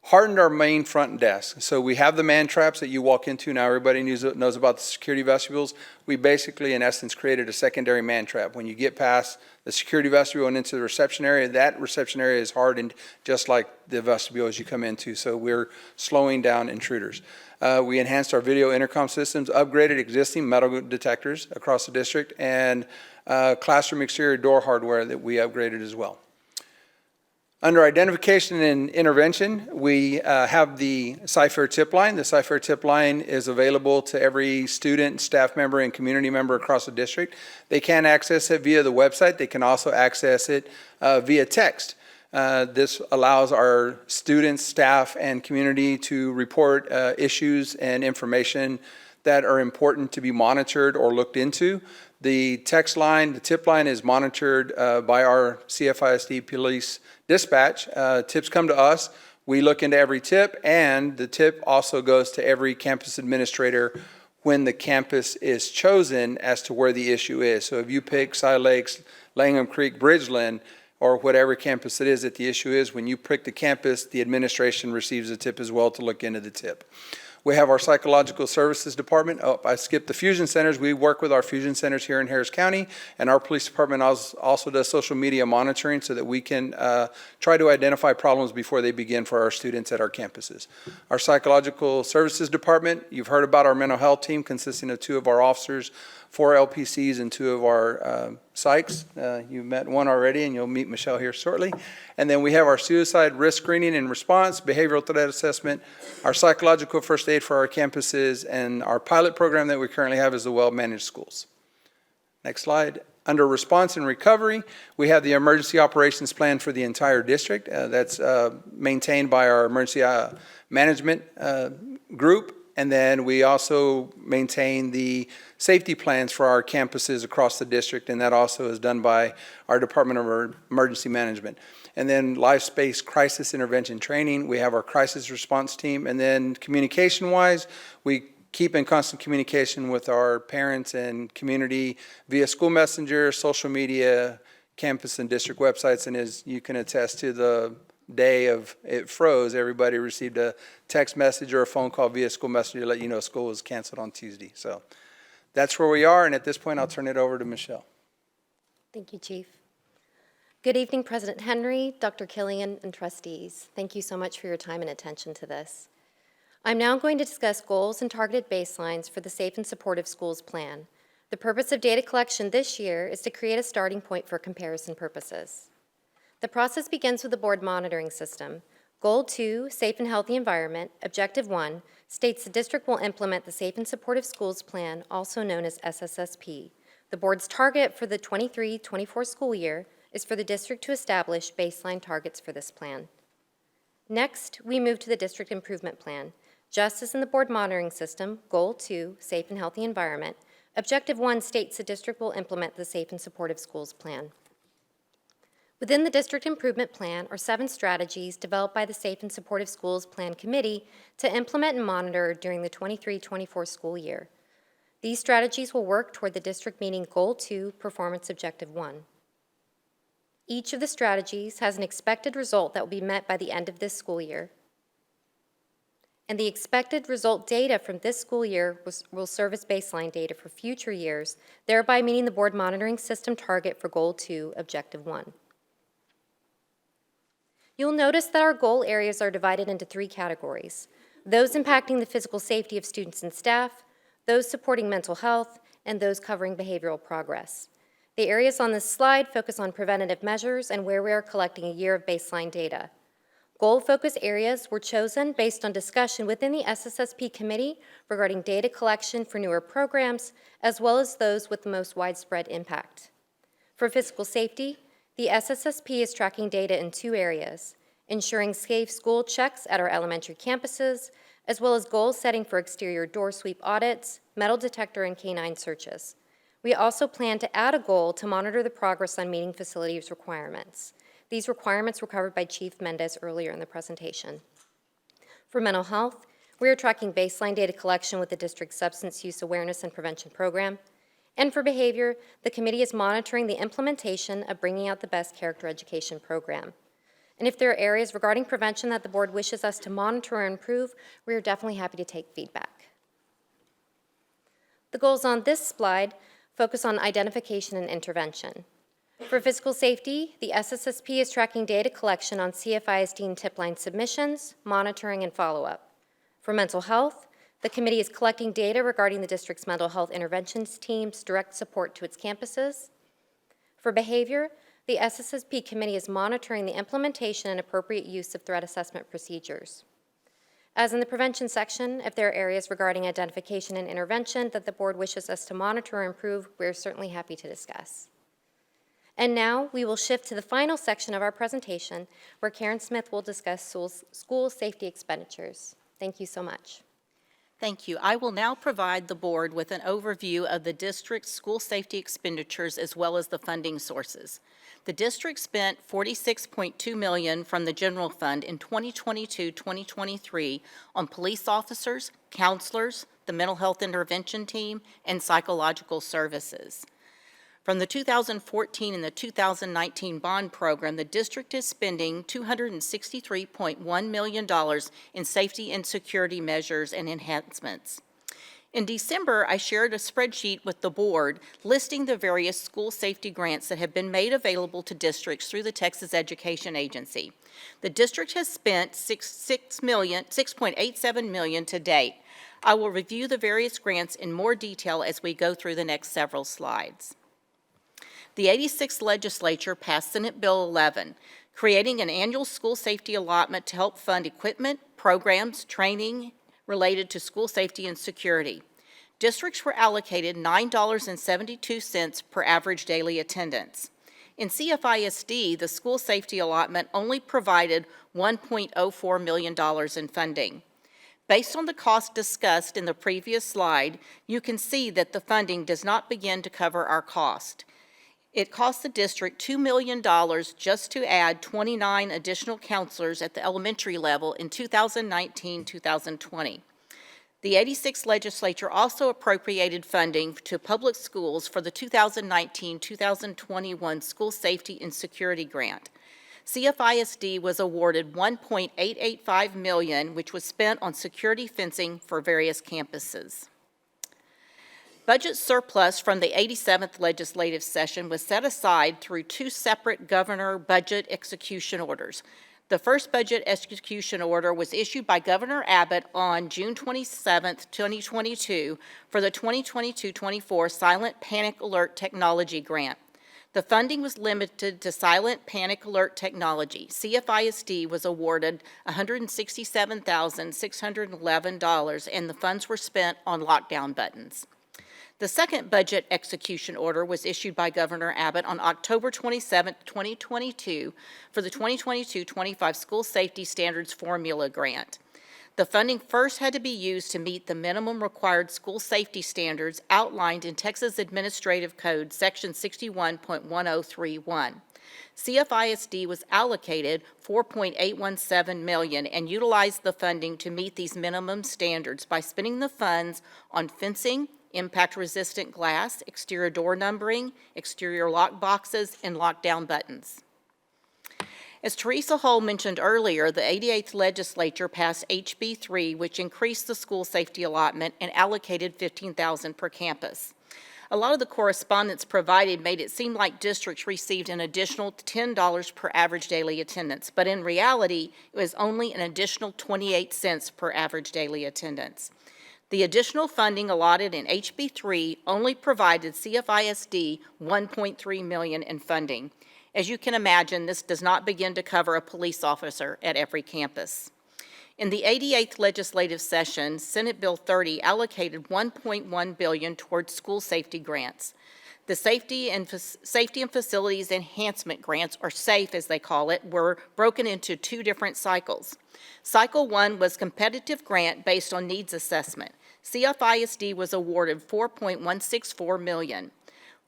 hardened our main front desk. So we have the man traps that you walk into. Now everybody knows about the security vestibules. We basically, in essence, created a secondary man trap. When you get past the security vestibule and into the reception area, that reception area is hardened just like the vestibule as you come into. So we're slowing down intruders. We enhanced our video intercom systems, upgraded existing metal detectors across the district, and classroom exterior door hardware that we upgraded as well. Under identification and intervention, we have the Cypher tip line. The Cypher tip line is available to every student, staff member, and community member across the district. They can access it via the website. They can also access it via text. This allows our students, staff, and community to report issues and information that are important to be monitored or looked into. The text line, the tip line, is monitored by our CFISD police dispatch. Tips come to us. We look into every tip, and the tip also goes to every campus administrator when the campus is chosen as to where the issue is. So if you pick Cy Lakes, Langham Creek, Bridgeland, or whatever campus it is that the issue is, when you pick the campus, the administration receives a tip as well to look into the tip. We have our psychological services department. Oh, I skipped the fusion centers. We work with our fusion centers here in Harris County, and our police department also does social media monitoring so that we can try to identify problems before they begin for our students at our campuses. Our psychological services department, you've heard about our mental health team consisting of 2 of our officers, 4 LPCs, and 2 of our psychs. You met one already, and you'll meet Michelle here shortly. And then we have our suicide risk screening and response, behavioral threat assessment, our psychological first aid for our campuses, and our pilot program that we currently have is the well-managed schools. Next slide. Under response and recovery, we have the emergency operations plan for the entire district. That's maintained by our emergency management group. And then we also maintain the safety plans for our campuses across the district, and that also is done by our Department of Emergency Management. And then life space crisis intervention training, we have our crisis response team. And then communication-wise, we keep in constant communication with our parents and community via school messenger, social media, campus and district websites. And as you can attest to, the day of it froze, everybody received a text message or a phone call via school messenger to let you know school was canceled on Tuesday. So that's where we are, and at this point I'll turn it over to Michelle. Thank you, Chief. Good evening, President Henry, Dr. Killian, and trustees. Thank you so much for your time and attention to this. I'm now going to discuss goals and targeted baselines for the Safe and Supportive Schools Plan. The purpose of data collection this year is to create a starting point for comparison purposes. The process begins with the board monitoring system. Goal 2, Safe and Healthy Environment, Objective 1, states the district will implement the Safe and Supportive Schools Plan, also known as SSSP. The board's target for the 23-24 school year is for the district to establish baseline targets for this plan. Next, we move to the district improvement plan. Just as in the board monitoring system, Goal 2, Safe and Healthy Environment, Objective 1 states the district will implement the Safe and Supportive Schools Plan. Within the District Improvement Plan are 7 strategies developed by the Safe and Supportive Schools Plan Committee to implement and monitor during the 23-24 school year. These strategies will work toward the district meeting Goal 2, Performance Objective 1. Each of the strategies has an expected result that will be met by the end of this school year, and the expected result data from this school year will serve as baseline data for future years, thereby meeting the board monitoring system target for Goal 2, Objective 1. You'll notice that our goal areas are divided into 3 categories: those impacting the physical safety of students and staff, those supporting mental health, and those covering behavioral progress. The areas on this slide focus on preventative measures and where we are collecting a year of baseline data. Goal focus areas were chosen based on discussion within the SSSP committee regarding data collection for newer programs, as well as those with the most widespread impact. For physical safety, the SSSP is tracking data in 2 areas, ensuring safe school checks at our elementary campuses, as well as goal setting for exterior door sweep audits, metal detector, and canine searches. We also plan to add a goal to monitor the progress on meeting facilities requirements. These requirements were covered by Chief Mendez earlier in the presentation. For mental health, we are tracking baseline data collection with the district's Substance Use Awareness and Prevention Program. And for behavior, the committee is monitoring the implementation of Bringing Out the Best Character Education program. And if there are areas regarding prevention that the board wishes us to monitor or improve, we are definitely happy to take feedback. The goals on this slide focus on identification and intervention. For physical safety, the SSSP is tracking data collection on CFISD and tip line submissions, monitoring, and follow-up. For mental health, the committee is collecting data regarding the district's mental health interventions team's direct support to its campuses. For behavior, the SSSP committee is monitoring the implementation and appropriate use of threat assessment procedures. As in the prevention section, if there are areas regarding identification and intervention that the board wishes us to monitor or improve, we're certainly happy to discuss. And now we will shift to the final section of our presentation, where Karen Smith will discuss school safety expenditures. Thank you so much. Thank you. I will now provide the board with an overview of the district's school safety expenditures as well as the funding sources. The district spent $46.2 million from the general fund in 2022-2023 on police officers, counselors, the mental health intervention team, and psychological services. From the 2014 and the 2019 bond program, the district is spending $263.1 million in safety and security measures and enhancements. In December, I shared a spreadsheet with the board listing the various school safety grants that have been made available to districts through the Texas Education Agency. The district has spent $6.87 million to date. I will review the various grants in more detail as we go through the next several slides. The 86th legislature passed Senate Bill 11, creating an annual school safety allotment to help fund equipment, programs, training related to school safety and security. Districts were allocated $9.72 per average daily attendance. In CFISD, the school safety allotment only provided $1.04 million in funding. Based on the cost discussed in the previous slide, you can see that the funding does not begin to cover our cost. It cost the district $2 million just to add 29 additional counselors at the elementary level in 2019-2020. The 86th legislature also appropriated funding to public schools for the 2019-2021 School Safety and Security Grant. CFISD was awarded $1.885 million, which was spent on security fencing for various campuses. Budget surplus from the 87th legislative session was set aside through 2 separate governor budget execution orders. The first budget execution order was issued by Governor Abbott on June 27, 2022 for the 2022-24 Silent Panic Alert Technology Grant. The funding was limited to Silent Panic Alert Technology. CFISD was awarded $167,611, and the funds were spent on lockdown buttons. The second budget execution order was issued by Governor Abbott on October 27, 2022 for the 2022-25 School Safety Standards Formula Grant. The funding first had to be used to meet the minimum required school safety standards outlined in Texas Administrative Code Section 61.1031. CFISD was allocated $4.817 million and utilized the funding to meet these minimum standards by spending the funds on fencing, impact-resistant glass, exterior door numbering, exterior lock boxes, and lockdown buttons. As Teresa Hull mentioned earlier, the 88th legislature passed HB 3, which increased the school safety allotment and allocated $15,000 per campus. A lot of the correspondence provided made it seem like districts received an additional $10 per average daily attendance, but in reality, it was only an additional 28 cents per average daily attendance. The additional funding allotted in HB 3 only provided CFISD $1.3 million in funding. As you can imagine, this does not begin to cover a police officer at every campus. In the 88th legislative session, Senate Bill 30 allocated $1.1 billion towards school safety grants. The Safety and Facilities Enhancement Grants, or SAFE as they call it, were broken into two different cycles. Cycle 1 was competitive grant based on needs assessment. CFISD was awarded $4.164 million.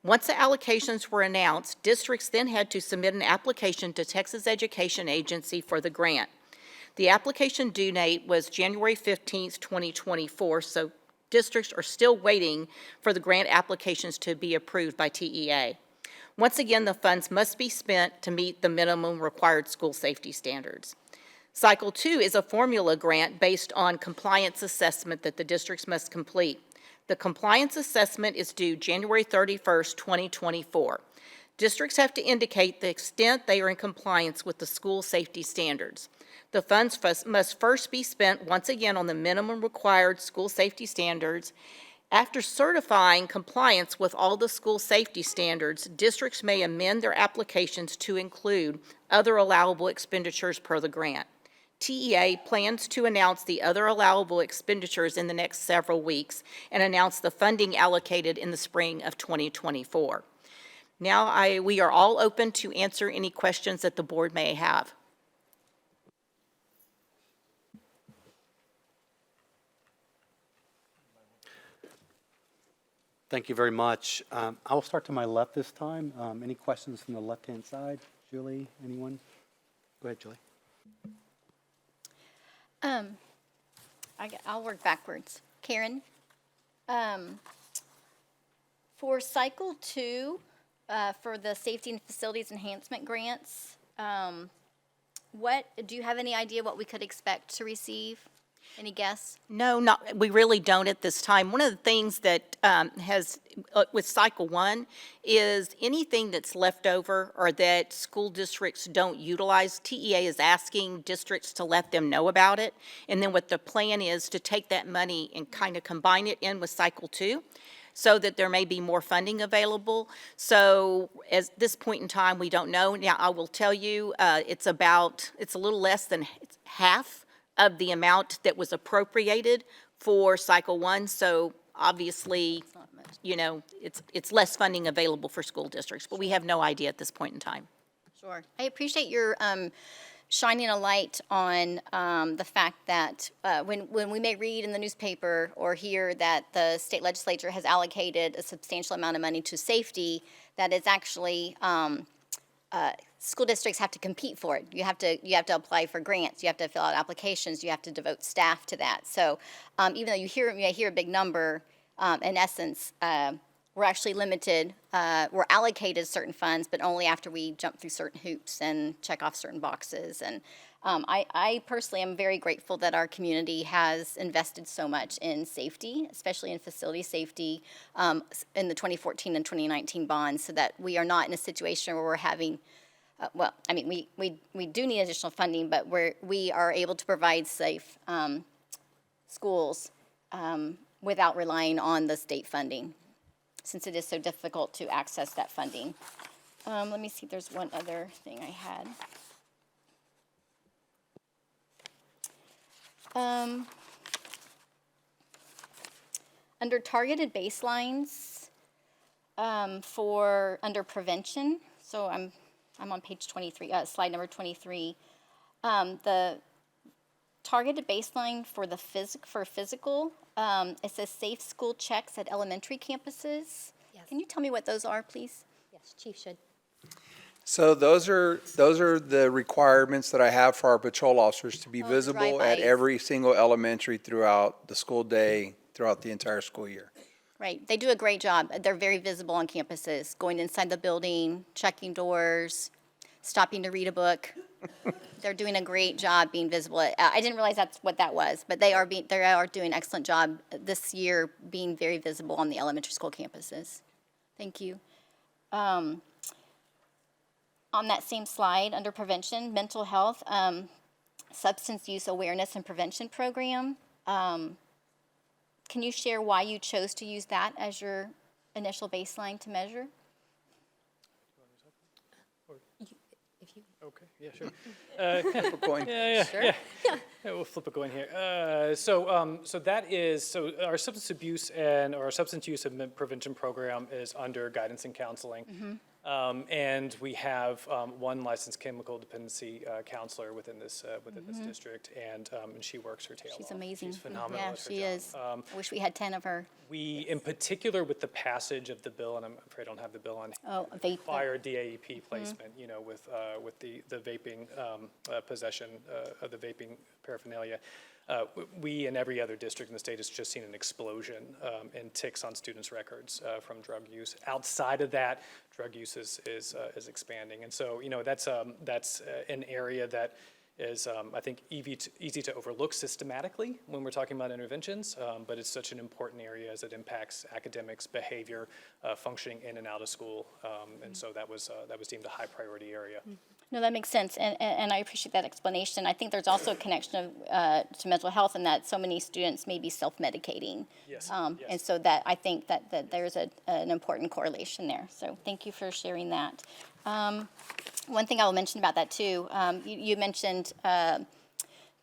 Once the allocations were announced, districts then had to submit an application to Texas Education Agency for the grant. The application due date was January 15th, 2024, so districts are still waiting for the grant applications to be approved by TEA. Once again, the funds must be spent to meet the minimum required school safety standards. Cycle 2 is a formula grant based on compliance assessment that the districts must complete. The compliance assessment is due January 31st, 2024. Districts have to indicate the extent they are in compliance with the school safety standards. The funds must first be spent once again on the minimum required school safety standards. After certifying compliance with all the school safety standards, districts may amend their applications to include other allowable expenditures per the grant. TEA plans to announce the other allowable expenditures in the next several weeks and announce the funding allocated in the spring of 2024. Now we are all open to answer any questions that the board may have. Thank you very much. I will start to my left this time. Any questions from the left-hand side? Julie, anyone? Go ahead, Julie. I'll work backwards. Karen, for cycle 2, for the safety and facilities enhancement grants, do you have any idea what we could expect to receive? Any guess? No, we really don't at this time. One of the things that with cycle 1 is anything that's left over or that school districts don't utilize, TEA is asking districts to let them know about it. And then what the plan is to take that money and kind of combine it in with cycle 2 so that there may be more funding available. So at this point in time, we don't know. Now, I will tell you, it's a little less than half of the amount that was appropriated for cycle 1. So obviously, you know, it's less funding available for school districts, but we have no idea at this point in time. Sure. I appreciate your shining a light on the fact that when we may read in the newspaper or hear that the state legislature has allocated a substantial amount of money to safety, that it's actually school districts have to compete for it. You have to apply for grants. You have to fill out applications. You have to devote staff to that. So even though you may hear a big number, in essence, we're actually limited. We're allocated certain funds, but only after we jump through certain hoops and check off certain boxes. And I personally am very grateful that our community has invested so much in safety, especially in facility safety, in the 2014 and 2019 bonds, so that we are not in a situation where we're having well, I mean, we do need additional funding, but we are able to provide safe schools without relying on the state funding, since it is so difficult to access that funding. Let me see, there's one other thing I had. Under targeted baselines under prevention, so I'm on page 23, slide number 23. The targeted baseline for the physical, it says safe school checks at elementary campuses. Yes. Can you tell me what those are, please? Yes, Chief should. So those are the requirements that I have for our patrol officers to be visible at every single elementary throughout the school day, throughout the entire school year. Right. They do a great job. They're very visible on campuses, going inside the building, checking doors, stopping to read a book. They're doing a great job being visible. I didn't realize that's what that was, but they are doing an excellent job this year being very visible on the elementary school campuses. Thank you. On that same slide, under prevention, mental health, substance use awareness and prevention program. Can you share why you chose to use that as your initial baseline to measure? Yeah, sure. Flip a coin. Yeah, we'll flip a coin here. So that is, so our substance abuse and or our substance use prevention program is under guidance and counseling. And we have one licensed chemical dependency counselor within this district, and she works her tail off. She's amazing. She's phenomenal Yeah, at her she job. is. I wish we had 10 of her. We, in particular, with the passage of the bill, and I'm afraid I don't have the bill on. Oh, vape. Require DAEP placement, you know, with the vaping possession of the vaping paraphernalia. We and every other district in the state has just seen an explosion in ticks on students' records from drug use. Outside of that, drug use is expanding, and so you know that's an area that is I think easy to overlook systematically when we're talking about interventions, but it's such an important area as it impacts academics, behavior, functioning in and out of school, and so that was deemed a high priority area. No, that makes sense, and I appreciate that explanation. I think there's also a connection to mental health in that so many students may be self-medicating. Yes. And so that I think that there's an important correlation there. So thank you for sharing that. One thing I will mention about that too, you mentioned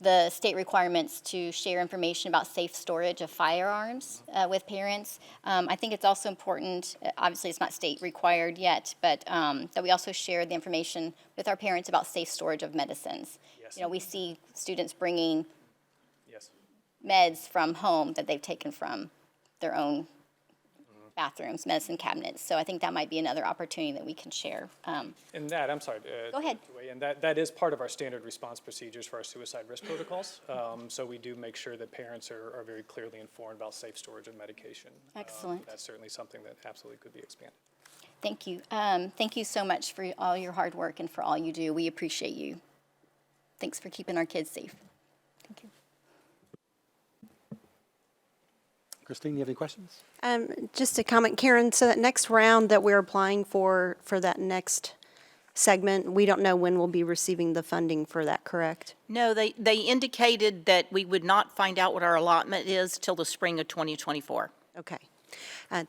the state requirements to share information about safe storage of firearms with parents. I think it's also important, obviously it's not state required yet, but that we also share the information with our parents about safe storage of medicines. Yes. You know, we see students bringing Yes. meds from home that they've taken from their own bathrooms, medicine cabinets. So I think that might be another opportunity that we can share. And that, I'm sorry. Go ahead. And that is part of our standard response procedures for our suicide risk protocols. So we do make sure that parents are very clearly informed about safe storage of medication. Excellent. That's certainly something that absolutely could be expanded. Thank you. Thank you so much for all your hard work and for all you do. We appreciate you. Thanks for keeping our kids safe. Thank you. Christine, you have any questions? Just a comment, Karen, so that next round that we're applying for that next segment, we don't know when we'll be receiving the funding for that, correct? No, they indicated that we would not find out what our allotment is till the spring of 2024. Okay.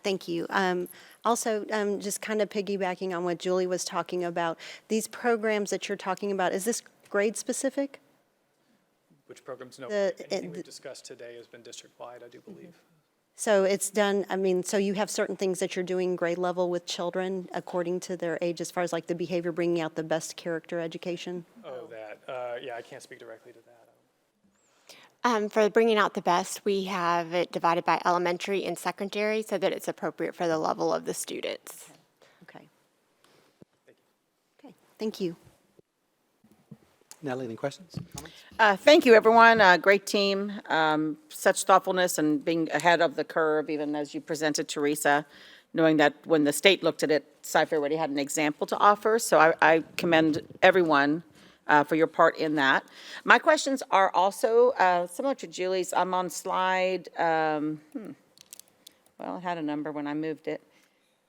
Thank you. Also, just kind of piggybacking on what Julie was talking about, these programs that you're talking about, is this grade specific? Which programs? No, The- anything we've discussed today has been district-wide, I do believe. So it's done, I mean, so you have certain things that you're doing grade level with children according to their age, as far as like the behavior, bringing out the best character education? Oh, that. Yeah, I can't speak directly to that. For bringing out the best, we have it divided by elementary and secondary so that it's appropriate for the level of the students. Okay. Okay, thank you. Natalie, any questions, comments? Thank you, everyone. Great team. Such thoughtfulness and being ahead of the curve, even as you presented, Teresa, knowing that when the state looked at it, Cy-Fair already had an example to offer. So I commend everyone for your part in that. My questions are also similar to Julie's. I'm on slide, well, I had a number when I moved it.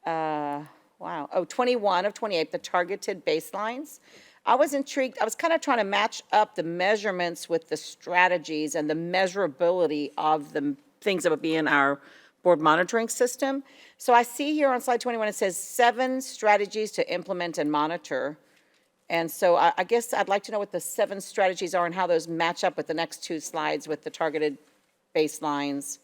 Wow. Oh, 21 of 28, the targeted baselines. I was intrigued. I was kind of trying to match up the measurements with the strategies and the measurability of the things that would be in our board monitoring system. So I see here on slide 21, it says 7 strategies to implement and monitor. And so I guess I'd like to know what the 7 strategies are and how those match up with the next 2 slides with the targeted baselines.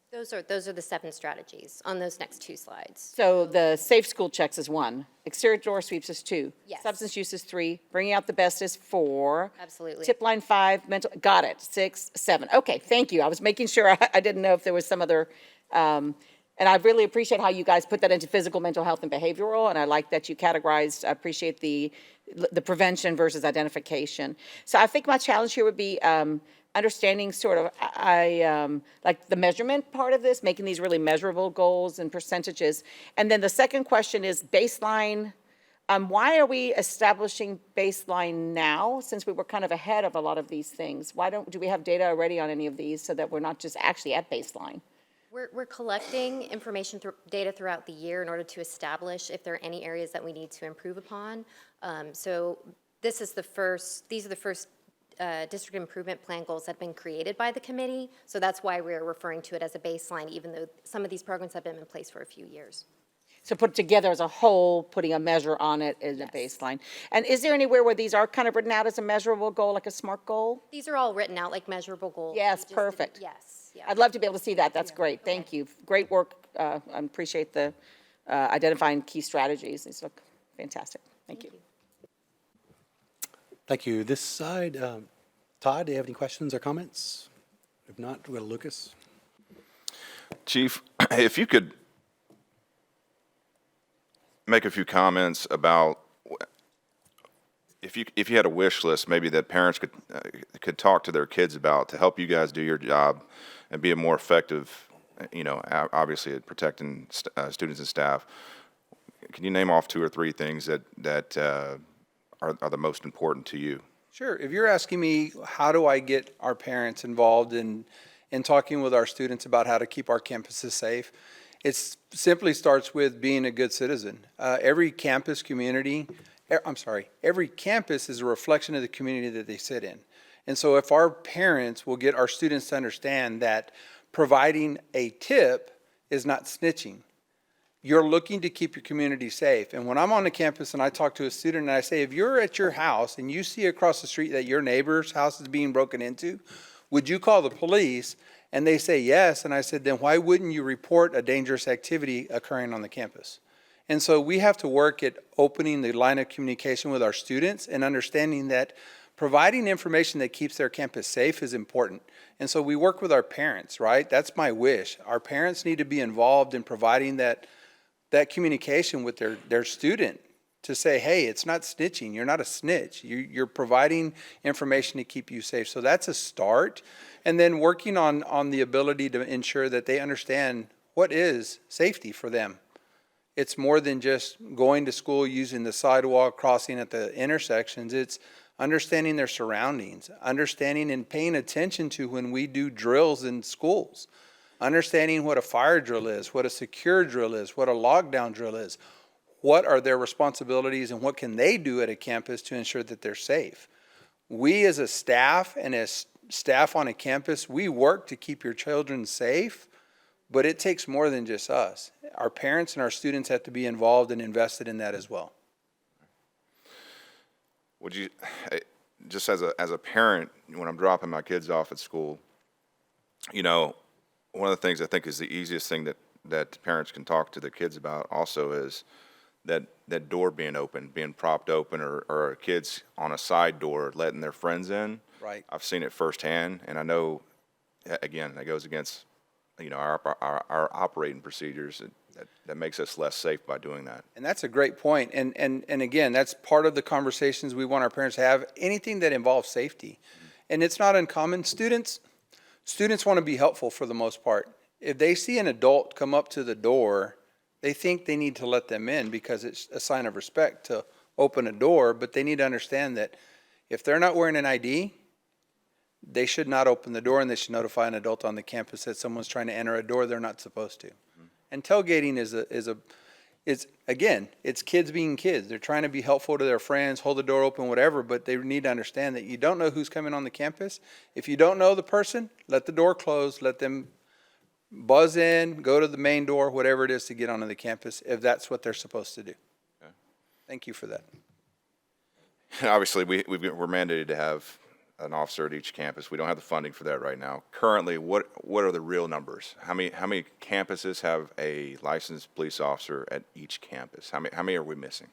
Those are the 7 strategies on those next 2 slides. So the safe school checks is 1. Exterior door sweeps is 2. Yes. Substance use is 3. Bringing out the best is 4. Absolutely. Tip line 5, mental, got it, 6, 7. Okay, thank you. I was making sure, I didn't know if there was some other, and I really appreciate how you guys put that into physical, mental health, and behavioral, and I like that you categorized, I appreciate the prevention versus identification. So I think my challenge here would be understanding sort of, like the measurement part of this, making these really measurable goals and percentages. And then the second question is baseline. Why are we establishing baseline now, since we were kind of ahead of a lot of these things? Do we have data already on any of these so that we're not just actually at baseline? We're collecting information, data throughout the year in order to establish if there are any areas that we need to improve upon. So these are the first district improvement plan goals that have been created by the committee. So that's why we're referring to it as a baseline, even though some of these programs have been in place for a few years. to put together as a whole, putting a measure on it as a baseline. And is there anywhere where these are kind of written out as a measurable goal, like a SMART goal? These are all written out like measurable goals. Yes, perfect. Yes. Yeah. I'd love to be able to see that. That's great. Thank you. Great work. I appreciate the identifying key strategies. These look fantastic. Thank you. Thank you. This side, Todd, do you have any questions or comments? If not, we'll go to Lucas. Chief, if you could make a few comments about if you had a wish list, maybe that parents could talk to their kids about to help you guys do your job and be a more effective, obviously at protecting students and staff. Can you name off 2 or 3 things that are the most important to you? Sure. If you're asking me, how do I get our parents involved in talking with our students about how to keep our campuses safe, it simply starts with being a good citizen. Every campus is a reflection of the community that they sit in. And so if our parents will get our students to understand that providing a tip is not snitching, you're looking to keep your community safe. And when I'm on the campus and I talk to a student and I say, if you're at your house and you see across the street that your neighbor's house is being broken into, would you call the police? And they say yes. And I said, then why wouldn't you report a dangerous activity occurring on the campus? And so we have to work at opening the line of communication with our students and understanding that providing information that keeps their campus safe is important. And so we work with our parents, right? That's my wish. Our parents need to be involved in providing that communication with their student to say, hey, it's not snitching. You're not a snitch. You're providing information to keep you safe. So that's a start. And then working on the ability to ensure that they understand what is safety for them. It's more than just going to school, using the sidewalk, crossing at the intersections. It's understanding their surroundings, understanding and paying attention to when we do drills in schools, understanding what a fire drill is, what a secure drill is, what a lockdown drill is. What are their responsibilities and what can they do at a campus to ensure that they're safe? We as a staff and as staff on a campus, we work to keep your children safe, but it takes more than just us. Our parents and our students have to be involved and invested in that as well. Would you, just as a parent, when I'm dropping my kids off at school, one of the things I think is the easiest thing that parents can talk to their kids about also is that door being open, being propped open, or kids on a side door letting their friends in. Right. I've seen it firsthand, and I know, again, that goes against, our operating procedures. That makes us less safe by doing that. And that's a great point. And again, that's part of the conversations we want our parents to have, anything that involves safety. And it's not uncommon. Students want to be helpful for the most part. If they see an adult come up to the door, they think they need to let them in because it's a sign of respect to open a door, but they need to understand that if they're not wearing an ID, they should not open the door, and they should notify an adult on the campus that someone's trying to enter a door they're not supposed to. And tailgating it's kids being kids. They're trying to be helpful to their friends, hold the door open, whatever, but they need to understand that you don't know who's coming on the campus. If you don't know the person, let the door close, let them buzz in, go to the main door, whatever it is to get onto the campus, if that's what they're supposed to do. Okay. Thank you for that. Obviously, we're mandated to have an officer at each campus. We don't have the funding for that right now. Currently, what are the real numbers? How many campuses have a licensed police officer at each campus? How many are we missing?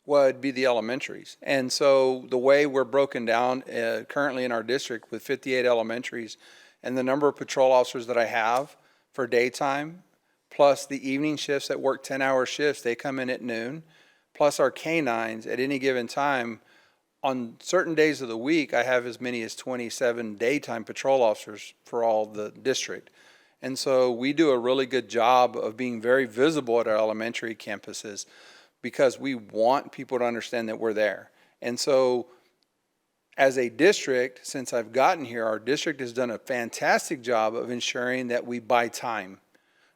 Well, it'd be the elementaries. And so the way we're broken down currently in our district with 58 elementaries and the number of patrol officers that I have for daytime, plus the evening shifts that work 10-hour shifts, they come in at noon, plus our canines at any given time. On certain days of the week, I have as many as 27 daytime patrol officers for all the district. And so we do a really good job of being very visible at our elementary campuses because we want people to understand that we're there. And so as a district, since I've gotten here, our district has done a fantastic job of ensuring that we buy time,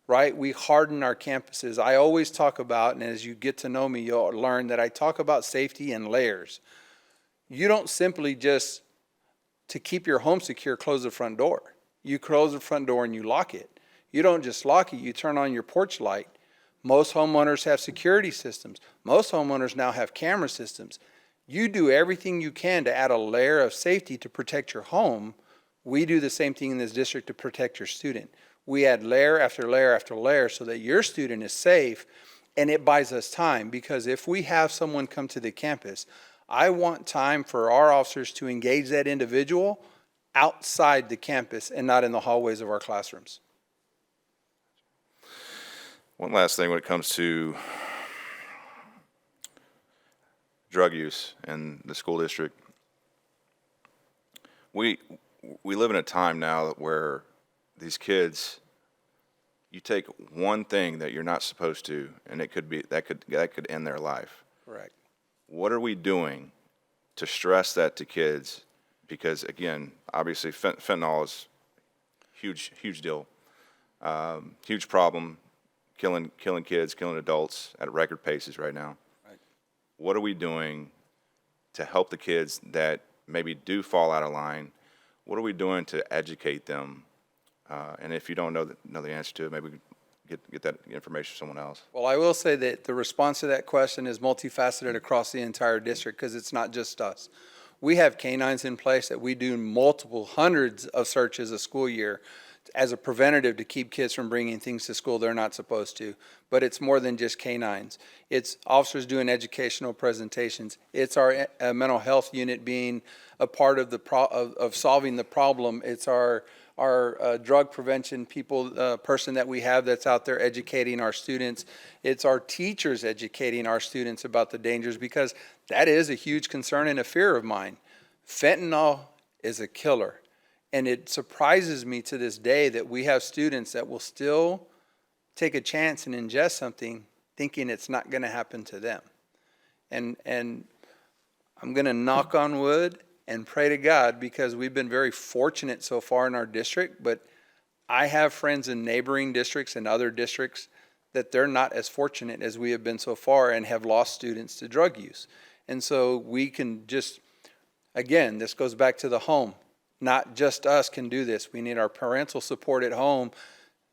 right? We harden our campuses. I always talk about, and as you get to know me, you'll learn that I talk about safety in layers. You don't simply just, to keep your home secure, close the front door. You close the front door and you lock it. You don't just lock it, you turn on your porch light. Most homeowners have security systems. Most homeowners now have camera systems. You do everything you can to add a layer of safety to protect your home. We do the same thing in this district to protect your student. We add layer after layer after layer so that your student is safe, and it buys us time, because if we have someone come to the campus, I want time for our officers to engage that individual outside the campus and not in the hallways of our classrooms. One last thing when it comes to drug use in the school district. We live in a time now where these kids, you take one thing that you're not supposed to, and it could be that could end their life. Correct. What are we doing to stress that to kids? Because again, obviously fentanyl is huge deal, huge problem, killing kids, killing adults at record paces right now. Right. What are we doing to help the kids that maybe do fall out of line? What are we doing to educate them? And if you don't know the answer to it, maybe we can get that information from someone else. Well, I will say that the response to that question is multifaceted across the entire district, because it's not just us. We have canines in place that we do multiple hundreds of searches a school year as a preventative to keep kids from bringing things to school they're not supposed to. But it's more than just canines. It's officers doing educational presentations. It's our mental health unit being a part of of solving the problem. It's our drug prevention person that we have that's out there educating our students. It's our teachers educating our students about the dangers, because that is a huge concern and a fear of mine. Fentanyl is a killer. And it surprises me to this day that we have students that will still take a chance and ingest something thinking it's not going to happen to them. And I'm going to knock on wood and pray to God, because we've been very fortunate so far in our district, but I have friends in neighboring districts and other districts that they're not as fortunate as we have been so far and have lost students to drug use. And so we can just, again, this goes back to the home. Not just us can do this. We need our parental support at home,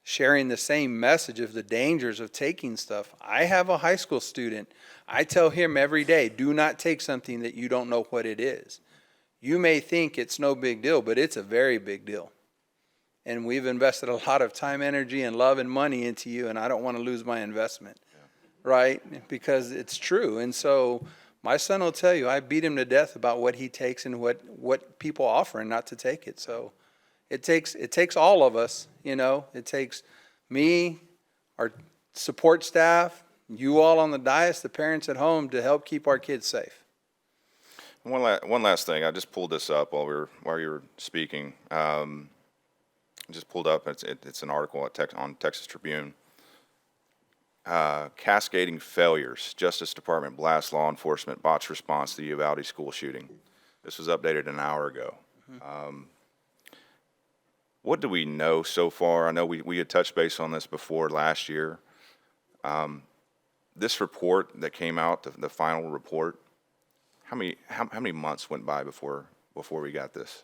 sharing the same message of the dangers of taking stuff. I have a high school student. I tell him every day, do not take something that you don't know what it is. You may think it's no big deal, but it's a very big deal. And we've invested a lot of time, energy, and love and money into you, and I don't want to lose my investment, right? Because it's true. And so my son will tell you, I beat him to death about what he takes and what people offer and not to take it. So it takes all of us, you know. It takes me, our support staff, you all on the dais, the parents at home, to help keep our kids safe. One last thing. I just pulled this up while you were speaking. I just pulled up. It's an article on Texas Tribune. Cascading failures. Justice Department blasts law enforcement botched response to the Uvalde school shooting. This was updated an hour ago. What do we know so far? I know we had touched base on this before last year. This report that came out, the final report, how many months went by before we got this?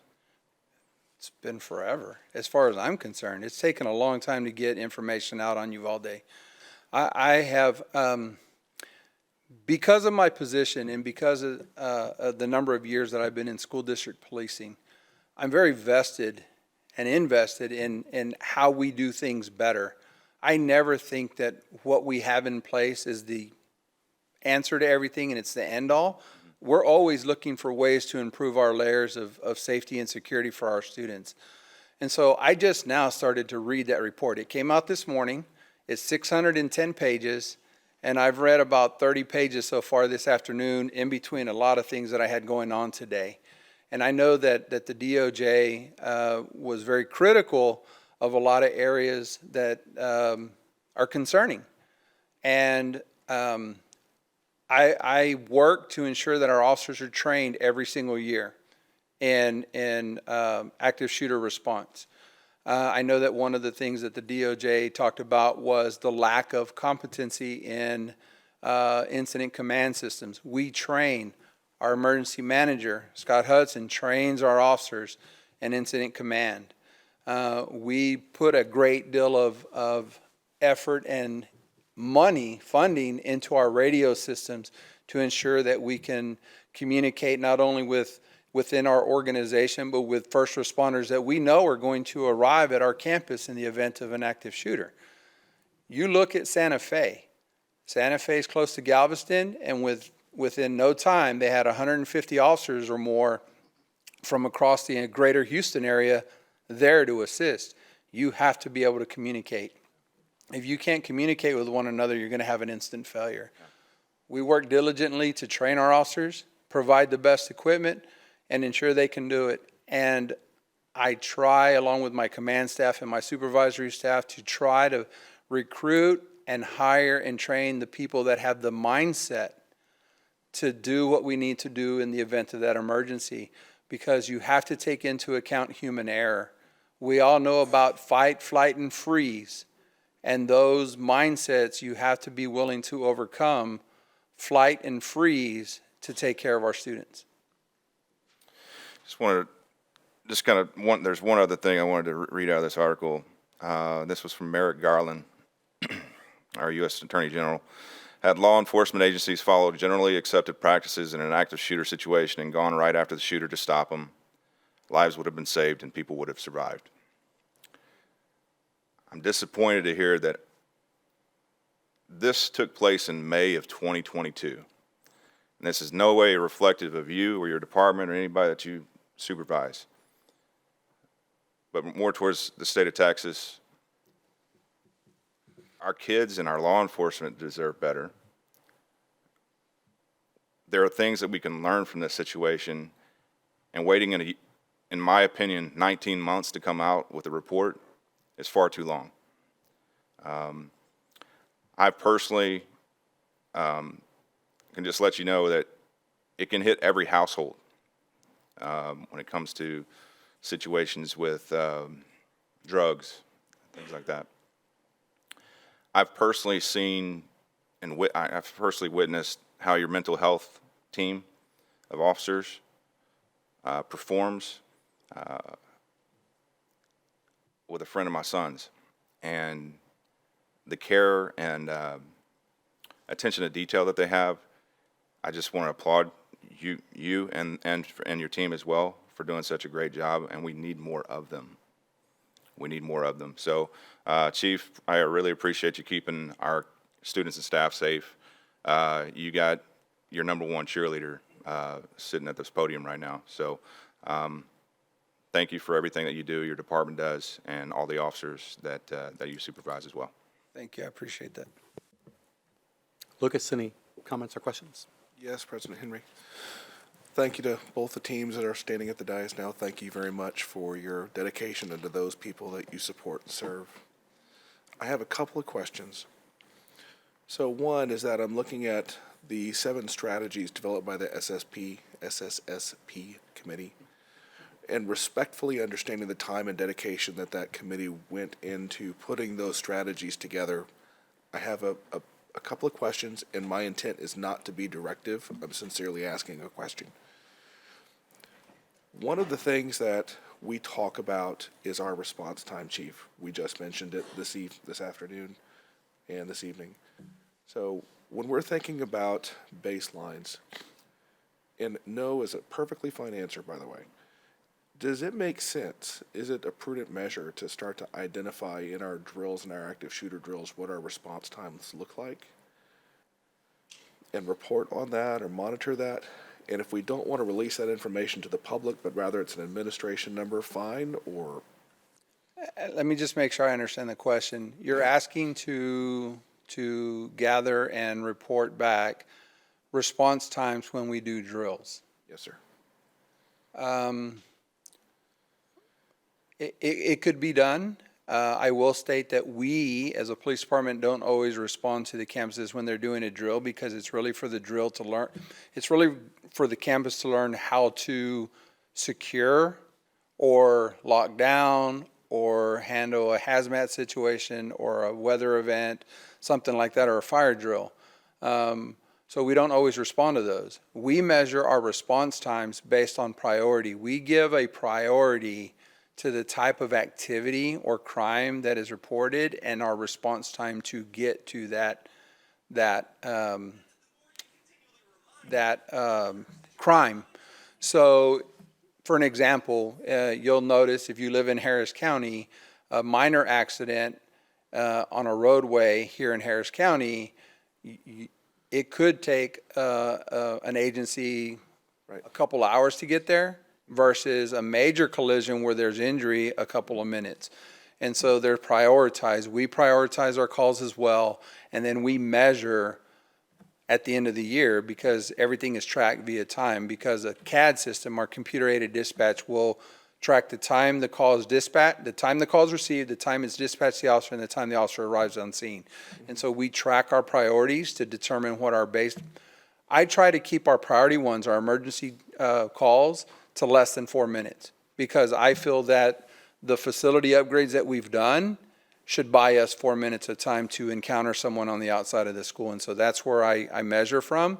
It's been forever. As far as I'm concerned, it's taken a long time to get information out on Uvalde. I have, because of my position and because of the number of years that I've been in school district policing, I'm very vested and invested in how we do things better. I never think that what we have in place is the answer to everything and it's the end all. We're always looking for ways to improve our layers of safety and security for our students. And so I just now started to read that report. It came out this morning. It's 610 pages, and I've read about 30 pages so far this afternoon, in between a lot of things that I had going on today. And I know that the DOJ was very critical of a lot of areas that are concerning. And I work to ensure that our officers are trained every single year in active shooter response. I know that one of the things that the DOJ talked about was the lack of competency in incident command systems. We train. Our emergency manager, Scott Hudson, trains our officers in incident command. We put a great deal of effort and funding into our radio systems to ensure that we can communicate not only within our organization, but with first responders that we know are going to arrive at our campus in the event of an active shooter. You look at Santa Fe. Santa Fe is close to Galveston, and within no time, they had 150 officers or more from across the greater Houston area there to assist. You have to be able to communicate. If you can't communicate with one another, you're going to have an instant failure. We work diligently to train our officers, provide the best equipment, and ensure they can do it. And I try, along with my command staff and my supervisory staff, to try to recruit and hire and train the people that have the mindset to do what we need to do in the event of that emergency, because you have to take into account human error. We all know about fight, flight, and freeze, and those mindsets you have to be willing to overcome flight and freeze to take care of our students. There's one other thing I wanted to read out of this article. This was from Merrick Garland, our U.S. Attorney General. Had law enforcement agencies followed generally accepted practices in an active shooter situation and gone right after the shooter to stop him, lives would have been saved and people would have survived. I'm disappointed to hear that this took place in May of 2022. And this is no way reflective of you or your department or anybody that you supervise, but more towards the state of Texas. Our kids and our law enforcement deserve better. There are things that we can learn from this situation, and waiting, in my opinion, 19 months to come out with a report is far too long. I personally can just let you know that it can hit every household when it comes to situations with drugs, things like that. I've personally seen and I've personally witnessed how your mental health team of officers performs with a friend of my son's, and the care and attention to detail that they have. I just want to applaud you and your team as well for doing such a great job, and we need more of them. We need more of them. So, Chief, I really appreciate you keeping our students and staff safe. You got your number one cheerleader sitting at this podium right now. So, thank you for everything that you do, your department does, and all the officers that you supervise as well. Thank you. I appreciate that. Lucas, any comments or questions? Yes, President Henry. Thank you to both the teams that are standing at the dais now. Thank you very much for your dedication and to those people that you support and serve. I have a couple of questions. So one is that I'm looking at the 7 strategies developed by the SSSP committee, and respectfully understanding the time and dedication that committee went into putting those strategies together. I have a couple of questions, and my intent is not to be directive. I'm sincerely asking a question. One of the things that we talk about is our response time, Chief. We just mentioned it this afternoon and this evening. So when we're thinking about baselines, and no is a perfectly fine answer, by the way, does it make sense? Is it a prudent measure to start to identify in our drills and our active shooter drills what our response times look like and report on that or monitor that? And if we don't want to release that information to the public, but rather it's an administration number, fine, or? Let me just make sure I understand the question. You're asking to gather and report back response times when we do drills? Yes, sir. It could be done. I will state that we, as a police department, don't always respond to the campuses when they're doing a drill, because it's really for the drill to learn. It's really for the campus to learn how to secure or lock down or handle a hazmat situation or a weather event, something like that, or a fire drill. So we don't always respond to those. We measure our response times based on priority. We give a priority to the type of activity or crime that is reported and our response time to get to that crime. So, for an example, you'll notice if you live in Harris County, a minor accident on a roadway here in Harris County, it could take an agency a couple hours to get there versus a major collision where there's injury a couple of minutes. And so they're prioritized. We prioritize our calls as well, and then we measure at the end of the year, because everything is tracked via time, because a CAD system, our computer-aided dispatch, will track the time the call is dispatched, the time the call is received, the time it's dispatched to the officer, and the time the officer arrives on scene. And so we track our priorities to determine what our base. I try to keep our priority ones, our emergency calls, to less than 4 minutes, because I feel that the facility upgrades that we've done should buy us 4 minutes of time to encounter someone on the outside of the school. And so that's where I measure from.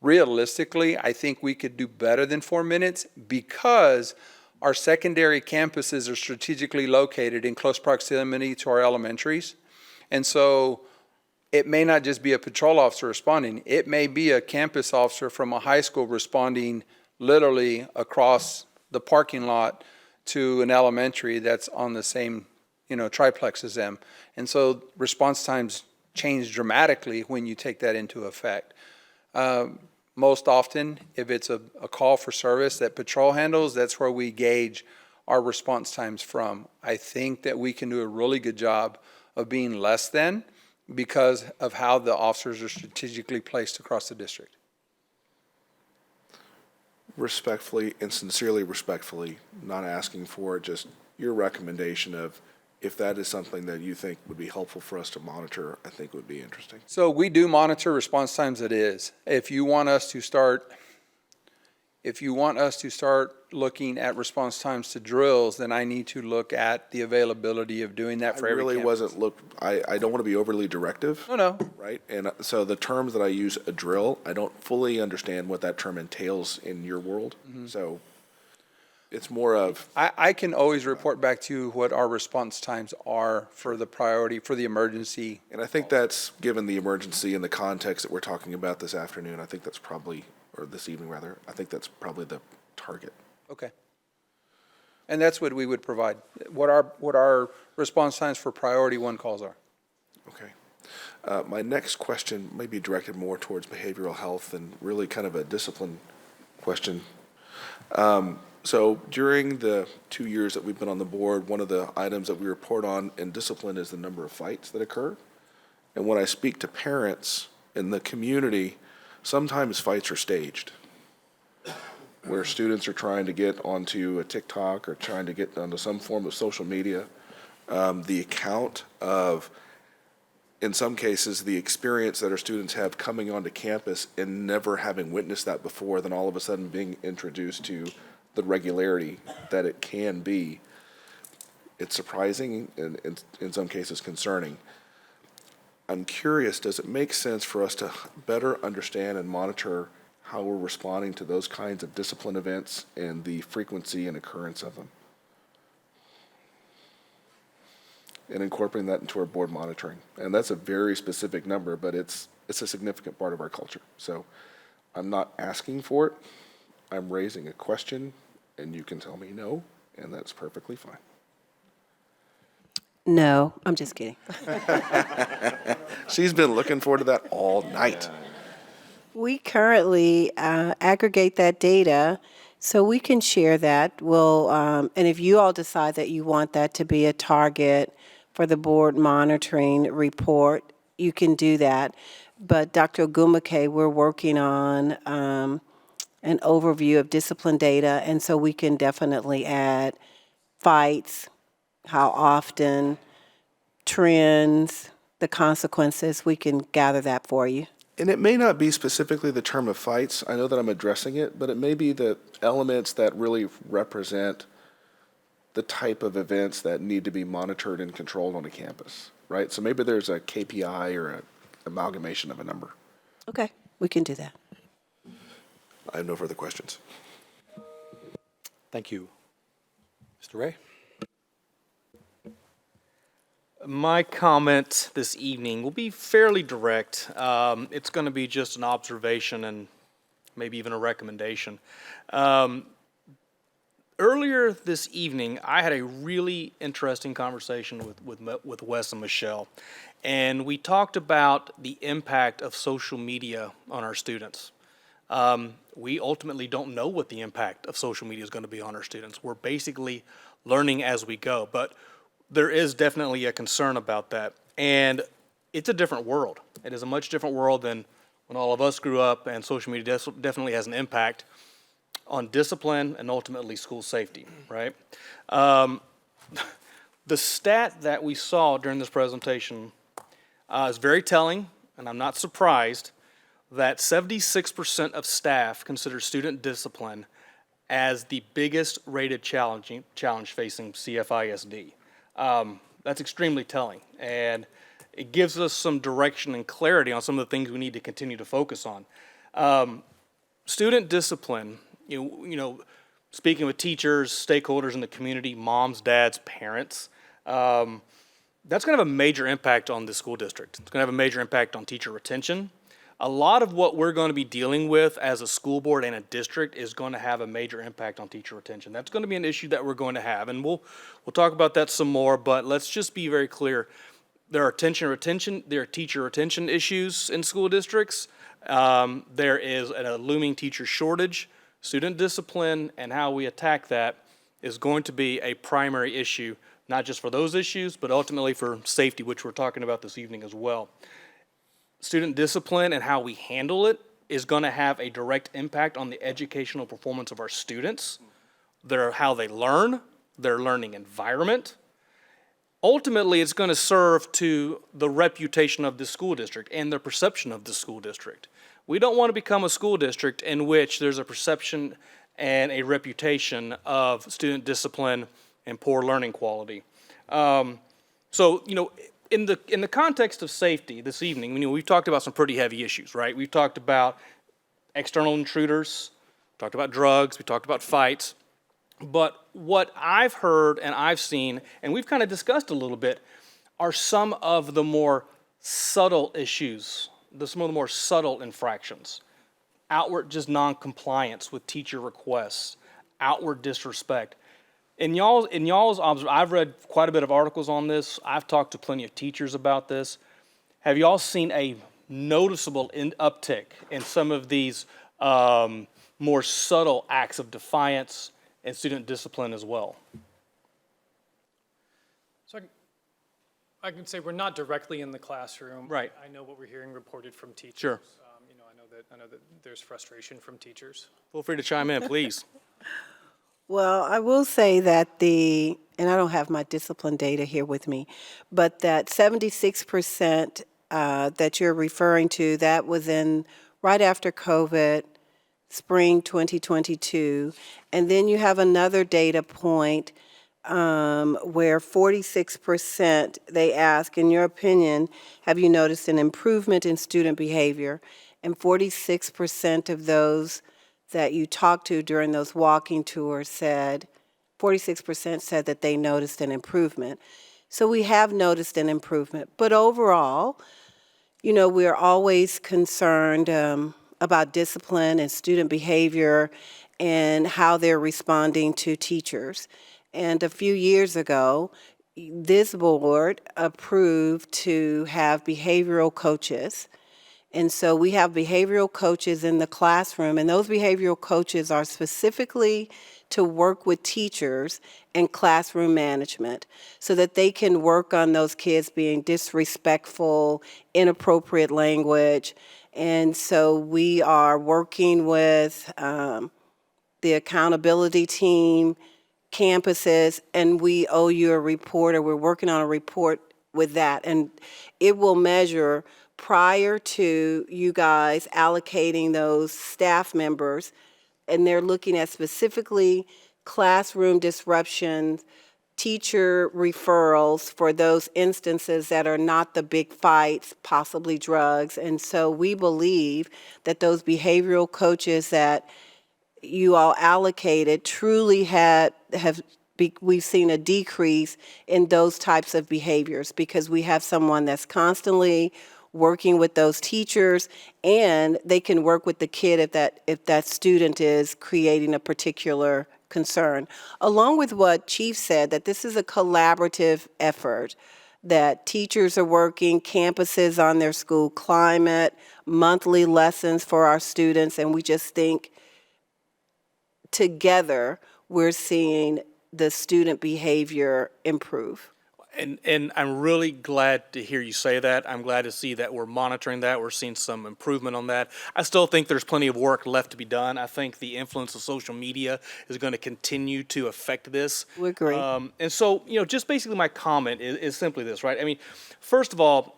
Realistically, I think we could do better than 4 minutes because our secondary campuses are strategically located in close proximity to our elementaries. And so it may not just be a patrol officer responding. It may be a campus officer from a high school responding literally across the parking lot to an elementary that's on the same triplex as them. And so response times change dramatically when you take that into effect. Most often, if it's a call for service that patrol handles, that's where we gauge our response times from. I think that we can do a really good job of being less than because of how the officers are strategically placed across the district. Respectfully and sincerely respectfully, not asking for it, just your recommendation of if that is something that you think would be helpful for us to monitor, I think would be interesting. So we do monitor response times. It is. If you want us to start looking at response times to drills, then I need to look at the availability of doing that for every campus. I don't want to be overly directive. No. Right? And so the terms that I use, a drill, I don't fully understand what that term entails in your world. Mm-hmm. So it's more of. I can always report back to you what our response times are for the priority, for the emergency. And I think that's, given the emergency and the context that we're talking about this afternoon, I think that's probably, or this evening rather, I think that's probably the target. Okay. And that's what we would provide, what our response times for priority one calls are. Okay. My next question may be directed more towards behavioral health and really kind of a discipline question. So during the 2 years that we've been on the board, one of the items that we report on in discipline is the number of fights that occur. And when I speak to parents in the community, sometimes fights are staged, where students are trying to get onto a TikTok or trying to get onto some form of social media. The account of, in some cases, the experience that our students have coming onto campus and never having witnessed that before, then all of a sudden being introduced to the regularity that it can be, it's surprising and in some cases concerning. I'm curious, does it make sense for us to better understand and monitor how we're responding to those kinds of discipline events and the frequency and occurrence of them? And incorporating that into our board monitoring. And that's a very specific number, but it's a significant part of our culture. So I'm not asking for it. I'm raising a question, and you can tell me no, and that's perfectly fine. No, I'm just kidding. She's been looking forward to that all night. We currently aggregate that data, so we can share that. We'll, and if you all decide that you want that to be a target for the board monitoring report, you can do that. But Dr. Ogumake, we're working on an overview of discipline data, and so we can definitely add fights, how often, trends, the consequences. We can gather that for you. And it may not be specifically the term of fights. I know that I'm addressing it, but it may be the elements that really represent the type of events that need to be monitored and controlled on a campus, right? So maybe there's a KPI or an amalgamation of a number. Okay, we can do that. I have no further questions. Thank you. Mr. Ray? My comment this evening will be fairly direct. It's going to be just an observation and maybe even a recommendation. Earlier this evening, I had a really interesting conversation with Wes and Michelle, and we talked about the impact of social media on our students. We ultimately don't know what the impact of social media is going to be on our students. We're basically learning as we go, but there is definitely a concern about that, and it's a different world. It is a much different world than when all of us grew up, and social media definitely has an impact on discipline and ultimately school safety, right? The stat that we saw during this presentation is very telling, and I'm not surprised that 76% of staff consider student discipline as the biggest rated challenge facing CFISD. That's extremely telling, and it gives us some direction and clarity on some of the things we need to continue to focus on. Student discipline, you know, speaking with teachers, stakeholders in the community, moms, dads, parents, that's going to have a major impact on the school district. It's going to have a major impact on teacher retention. A lot of what we're going to be dealing with as a school board and a district is going to have a major impact on teacher retention. That's going to be an issue that we're going to have, and we'll talk about that some more, but let's just be very clear. There are teacher retention issues in school districts. There is a looming teacher shortage. Student discipline and how we attack that is going to be a primary issue, not just for those issues, but ultimately for safety, which we're talking about this evening as well. Student discipline and how we handle it is going to have a direct impact on the educational performance of our students, how they learn, their learning environment. Ultimately, it's going to serve to the reputation of the school district and the perception of the school district. We don't want to become a school district in which there's a perception and a reputation of student discipline and poor learning quality. So, you know, in the context of safety this evening, you know, we've talked about some pretty heavy issues, right? We've talked about external intruders, talked about drugs, we talked about fights. But what I've heard and I've seen, and we've kind of discussed a little bit, are some of the more subtle issues, some of the more subtle infractions. Outward just non-compliance with teacher requests, outward disrespect. In y'all's I've read quite a bit of articles on this. I've talked to plenty of teachers about this. Have y'all seen a noticeable uptick in some of these more subtle acts of defiance and student discipline as well? So I can say we're not directly in the classroom. Right. I know what we're hearing reported from teachers. Sure. You know, I know that there's frustration from teachers. Feel free to chime in, please. Well, I will say that and I don't have my discipline data here with me, but that 76% that you're referring to, that was in right after COVID, spring 2022. And then you have another data point where 46%, they ask, in your opinion, have you noticed an improvement in student behavior? And 46% of those that you talked to during those walking tours 46% said that they noticed an improvement. So we have noticed an improvement. But overall, you know, we're always concerned about discipline and student behavior and how they're responding to teachers. And a few years ago, this board approved to have behavioral coaches. And so we have behavioral coaches in the classroom, and those behavioral coaches are specifically to work with teachers and classroom management so that they can work on those kids being disrespectful, inappropriate language. And so we are working with the accountability team, campuses, and we owe you a report, or we're working on a report with that. And it will measure prior to you guys allocating those staff members, and they're looking at specifically classroom disruptions, teacher referrals for those instances that are not the big fights, possibly drugs. And so we believe that those behavioral coaches that you all allocated truly have we've seen a decrease in those types of behaviors because we have someone that's constantly working with those teachers, and they can work with the kid if that student is creating a particular concern. Along with what Chief said, that this is a collaborative effort, that teachers are working, campuses on their school climate, monthly lessons for our students, and we just think together we're seeing the student behavior improve. And I'm really glad to hear you say that. I'm glad to see that we're monitoring that. We're seeing some improvement on that. I still think there's plenty of work left to be done. I think the influence of social media is going to continue to affect this. We agree. And so, just basically my comment is simply this, right? I mean, first of all,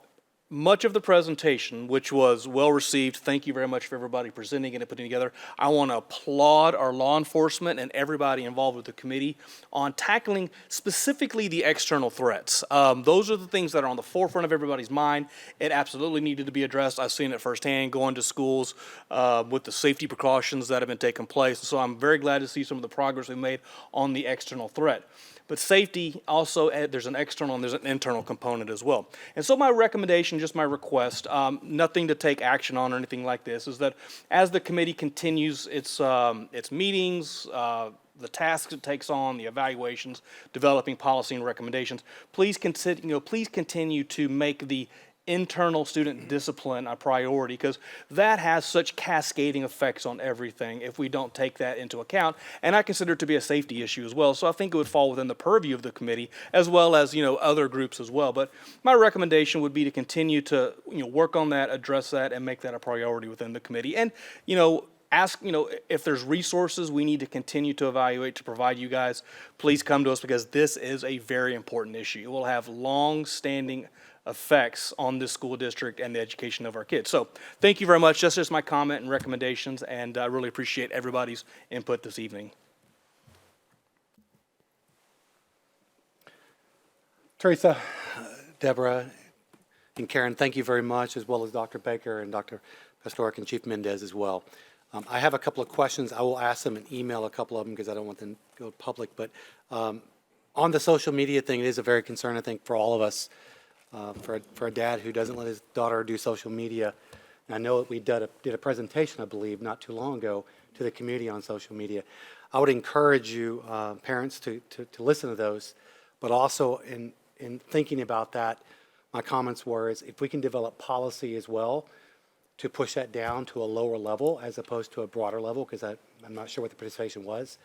much of the presentation, which was well received, thank you very much for everybody presenting it and putting it together. I want to applaud our law enforcement and everybody involved with the committee on tackling specifically the external threats. Those are the things that are on the forefront of everybody's mind. It absolutely needed to be addressed. I've seen it firsthand going to schools with the safety precautions that have been taking place. So I'm very glad to see some of the progress we've made on the external threat. But safety also, there's an external and there's an internal component as well. And so my recommendation, just my request, nothing to take action on or anything like this, is that as the committee continues its meetings, the tasks it takes on, the evaluations, developing policy and recommendations, please continue to make the internal student discipline a priority, because that has such cascading effects on everything if we don't take that into account. And I consider it to be a safety issue as well. So I think it would fall within the purview of the committee as well as, other groups as well. But my recommendation would be to continue to, work on that, address that, and make that a priority within the committee. And, ask, if there's resources we need to continue to evaluate to provide you guys, please come to us, because this is a very important issue. It will have long-standing effects on this school district and the education of our kids. So thank you very much. That's just my comment and recommendations, and I really appreciate everybody's input this evening. Teresa, Deborah, and Karen, thank you very much, as well as Dr. Baker and Dr. Pastoric and Chief Mendez as well. I have a couple of questions. I will ask them and email a couple of them because I don't want them to go public. But on the social media thing, it is a very concern, I think, for all of us. For a dad who doesn't let his daughter do social media. And I know that we did a presentation, I believe, not too long ago to the community on social media. I would encourage you, parents, to listen to those, but also in thinking about that, my comments were is if we can develop policy as well to push that down to a lower level as opposed to a broader level, because I'm not sure what the participation was,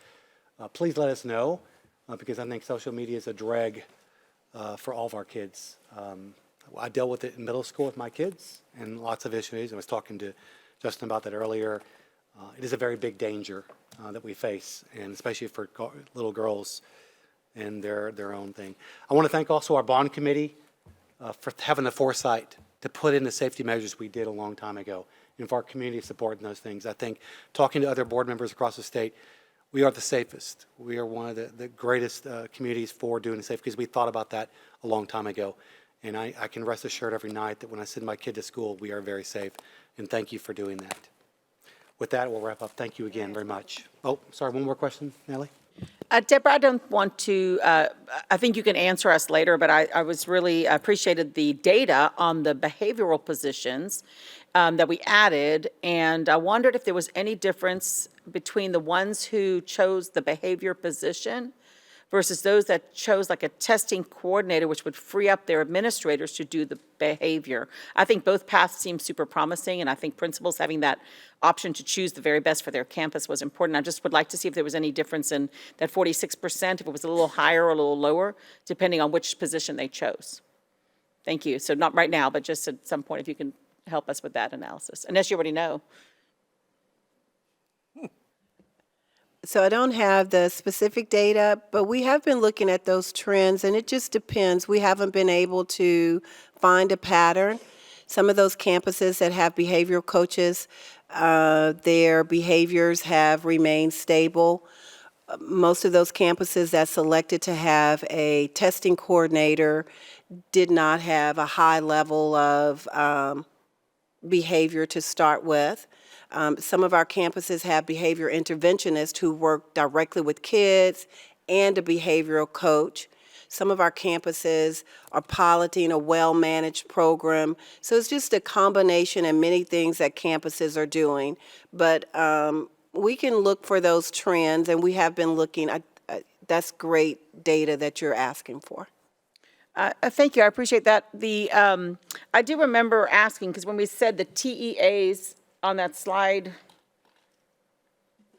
please let us know, because I think social media is a drag for all of our kids. I dealt with it in middle school with my kids and lots of issues. I was talking to Justin about that earlier. It is a very big danger that we face, and especially for little girls and their own thing. I want to thank also our bond committee for having the foresight to put in the safety measures we did a long time ago, and for our community support in those things. I think talking to other board members across the state, we are the safest. We are one of the greatest communities for doing the safe, because we thought about that a long time ago. And I can rest assured every night that when I send my kid to school, we are very safe. And thank you for doing that. With that, we'll wrap up. Thank you again very much. Oh, sorry, one more question, Nellie? Deborah, I don't want to, I think you can answer us later, but I was really appreciated the data on the behavioral positions that we added, and I wondered if there was any difference between the ones who chose the behavior position versus those that chose like a testing coordinator, which would free up their administrators to do the behavior. I think both paths seem super promising, and I think principals having that option to choose the very best for their campus was important. I just would like to see if there was any difference in that 46%, if it was a little higher or a little lower, depending on which position they chose. Thank you. So not right now, but just at some point, if you can help us with that analysis, unless you already know. So I don't have the specific data, but we have been looking at those trends, and it just depends. We haven't been able to find a pattern. Some of those campuses that have behavioral coaches, their behaviors have remained stable. Most of those campuses that selected to have a testing coordinator did not have a high level of behavior to start with. Some of our campuses have behavior interventionists who work directly with kids and a behavioral coach. Some of our campuses are piloting a well-managed program. So it's just a combination of many things that campuses are doing. But we can look for those trends, and we have been looking. That's great data that you're asking for. Thank you, I appreciate that. I do remember asking, because when we said the TEAs on that slide,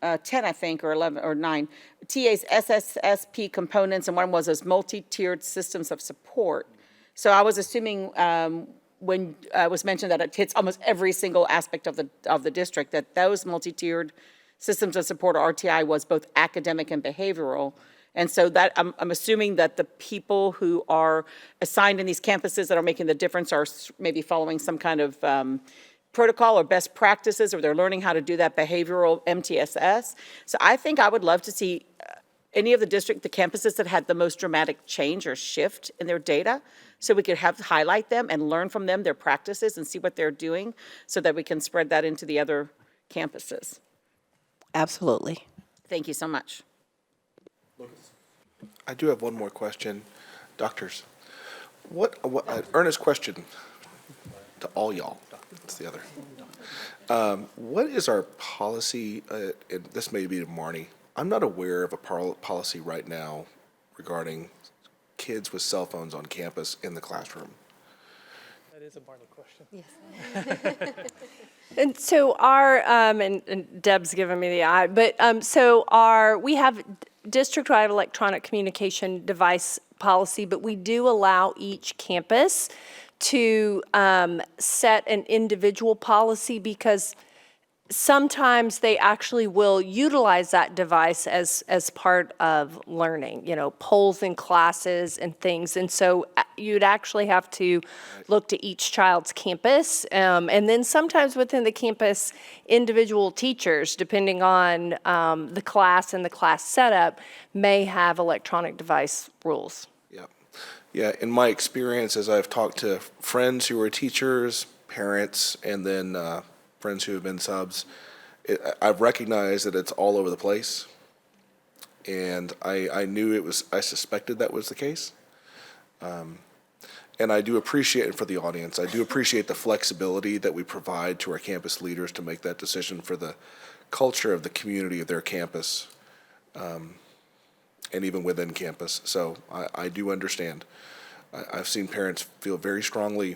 10, I think, or 11, or 9, TA's SSSP components, and one was those multi-tiered systems of support. So I was assuming when it was mentioned that it hits almost every single aspect of the district, that those multi-tiered systems of support, or RTI, was both academic and behavioral. And so that I'm assuming that the people who are assigned in these campuses that are making the difference are maybe following some kind of protocol or best practices, or they're learning how to do that behavioral MTSS. So I think I would love to see any of the campuses that had the most dramatic change or shift in their data, so we could highlight them and learn from them, their practices, and see what they're doing, so that we can spread that into the other campuses. Absolutely. Thank you so much. I do have one more question. Doctors, what earnest question to all y'all. That's the other. What is our policy, and this may be to Marnie, I'm not aware of a policy right now regarding kids with cell phones on campus in the classroom. That is a Marnie question. Yes. And so and Deb's giving me the eye, but we have district-wide electronic communication device policy, but we do allow each campus to set an individual policy, because sometimes they actually will utilize that device as part of learning, polls in classes and things. And so you'd actually have to look to each child's campus. And then sometimes within the campus, individual teachers, depending on the class and the class setup, may have electronic device rules. Yeah, in my experience, as I've talked to friends who are teachers, parents, and then friends who have been subs, I've recognized that it's all over the place. And I suspected that was the case. And I do appreciate it for the audience. I do appreciate the flexibility that we provide to our campus leaders to make that decision for the culture of the community of their campus, and even within campus. So I do understand. I've seen parents feel very strongly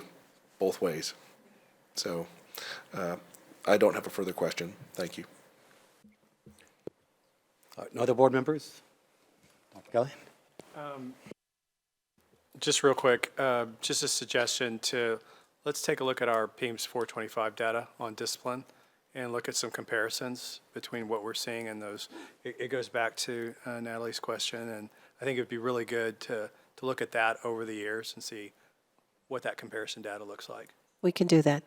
both ways. So I don't have a further question. Thank you. All right, no other board members? Dr. Kelly? Just real quick, just a suggestion let's take a look at our PEAMS 425 data on discipline and look at some comparisons between what we're seeing and those. It goes back to Natalie's question, and I think it would be really good to look at that over the years and see what that comparison data looks like. We can do that.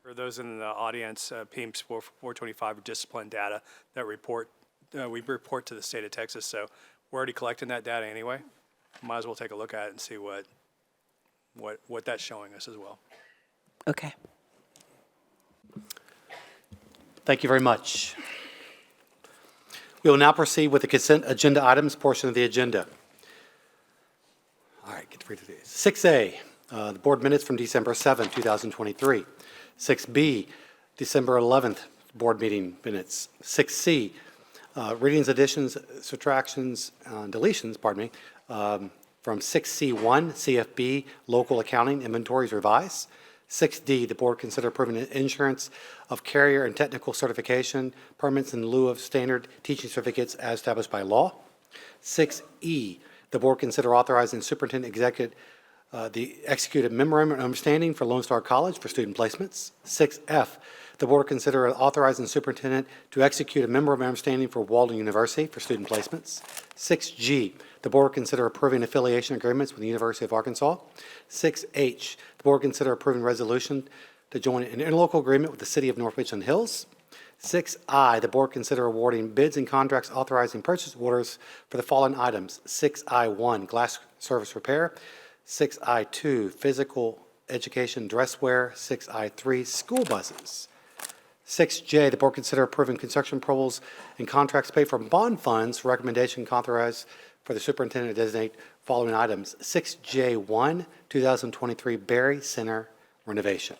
For those in the audience, PEAMS 425 are discipline data that we report to the state of Texas. So we're already collecting that data anyway. Might as well take a look at it and see what that's showing us as well. Okay. Thank you very much. We will now proceed with the consent agenda items portion of the agenda. All right, get ready to do 6A, the board minutes from December 7, 2023. 6B, December 11th board meeting minutes. 6C, readings, additions, subtractions, deletions, from 6C1, CFB, local accounting, inventories revised. 6D, the board consider approving insurance of carrier and technical certification permits in lieu of standard teaching certificates as established by law. 6E, the board consider authorizing superintendent executive the executed memorandum of understanding for Lone Star College for student placements. 6F, the board consider authorizing superintendent to execute a memorandum of understanding for Walden University for student placements. 6G, the board consider approving affiliation agreements with the University of Arkansas. 6H, the board consider approving resolution to join an interlocal agreement with the city of North Richland Hills. 6I, the board consider awarding bids and contracts authorizing purchase orders for the following items. 6I1, glass surface repair. 6I2, physical education dresswear. 6I3, school buses. 6J, the board consider approving construction approvals and contracts paid from bond funds. Recommendation to authorize for the superintendent to designate following items. 6J1, 2023 Berry Center renovation.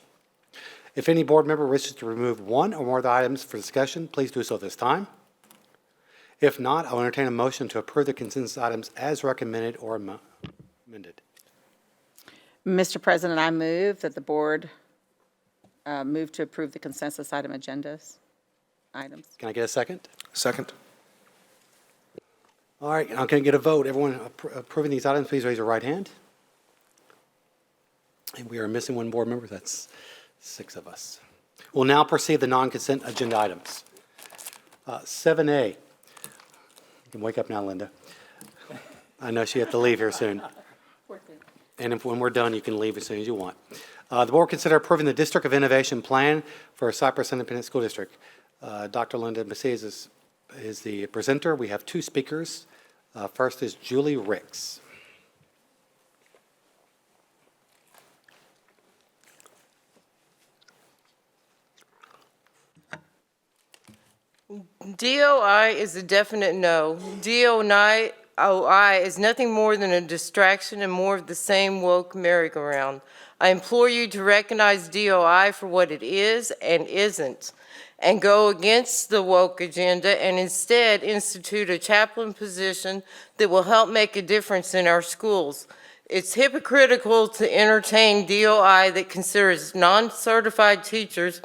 If any board member wishes to remove one or more of the items for discussion, please do so this time. If not, I will entertain a motion to approve the consensus items as recommended or amended. Mr. President, I move that the board move to approve the consensus items. Can I get a second? Second. All right, now can I get a vote? Everyone approving these items, please raise your right hand. And we are missing one board member. That's 6 of us. We'll now proceed to the non-consent agenda items. 7A. You can wake up now, Linda. I know she has to leave here soon. And when we're done, you can leave as soon as you want. The board consider approving the District of Innovation Plan for Cypress Independent School District. Dr. Linda Macias is the presenter. We have 2 speakers. First is Julie Ricks. DOI is a definite no. DOI is nothing more than a distraction and more of the same woke merry-go-round. I implore you to recognize DOI for what it is and isn't, and go against the woke agenda and instead institute a chaplain position that will help make a difference in our schools. It's hypocritical to entertain DOI that considers non-certified teachers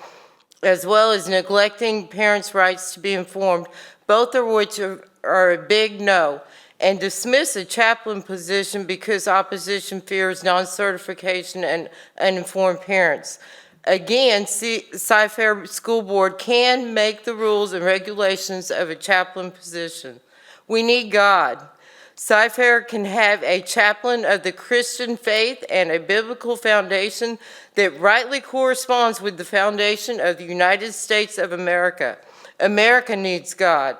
as well as neglecting parents' rights to be informed, both of which are a big no, and dismiss a chaplain position because opposition fears non-certification and uninformed parents. Again, Cy-Fair School Board can make the rules and regulations of a chaplain position. We need God. Cy-Fair can have a chaplain of the Christian faith and a biblical foundation that rightly corresponds with the foundation of the United States of America. America needs God.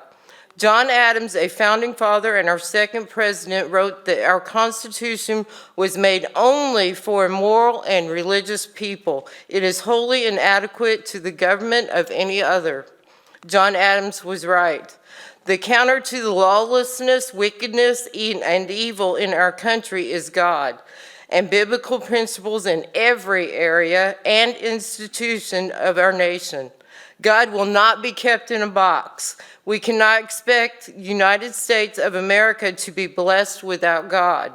John Adams, a founding father and our second president, wrote that our Constitution was made only for a moral and religious people. It is wholly inadequate to the government of any other. John Adams was right. The counter to the lawlessness, wickedness, and evil in our country is God and biblical principles in every area and institution of our nation. God will not be kept in a box. We cannot expect United States of America to be blessed without God.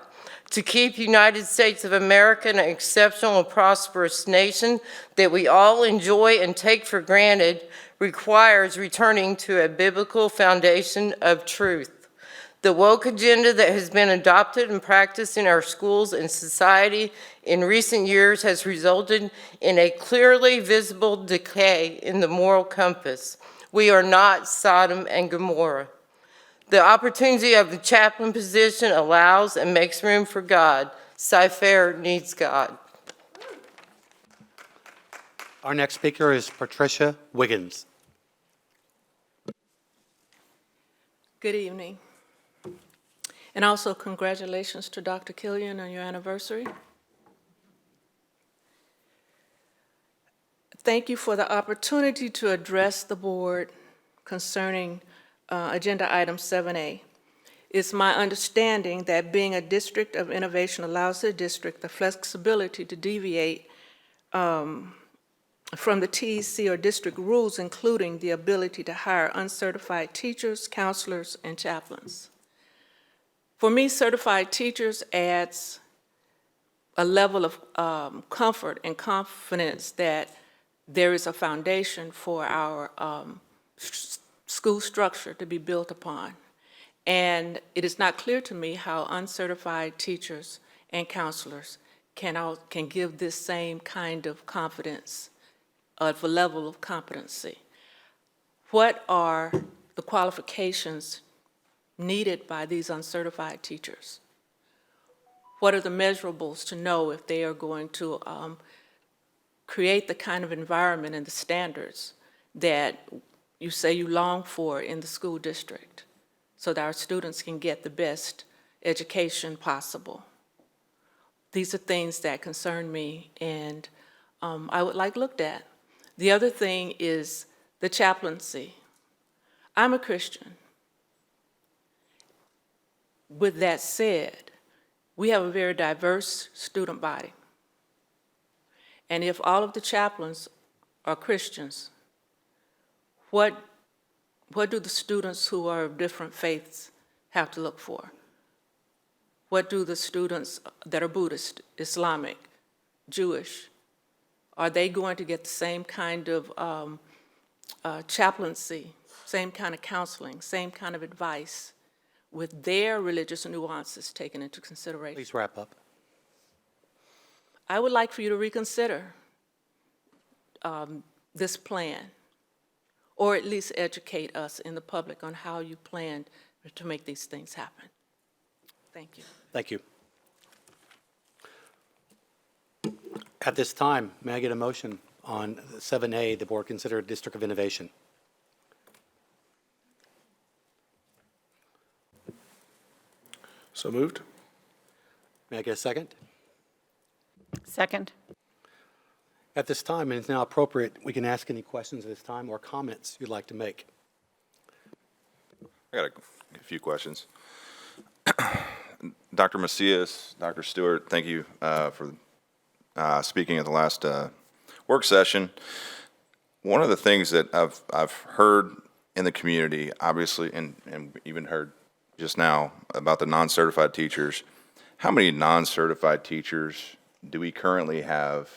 To keep United States of America an exceptional and prosperous nation that we all enjoy and take for granted requires returning to a biblical foundation of truth. The woke agenda that has been adopted and practiced in our schools and society in recent years has resulted in a clearly visible decay in the moral compass. We are not Sodom and Gomorrah. The opportunity of the chaplain position allows and makes room for God. Cy-Fair needs God. Our next speaker is Patricia Wiggins. Good evening. And also congratulations to Dr. Killian on your anniversary. Thank you for the opportunity to address the board concerning agenda item 7A. It's my understanding that being a district of innovation allows the district the flexibility to deviate from the TEC or district rules, including the ability to hire uncertified teachers, counselors, and chaplains. For me, certified teachers adds a level of comfort and confidence that there is a foundation for our school structure to be built upon. And it is not clear to me how uncertified teachers and counselors can give this same kind of confidence, of a level of competency. What are the qualifications needed by these uncertified teachers? What are the measurables to know if they are going to create the kind of environment and the standards that you say you long for in the school district so that our students can get the best education possible? These are things that concern me and I would like looked at. The other thing is the chaplaincy. I'm a Christian. With that said, we have a very diverse student body. And if all of the chaplains are Christians, what do the students who are of different faiths have to look for? What do the students that are Buddhist, Islamic, Jewish, are they going to get the same kind of chaplaincy, same kind of counseling, same kind of advice with their religious nuances taken into consideration? Please wrap up. I would like for you to reconsider this plan, or at least educate us in the public on how you plan to make these things happen. Thank you. Thank you. At this time, may I get a motion on 7A, the board consider a district of innovation? So moved. May I get a second? Second. At this time, and it's now appropriate, we can ask any questions at this time or comments you'd like to make. I got a few questions. Dr. Macias, Dr. Stewart, thank you for speaking at the last work session. One of the things that I've heard in the community, obviously, and even heard just now about the non-certified teachers. How many non-certified teachers do we currently have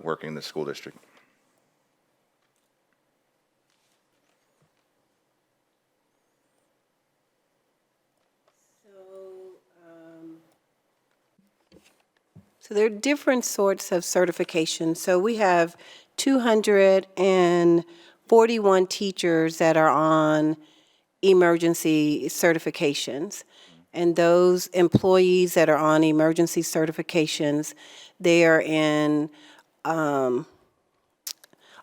working in the school district? So there are different sorts of certifications. So we have 241 teachers that are on emergency certifications. And those employees that are on emergency certifications, they are in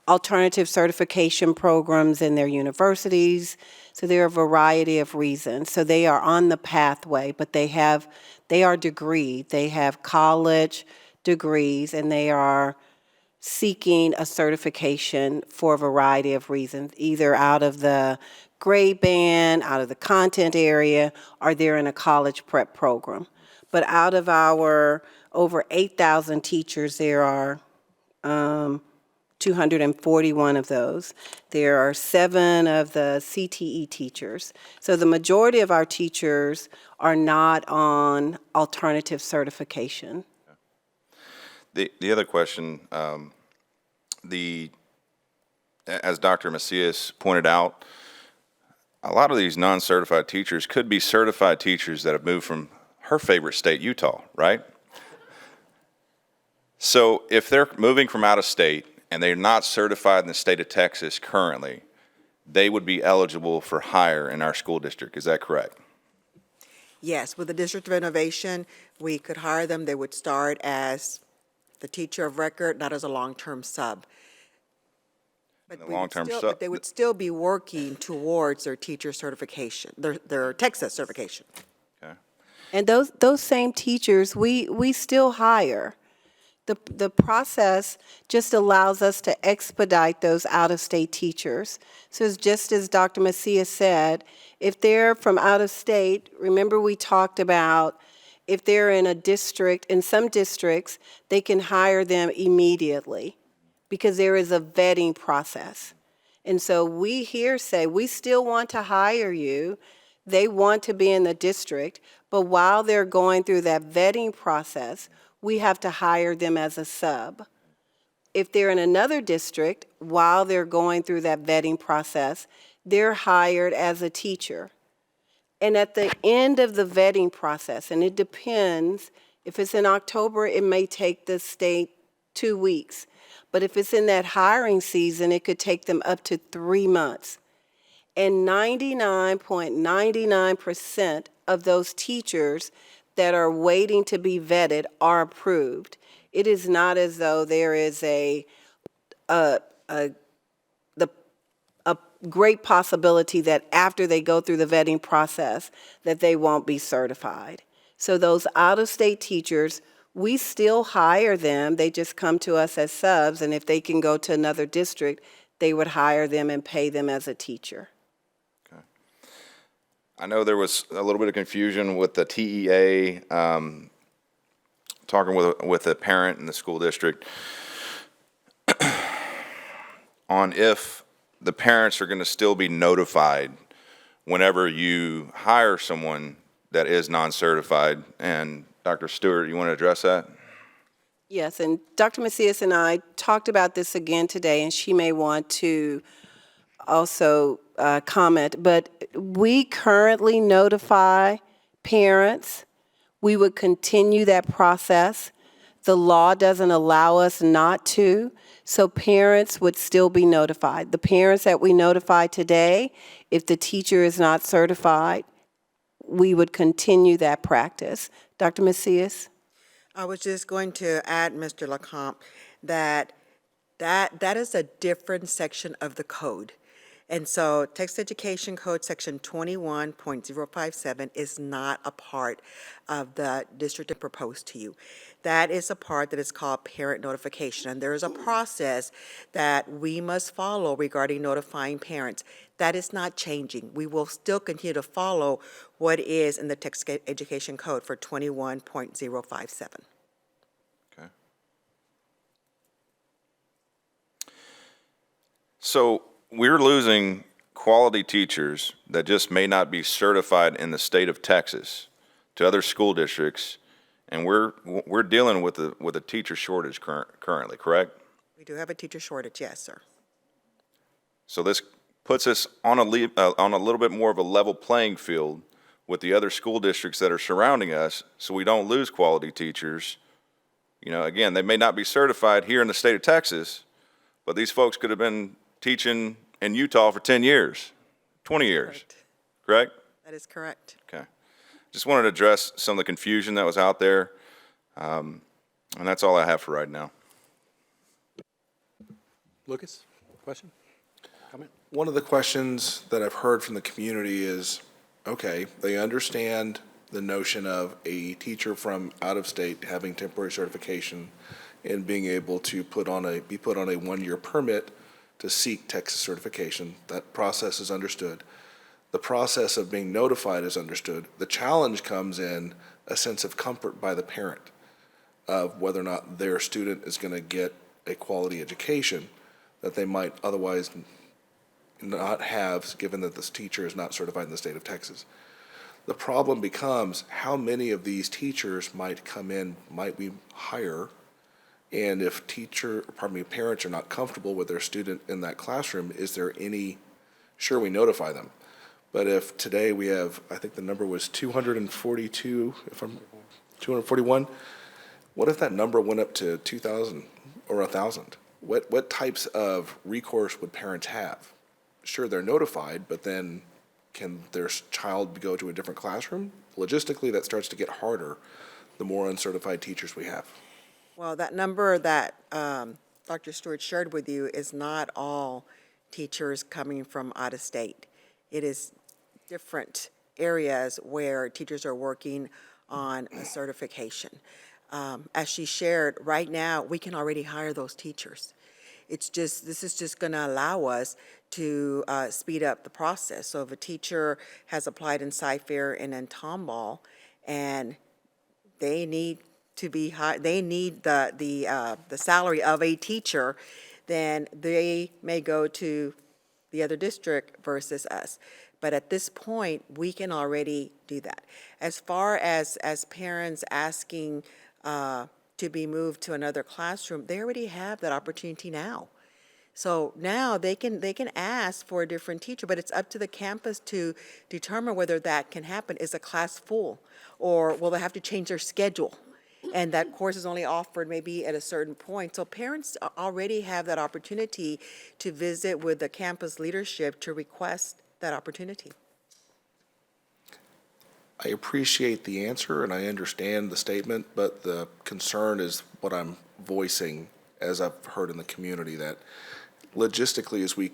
alternative certification programs in their universities. So there are a variety of reasons. So they are on the pathway, but they are degreed. They have college degrees, and they are seeking a certification for a variety of reasons, either out of the grade band, out of the content area, or they're in a college prep program. But out of our over 8,000 teachers, there are 241 of those. There are 7 of the CTE teachers. So the majority of our teachers are not on alternative certification. The other question, as Dr. Macias pointed out, a lot of these non-certified teachers could be certified teachers that have moved from her favorite state, Utah, right? So if they're moving from out of state and they're not certified in the state of Texas currently, they would be eligible for hire in our school district. Is that correct? Yes, with the District of Innovation, we could hire them. They would start as the teacher of record, not as a long-term sub. But they would still be working towards their teacher certification, their Texas certification. Okay. And those same teachers, we still hire. The process just allows us to expedite those out-of-state teachers. So it's just as Dr. Macias said, if they're from out of state, remember we talked about if they're in a district, in some districts, they can hire them immediately because there is a vetting process. And so we here say, we still want to hire you. They want to be in the district, but while they're going through that vetting process, we have to hire them as a sub. If they're in another district, while they're going through that vetting process, they're hired as a teacher. And at the end of the vetting process, and it depends, if it's in October, it may take the state 2 weeks. But if it's in that hiring season, it could take them up to 3 months. And 99.99% of those teachers that are waiting to be vetted are approved. It is not as though there is a great possibility that after they go through the vetting process that they won't be certified. So those out-of-state teachers, we still hire them. They just come to us as subs, and if they can go to another district, they would hire them and pay them as a teacher. I know there was a little bit of confusion with the TEA, talking with a parent in the school district on if the parents are going to still be notified whenever you hire someone that is non-certified. And Dr. Stewart, you want to address that? Yes, and Dr. Macias and I talked about this again today, and she may want to also comment, but we currently notify parents. We would continue that process. The law doesn't allow us not to, so parents would still be notified. The parents that we notify today, if the teacher is not certified, we would continue that practice. Dr. Macias? I was just going to add, Mr. LeCompte, that is a different section of the code. And so Texas Education Code Section 21.057 is not a part of the district that proposed to you. That is a part that is called parent notification, and there is a process that we must follow regarding notifying parents. That is not changing. We will still continue to follow what is in the Texas Education Code for 21.057. Okay. So we're losing quality teachers that just may not be certified in the state of Texas to other school districts, and we're dealing with a teacher shortage currently, correct? We do have a teacher shortage, yes, sir. So this puts us on a little bit more of a level playing field with the other school districts that are surrounding us, so we don't lose quality teachers. You know, again, they may not be certified here in the state of Texas, but these folks could have been teaching in Utah for 10 years, 20 years, correct? That is correct. Okay. Just wanted to address some of the confusion that was out there, and that's all I have for right now. Lucas, question? Comment? One of the questions that I've heard from the community is, okay, they understand the notion of a teacher from out of state having temporary certification and being able to be put on a one-year permit to seek Texas certification. That process is understood. The process of being notified is understood. The challenge comes in a sense of comfort by the parent of whether or not their student is going to get a quality education that they might otherwise not have, given that this teacher is not certified in the state of Texas. The problem becomes how many of these teachers might come in, might we hire, and if parents are not comfortable with their student in that classroom, is there sure, we notify them. But if today we have, I think the number was 241, what if that number went up to 2,000 or 1,000? What types of recourse would parents have? Sure, they're notified, but then can their child go to a different classroom? Logistically, that starts to get harder the more uncertified teachers we have. Well, that number that Dr. Stewart shared with you is not all teachers coming from out of state. It is different areas where teachers are working on a certification. As she shared, right now, we can already hire those teachers. This is just going to allow us to speed up the process. So if a teacher has applied in Cypher and in Tomball, and they need to be they need the salary of a teacher, then they may go to the other district versus us. But at this point, we can already do that. As far as parents asking to be moved to another classroom, they already have that opportunity now. So now they can ask for a different teacher, but it's up to the campus to determine whether that can happen. Is a class full, or will they have to change their schedule? And that course is only offered maybe at a certain point. So parents already have that opportunity to visit with the campus leadership to request that opportunity. I appreciate the answer and I understand the statement, but the concern is what I'm voicing as I've heard in the community, that logistically as we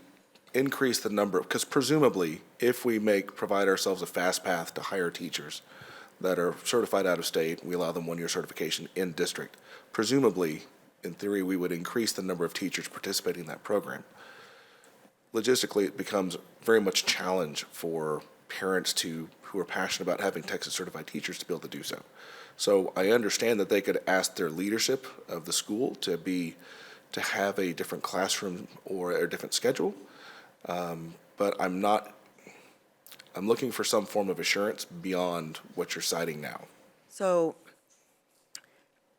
increase the number, because presumably if we provide ourselves a fast path to hire teachers that are certified out of state, we allow them one-year certification in district. Presumably, in theory, we would increase the number of teachers participating in that program. Logistically, it becomes very much a challenge for parents who are passionate about having Texas certified teachers to be able to do so. So I understand that they could ask their leadership of the school to have a different classroom or a different schedule, but I'm looking for some form of assurance beyond what you're citing now. So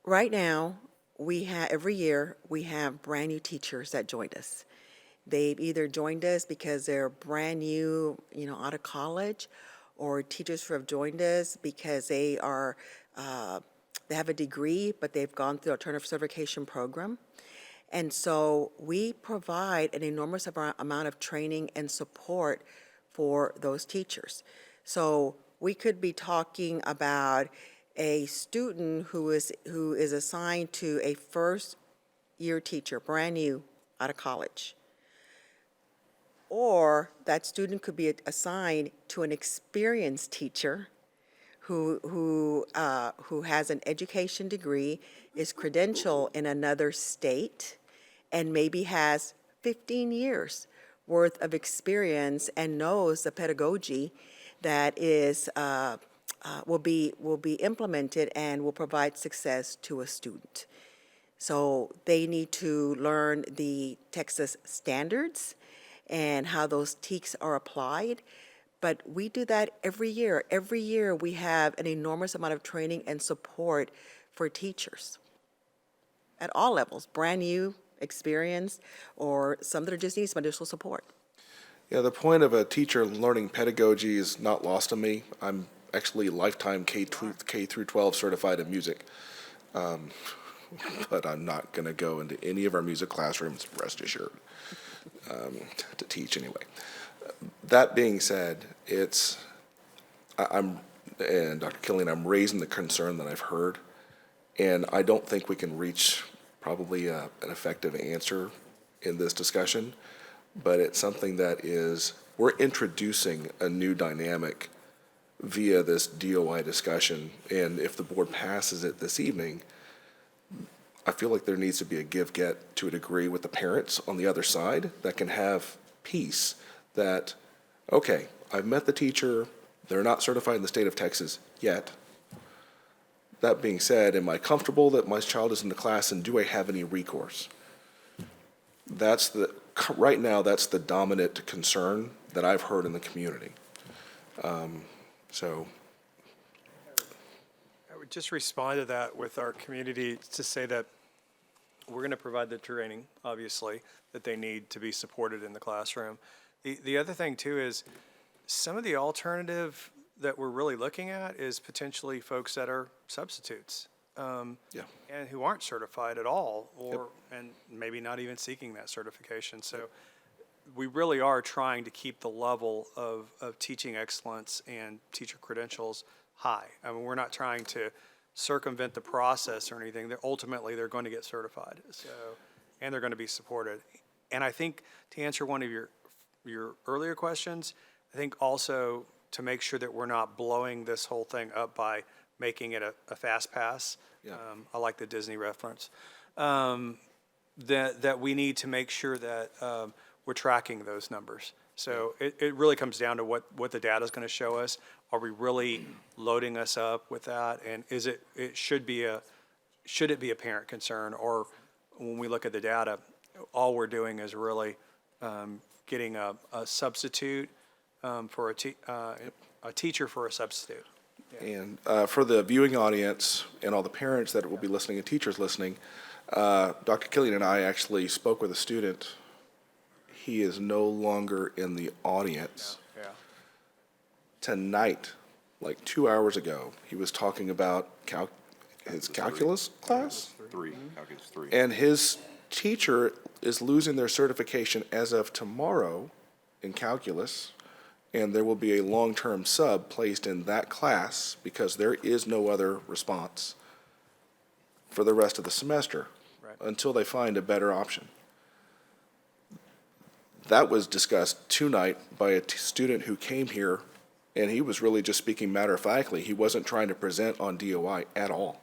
right now, every year, we have brand-new teachers that joined us. They've either joined us because they're brand new, out of college, or teachers who have joined us because they have a degree, but they've gone through the alternative certification program. And so we provide an enormous amount of training and support for those teachers. So we could be talking about a student who is assigned to a first-year teacher, brand new, out of college. Or that student could be assigned to an experienced teacher who has an education degree, is credentialed in another state, and maybe has 15 years worth of experience and knows the pedagogy that will be implemented and will provide success to a student. So they need to learn the Texas standards and how those TEKS are applied. But we do that every year. Every year we have an enormous amount of training and support for teachers at all levels, brand new, experienced, or some that are just need some additional support. Yeah, the point of a teacher learning pedagogy is not lost on me. I'm actually lifetime K through 12 certified in music. But I'm not going to go into any of our music classrooms, rest assured, to teach anyway. That being said, and Dr. Killian, I'm raising the concern that I've heard, and I don't think we can reach probably an effective answer in this discussion, but it's something that we're introducing a new dynamic via this DOI discussion, and if the board passes it this evening, I feel like there needs to be a give-get to a degree with the parents on the other side that can have peace that, okay, I've met the teacher, they're not certified in the state of Texas yet. That being said, am I comfortable that my child is in the class, and do I have any recourse? Right now, that's the dominant concern that I've heard in the community. So I would just respond to that with our community to say that we're going to provide the training, obviously, that they need to be supported in the classroom. The other thing, too, is some of the alternative that we're really looking at is potentially folks that are substitutes. And who aren't certified at all, and maybe not even seeking that certification. So we really are trying to keep the level of teaching excellence and teacher credentials high. I mean, we're not trying to circumvent the process or anything. Ultimately, they're going to get certified, and they're going to be supported. And I think to answer one of your earlier questions, I think also to make sure that we're not blowing this whole thing up by making it a fast pass. I like the Disney reference. That we need to make sure that we're tracking those numbers. So it really comes down to what the data is going to show us. Are we really loading us up with that? And should it be a parent concern? Or when we look at the data, all we're doing is really getting a substitute for a teacher for a substitute. And for the viewing audience and all the parents that will be listening and teachers listening, Dr. Killian and I actually spoke with a student. He is no longer in the audience. Tonight, like 2 hours ago, he was talking about his calculus class. Calculus 3. And his teacher is losing their certification as of tomorrow in calculus. And there will be a long-term sub placed in that class because there is no other response for the rest of the semester until they find a better option. That was discussed tonight by a student who came here, and he was really just speaking matter-of-factly. He wasn't trying to present on DOI at all.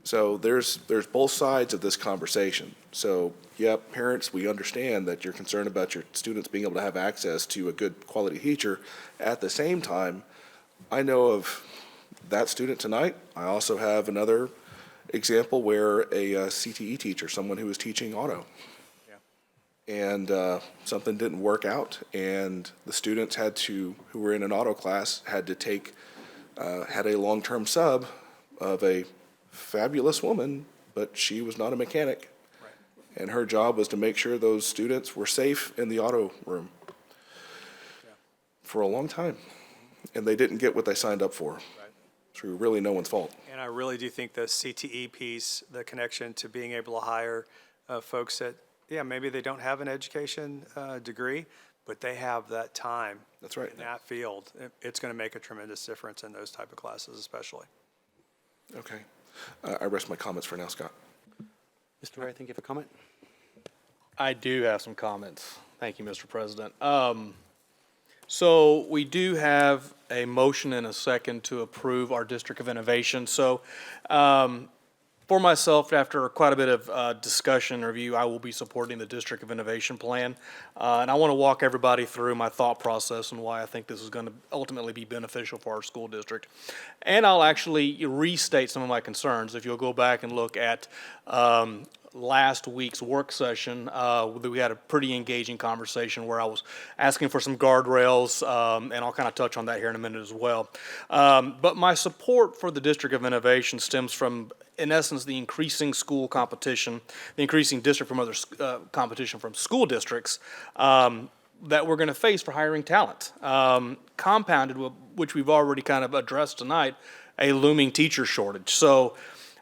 So there's both sides of this conversation. So, yeah, parents, we understand that you're concerned about your students being able to have access to a good quality teacher. At the same time, I know of that student tonight. I also have another example where a CTE teacher, someone who was teaching auto, and something didn't work out, and the students who were in an auto class, had a long-term sub of a fabulous woman, but she was not a mechanic. Right. And her job was to make sure those students were safe in the auto room for a long time. And they didn't get what they signed up for. Right. Through really no one's fault. And I really do think the CTE piece, the connection to being able to hire folks that, maybe they don't have an education degree, but they have that time. That's right. In that field. It's going to make a tremendous difference in those type of classes especially. Okay. I rest my comments for now, Scott. Mr. Ray, I think you have a comment? I do have some comments. Thank you, Mr. President. So we do have a motion and a second to approve our District of Innovation. So for myself, after quite a bit of discussion and review, I will be supporting the District of Innovation plan. And I want to walk everybody through my thought process and why I think this is going to ultimately be beneficial for our school district. And I'll actually restate some of my concerns. If you'll go back and look at last week's work session, we had a pretty engaging conversation where I was asking for some guardrails, and I'll kind of touch on that here in a minute as well. But my support for the District of Innovation stems from, in essence, the increasing school competition, the increasing district from other competition from school districts that we're going to face for hiring talent. Compounded with, which we've already kind of addressed tonight, a looming teacher shortage. So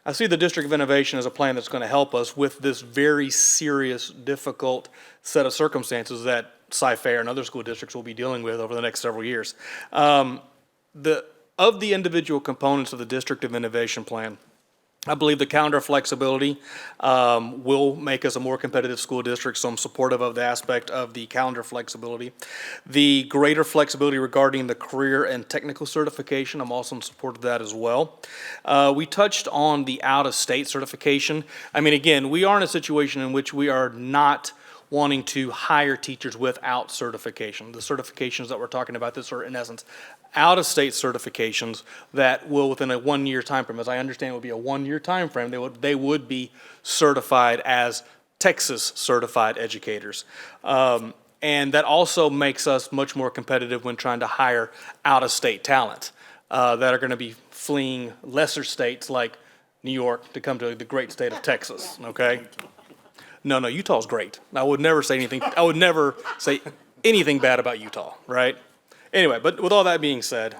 I see the District of Innovation as a plan that's going to help us with this very serious, difficult set of circumstances that Cy-Fair and other school districts will be dealing with over the next several years. Of the individual components of the District of Innovation plan, I believe the calendar flexibility will make us a more competitive school district, so I'm supportive of the aspect of the calendar flexibility. The greater flexibility regarding the career and technical certification, I'm also in support of that as well. We touched on the out-of-state certification. I mean, again, we are in a situation in which we are not wanting to hire teachers without certification. The certifications that we're talking about, this are in essence out-of-state certifications that will, within a 1-year time frame, as I understand, it would be a 1-year time frame, they would be certified as Texas certified educators. And that also makes us much more competitive when trying to hire out-of-state talent that are going to be fleeing lesser states like New York to come to the great state of Texas, okay? No, Utah's great. I would never say anything bad about Utah, right? Anyway, but with all that being said,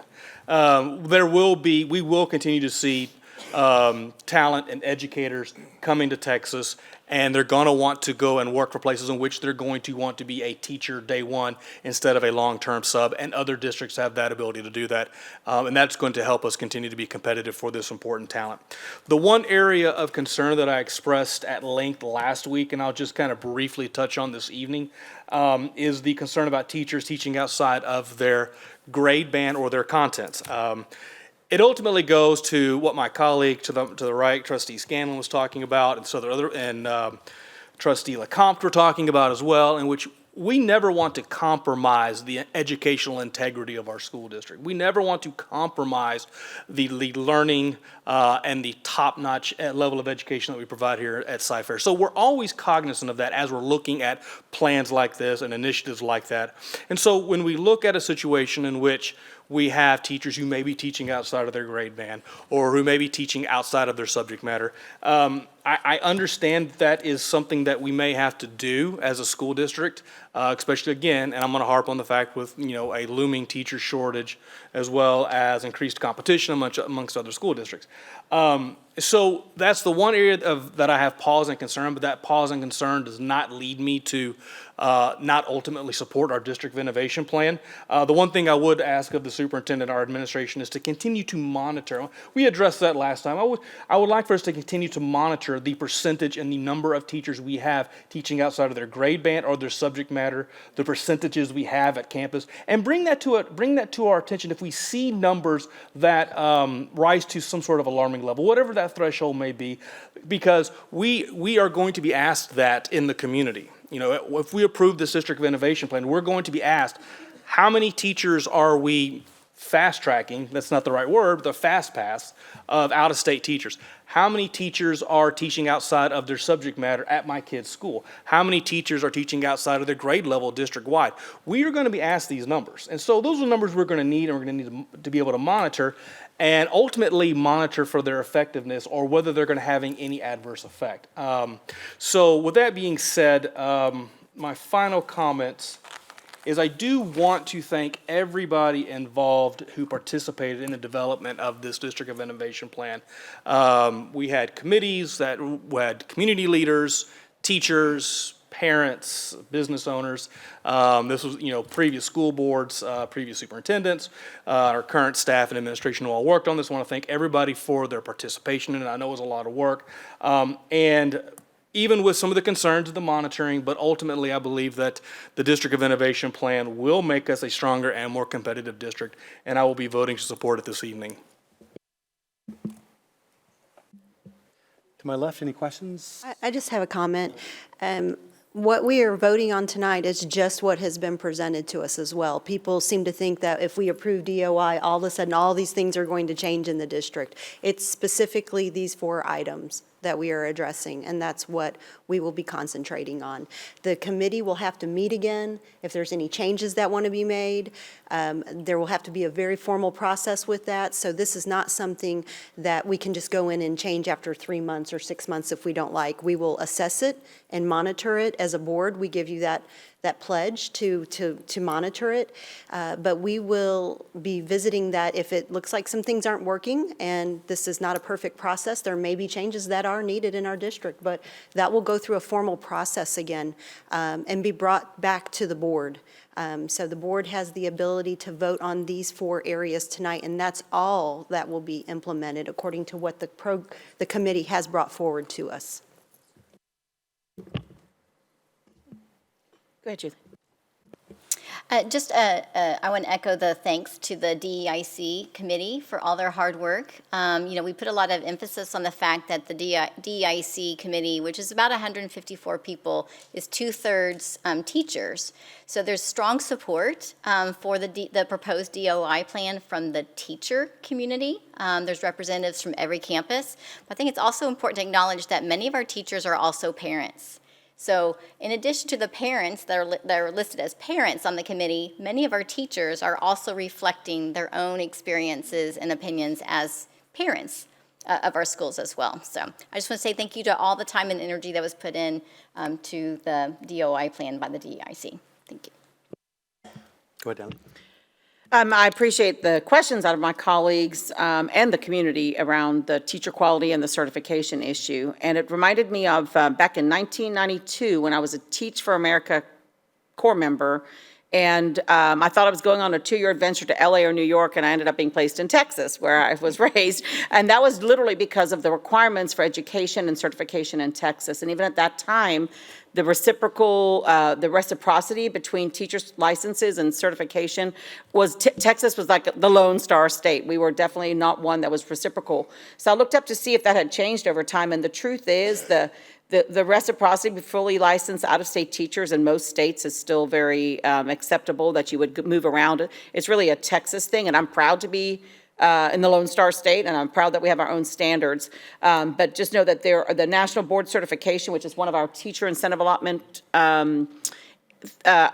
we will continue to see talent and educators coming to Texas, and they're going to want to go and work for places in which they're going to want to be a teacher day one instead of a long-term sub, and other districts have that ability to do that, and that's going to help us continue to be competitive for this important talent. The one area of concern that I expressed at length last week, and I'll just kind of briefly touch on this evening, is the concern about teachers teaching outside of their grade band or their content. It ultimately goes to what my colleague to the right, Trustee Scanlon, was talking about, and Trustee LeCompte were talking about as well, in which we never want to compromise the educational integrity of our school district. We never want to compromise the learning and the top-notch level of education that we provide here at Cy-Fair. So we're always cognizant of that as we're looking at plans like this and initiatives like that. And so when we look at a situation in which we have teachers who may be teaching outside of their grade band or who may be teaching outside of their subject matter, I understand that is something that we may have to do as a school district, especially again, and I'm going to harp on the fact with a looming teacher shortage as well as increased competition amongst other school districts. So that's the one area that I have pause and concern, but that pause and concern does not lead me to not ultimately support our District of Innovation plan. The one thing I would ask of the superintendent, our administration, is to continue to monitor. We addressed that last time. I would like for us to continue to monitor the percentage and the number of teachers we have teaching outside of their grade band or their subject matter, the percentages we have at campus, and bring that to our attention if we see numbers that rise to some sort of alarming level, whatever that that threshold may be, because we are going to be asked that in the community. You know, if we approve this District of Innovation Plan, we're going to be asked, how many teachers are we fast tracking, that's not the right word, the fast pass of out-of-state teachers? How many teachers are teaching outside of their subject matter at my kid's school? How many teachers are teaching outside of their grade level district-wide? We are going to be asked these numbers. And so those are numbers we're going to need, and we're going to need to be able to monitor, and ultimately monitor for their effectiveness or whether they're going to having any adverse effect. So with that being said, my final comments is I do want to thank everybody involved who participated in the development of this District of Innovation Plan. We had committees that had community leaders, teachers, parents, business owners. This was, you know, previous school boards, previous superintendents, our current staff and administration who all worked on this. I want to thank everybody for their participation, and I know it was a lot of work. And even with some of the concerns of the monitoring, but ultimately I believe that the District of Innovation Plan will make us a stronger and more competitive district, and I will be voting to support it this evening. To my left, any questions? I just have a comment. What we are voting on tonight is just what has been presented to us as well. People seem to think that if we approve DOI, all of a sudden all these things are going to change in the district. It's specifically these 4 items that we are addressing, and that's what we will be concentrating on. The committee will have to meet again if there's any changes that want to be made. There will have to be a very formal process with that, so this is not something that we can just go in and change after 3 months or 6 months if we don't like. We will assess it and monitor it as a board. We give you that pledge to monitor it, but we will be visiting that if it looks like some things aren't working, and this is not a perfect process. There may be changes that are needed in our district, but that will go through a formal process again and be brought back to the board. So the board has the ability to vote on these 4 areas tonight, and that's all that will be implemented according to what the committee has brought forward to us. Go ahead, Julie. I want to echo the thanks to the DEIC committee for all their hard work. You know, we put a lot of emphasis on the fact that the DEIC committee, which is about 154 people, is 2/3 teachers. So there's strong support for the proposed DOI plan from the teacher community. There's representatives from every campus. But I think it's also important to acknowledge that many of our teachers are also parents. So in addition to the parents that are listed as parents on the committee, many of our teachers are also reflecting their own experiences and opinions as parents of our schools as well. So I just want to say thank you to all the time and energy that was put in to the DOI plan by the DEIC. Thank you. Go ahead, Don. I appreciate the questions out of my colleagues and the community around the teacher quality and the certification issue. And it reminded me of back in 1992 when I was a Teach for America Corps member. And I thought I was going on a 2-year adventure to LA or New York, and I ended up being placed in Texas, where I was raised. And that was literally because of the requirements for education and certification in Texas. And even at that time, the reciprocity between teachers' licenses and certification was, Texas was like the Lone Star state. We were definitely not one that was reciprocal. So I looked up to see if that had changed over time, and the truth is the reciprocity with fully licensed out-of-state teachers in most states is still very acceptable, that you would move around. It's really a Texas thing, and I'm proud to be in the Lone Star State, and I'm proud that we have our own standards. But just know that there are the National Board Certification, which is one of our teacher incentive allotment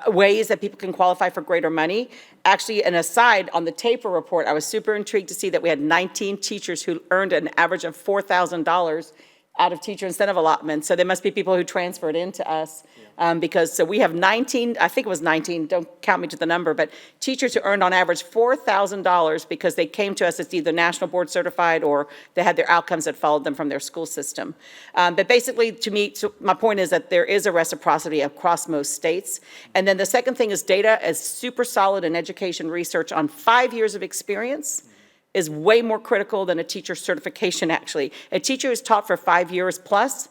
ways that people can qualify for greater money. Actually, an aside, on the TAPER report, I was super intrigued to see that we had 19 teachers who earned an average of $4,000 out of teacher incentive allotment. So there must be people who transferred into us so we have 19, I think it was 19, don't count me to the number, but teachers who earned on average $4,000 because they came to us as either national board certified or they had their outcomes that followed them from their school system. But basically, to me, so my point is that there is a reciprocity across most states. And then the second thing is data is super solid in education research on 5 years of experience is way more critical than a teacher certification, actually. A teacher is taught for 5 years plus,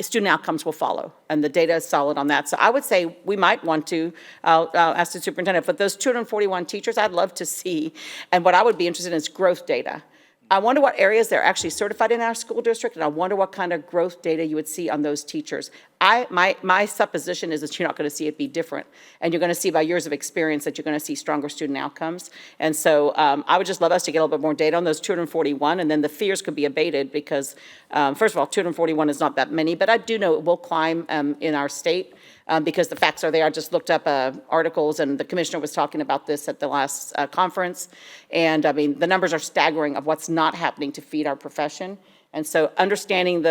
student outcomes will follow, and the data is solid on that. So I would say we might want to, ask the superintendent, but those 241 teachers, I'd love to see, and what I would be interested in is growth data. I wonder what areas they're actually certified in our school district, and I wonder what kind of growth data you would see on those teachers. My supposition is that you're not going to see it be different, and you're going to see by years of experience that you're going to see stronger student outcomes. And so I would just love us to get a little bit more data on those 241, and then the fears could be abated because, first of all, 241 is not that many, but I do know it will climb in our state. Because the facts are there. I just looked up articles, and the commissioner was talking about this at the last conference. And I mean, the numbers are staggering of what's not happening to feed our profession. And so understanding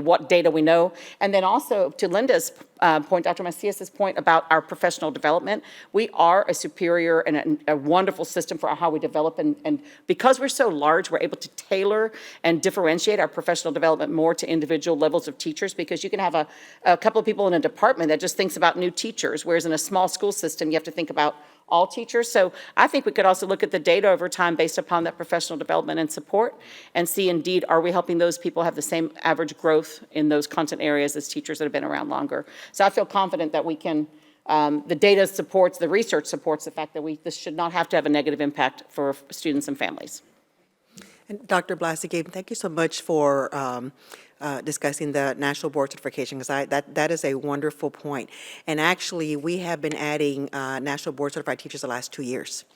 what data we know, and then also to Linda's point, Dr. Macias's point about our professional development, we are a superior and a wonderful system for how we develop, and because we're so large, we're able to tailor and differentiate our professional development more to individual levels of teachers, because you can have a couple of people in a department that just thinks about new teachers, whereas in a small school system, you have to think about all teachers. So I think we could also look at the data over time based upon that professional development and support and see indeed, are we helping those people have the same average growth in those content areas as teachers that have been around longer. So I feel confident that we can, the data supports, the research supports the fact that this should not have to have a negative impact for students and families. And Dr. Blasey, thank you so much for discussing the National Board Certification, because that is a wonderful point. And actually, we have been adding National Board Certified teachers the last 2 years.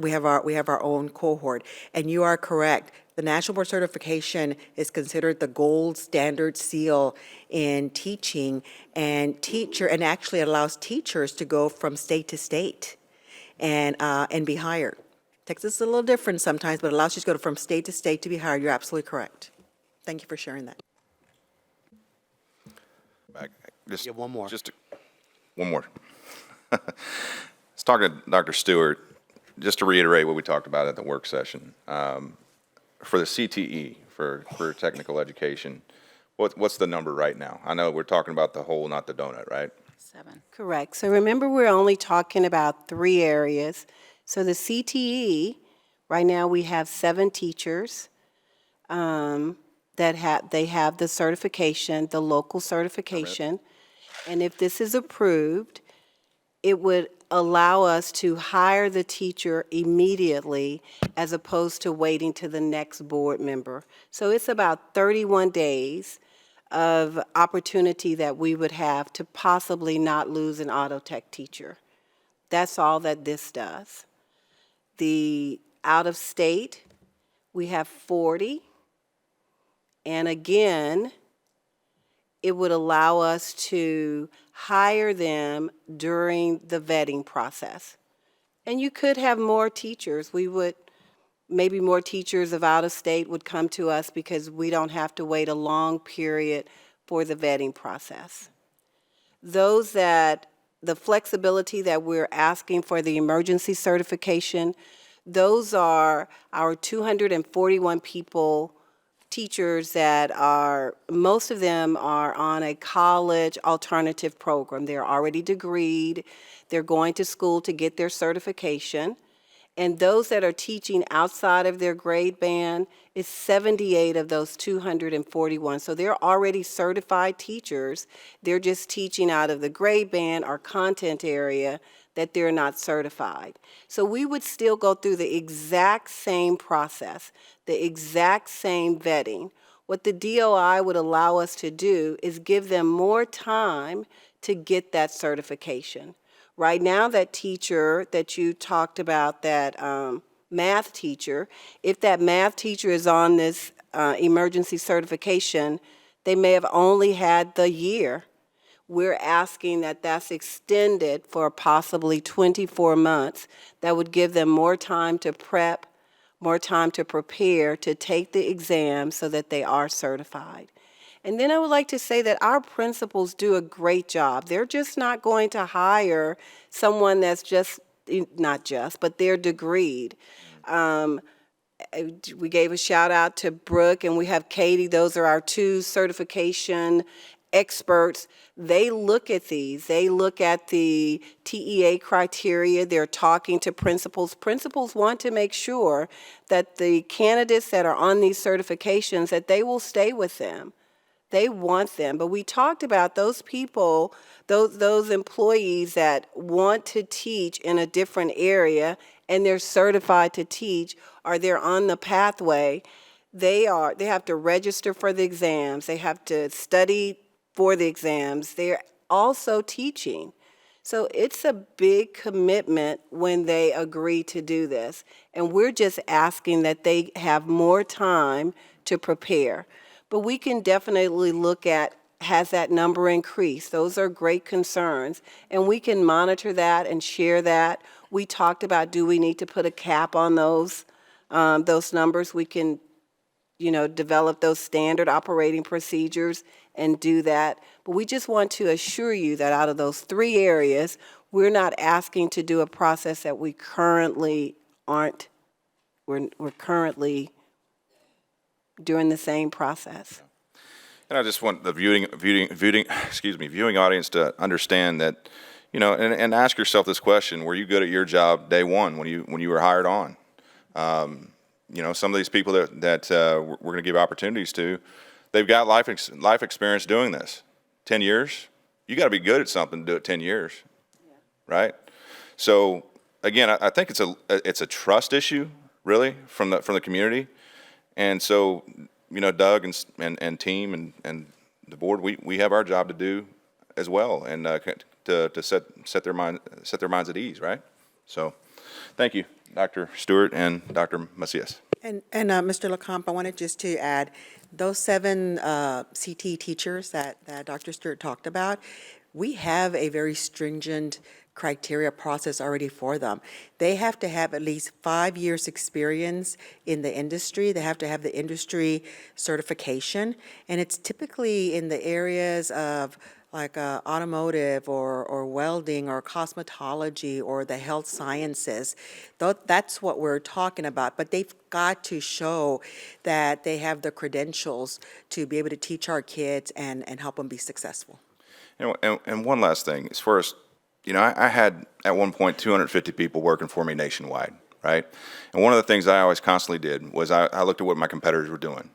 We have our own cohort, and you are correct. The National Board Certification is considered the gold standard seal in teaching, and actually allows teachers to go from state to state and be hired. Texas is a little different sometimes, but it allows you to go from state to state to be hired. You're absolutely correct. Thank you for sharing that. One more. One more. I was talking to Dr. Stewart, just to reiterate what we talked about at the work session. For the CTE, for technical education, what's the number right now? I know we're talking about the whole, not the donut, right? 7. Correct. So remember, we're only talking about 3 areas. So the CTE, right now we have 7 teachers that have the certification, the local certification. And if this is approved, it would allow us to hire the teacher immediately as opposed to waiting to the next board member. So it's about 31 days of opportunity that we would have to possibly not lose an auto tech teacher. That's all that this does. The out of state, we have 40. And again, it would allow us to hire them during the vetting process. And you could have more teachers. Maybe more teachers of out of state would come to us because we don't have to wait a long period for the vetting process. The flexibility that we're asking for the emergency certification, those are our 241 people, teachers that most of them are on a college alternative program. They're already degreed. They're going to school to get their certification. And those that are teaching outside of their grade band is 78 of those 241. So they're already certified teachers. They're just teaching out of the grade band or content area that they're not certified. So we would still go through the exact same process, the exact same vetting. What the DOI would allow us to do is give them more time to get that certification. Right now, that teacher that you talked about, that math teacher, if that math teacher is on this emergency certification, they may have only had the year. We're asking that that's extended for possibly 24 months. That would give them more time to prep, more time to prepare to take the exam so that they are certified. And then I would like to say that our principals do a great job. They're just not going to hire someone that's but they're degreed. We gave a shout out to Brooke, and we have Katie. Those are our 2 certification experts. They look at these. They look at the TEA criteria. They're talking to principals. Principals want to make sure that the candidates that are on these certifications, that they will stay with them. They want them. But we talked about those people, those employees that want to teach in a different area and they're certified to teach, or they're on the pathway, they have to register for the exams, they have to study for the exams, they're also teaching. So it's a big commitment when they agree to do this. And we're just asking that they have more time to prepare. But we can definitely look at, has that number increased? Those are great concerns. And we can monitor that and share that. We talked about, do we need to put a cap on those numbers? We can, develop those standard operating procedures and do that. But we just want to assure you that out of those 3 areas, we're not asking to do a process that we currently aren't, we're currently doing the same process. And I just want the viewing audience to understand that, and ask yourself this question: were you good at your job day one when you were hired on? Some of these people that we're going to give opportunities to, they've got life experience doing this. 10 years, you got to be good at something to do it 10 years, right? So again, I think it's a trust issue, really, from the community. And so, Doug and team and the board, we have our job to do as well, and to set their minds at ease, right? So, thank you, Dr. Stewart and Dr. Macias. And Mr. LeComte, I wanted just to add, those 7 CT teachers that Dr. Stewart talked about, we have a very stringent criteria process already for them. They have to have at least 5 years experience in the industry. They have to have the industry certification, and it's typically in the areas of like automotive or welding or cosmetology or the health sciences. That's what we're talking about, but they've got to show that they have the credentials to be able to teach our kids and help them be successful. And one last thing, as far as, I had at one point 250 people working for me nationwide, right? And one of the things I always constantly did was I looked at what my competitors were doing.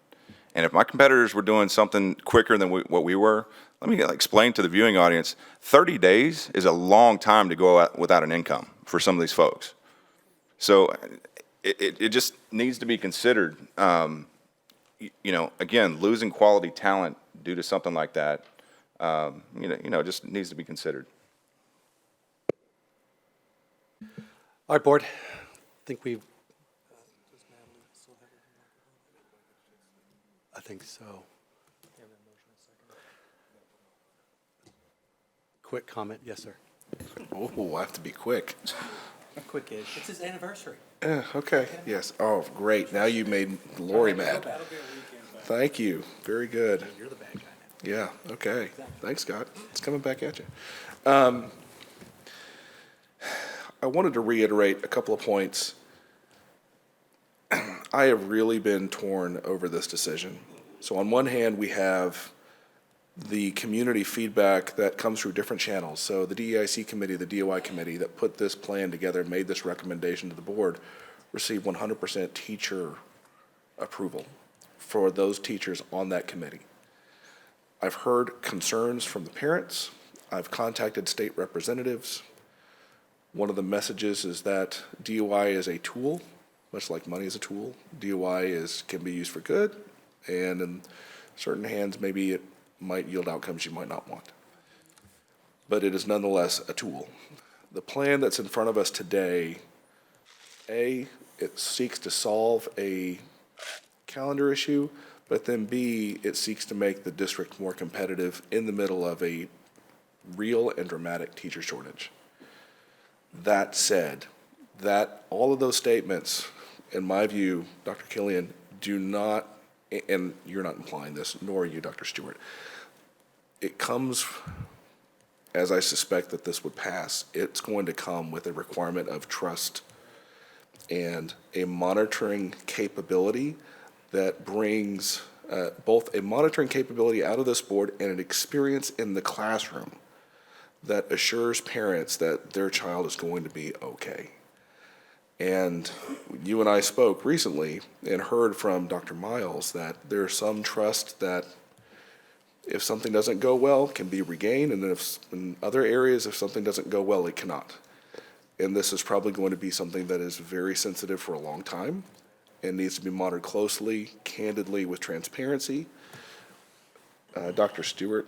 And if my competitors were doing something quicker than what we were, let me explain to the viewing audience, 30 days is a long time to go out without an income for some of these folks. So it just needs to be considered. Again, losing quality talent due to something like that, just needs to be considered. All right, board. I think so. Quick comment, yes, sir. Oh, I have to be quick. Quick-ish. It's his anniversary. Okay, yes. Oh, great. Now you made Lori mad. Thank you. Very good. You're the bad guy now. Yeah, okay. Thanks, Scott. It's coming back at you. I wanted to reiterate a couple of points. I have really been torn over this decision. So on one hand, we have the community feedback that comes through different channels. So the DEIC committee, the DOI committee that put this plan together and made this recommendation to the board received 100% teacher approval for those teachers on that committee. I've heard concerns from the parents. I've contacted state representatives. One of the messages is that DOI is a tool, much like money is a tool. DOI can be used for good, and in certain hands, maybe it might yield outcomes you might not want. But it is nonetheless a tool. The plan that's in front of us today, A, it seeks to solve a calendar issue, but then B, it seeks to make the district more competitive in the middle of a real and dramatic teacher shortage. That said, that all of those statements, in my view, Dr. Killian, do not, and you're not implying this, nor are you, Dr. Stewart. It comes, as I suspect that this would pass, it's going to come with a requirement of trust and a monitoring capability that brings both a monitoring capability out of this board and an experience in the classroom that assures parents that their child is going to be okay. And you and I spoke recently and heard from Dr. Miles that there's some trust that if something doesn't go well, it can be regained, and if in other areas, if something doesn't go well, it cannot. And this is probably going to be something that is very sensitive for a long time and needs to be monitored closely, candidly, with transparency. Dr. Stewart,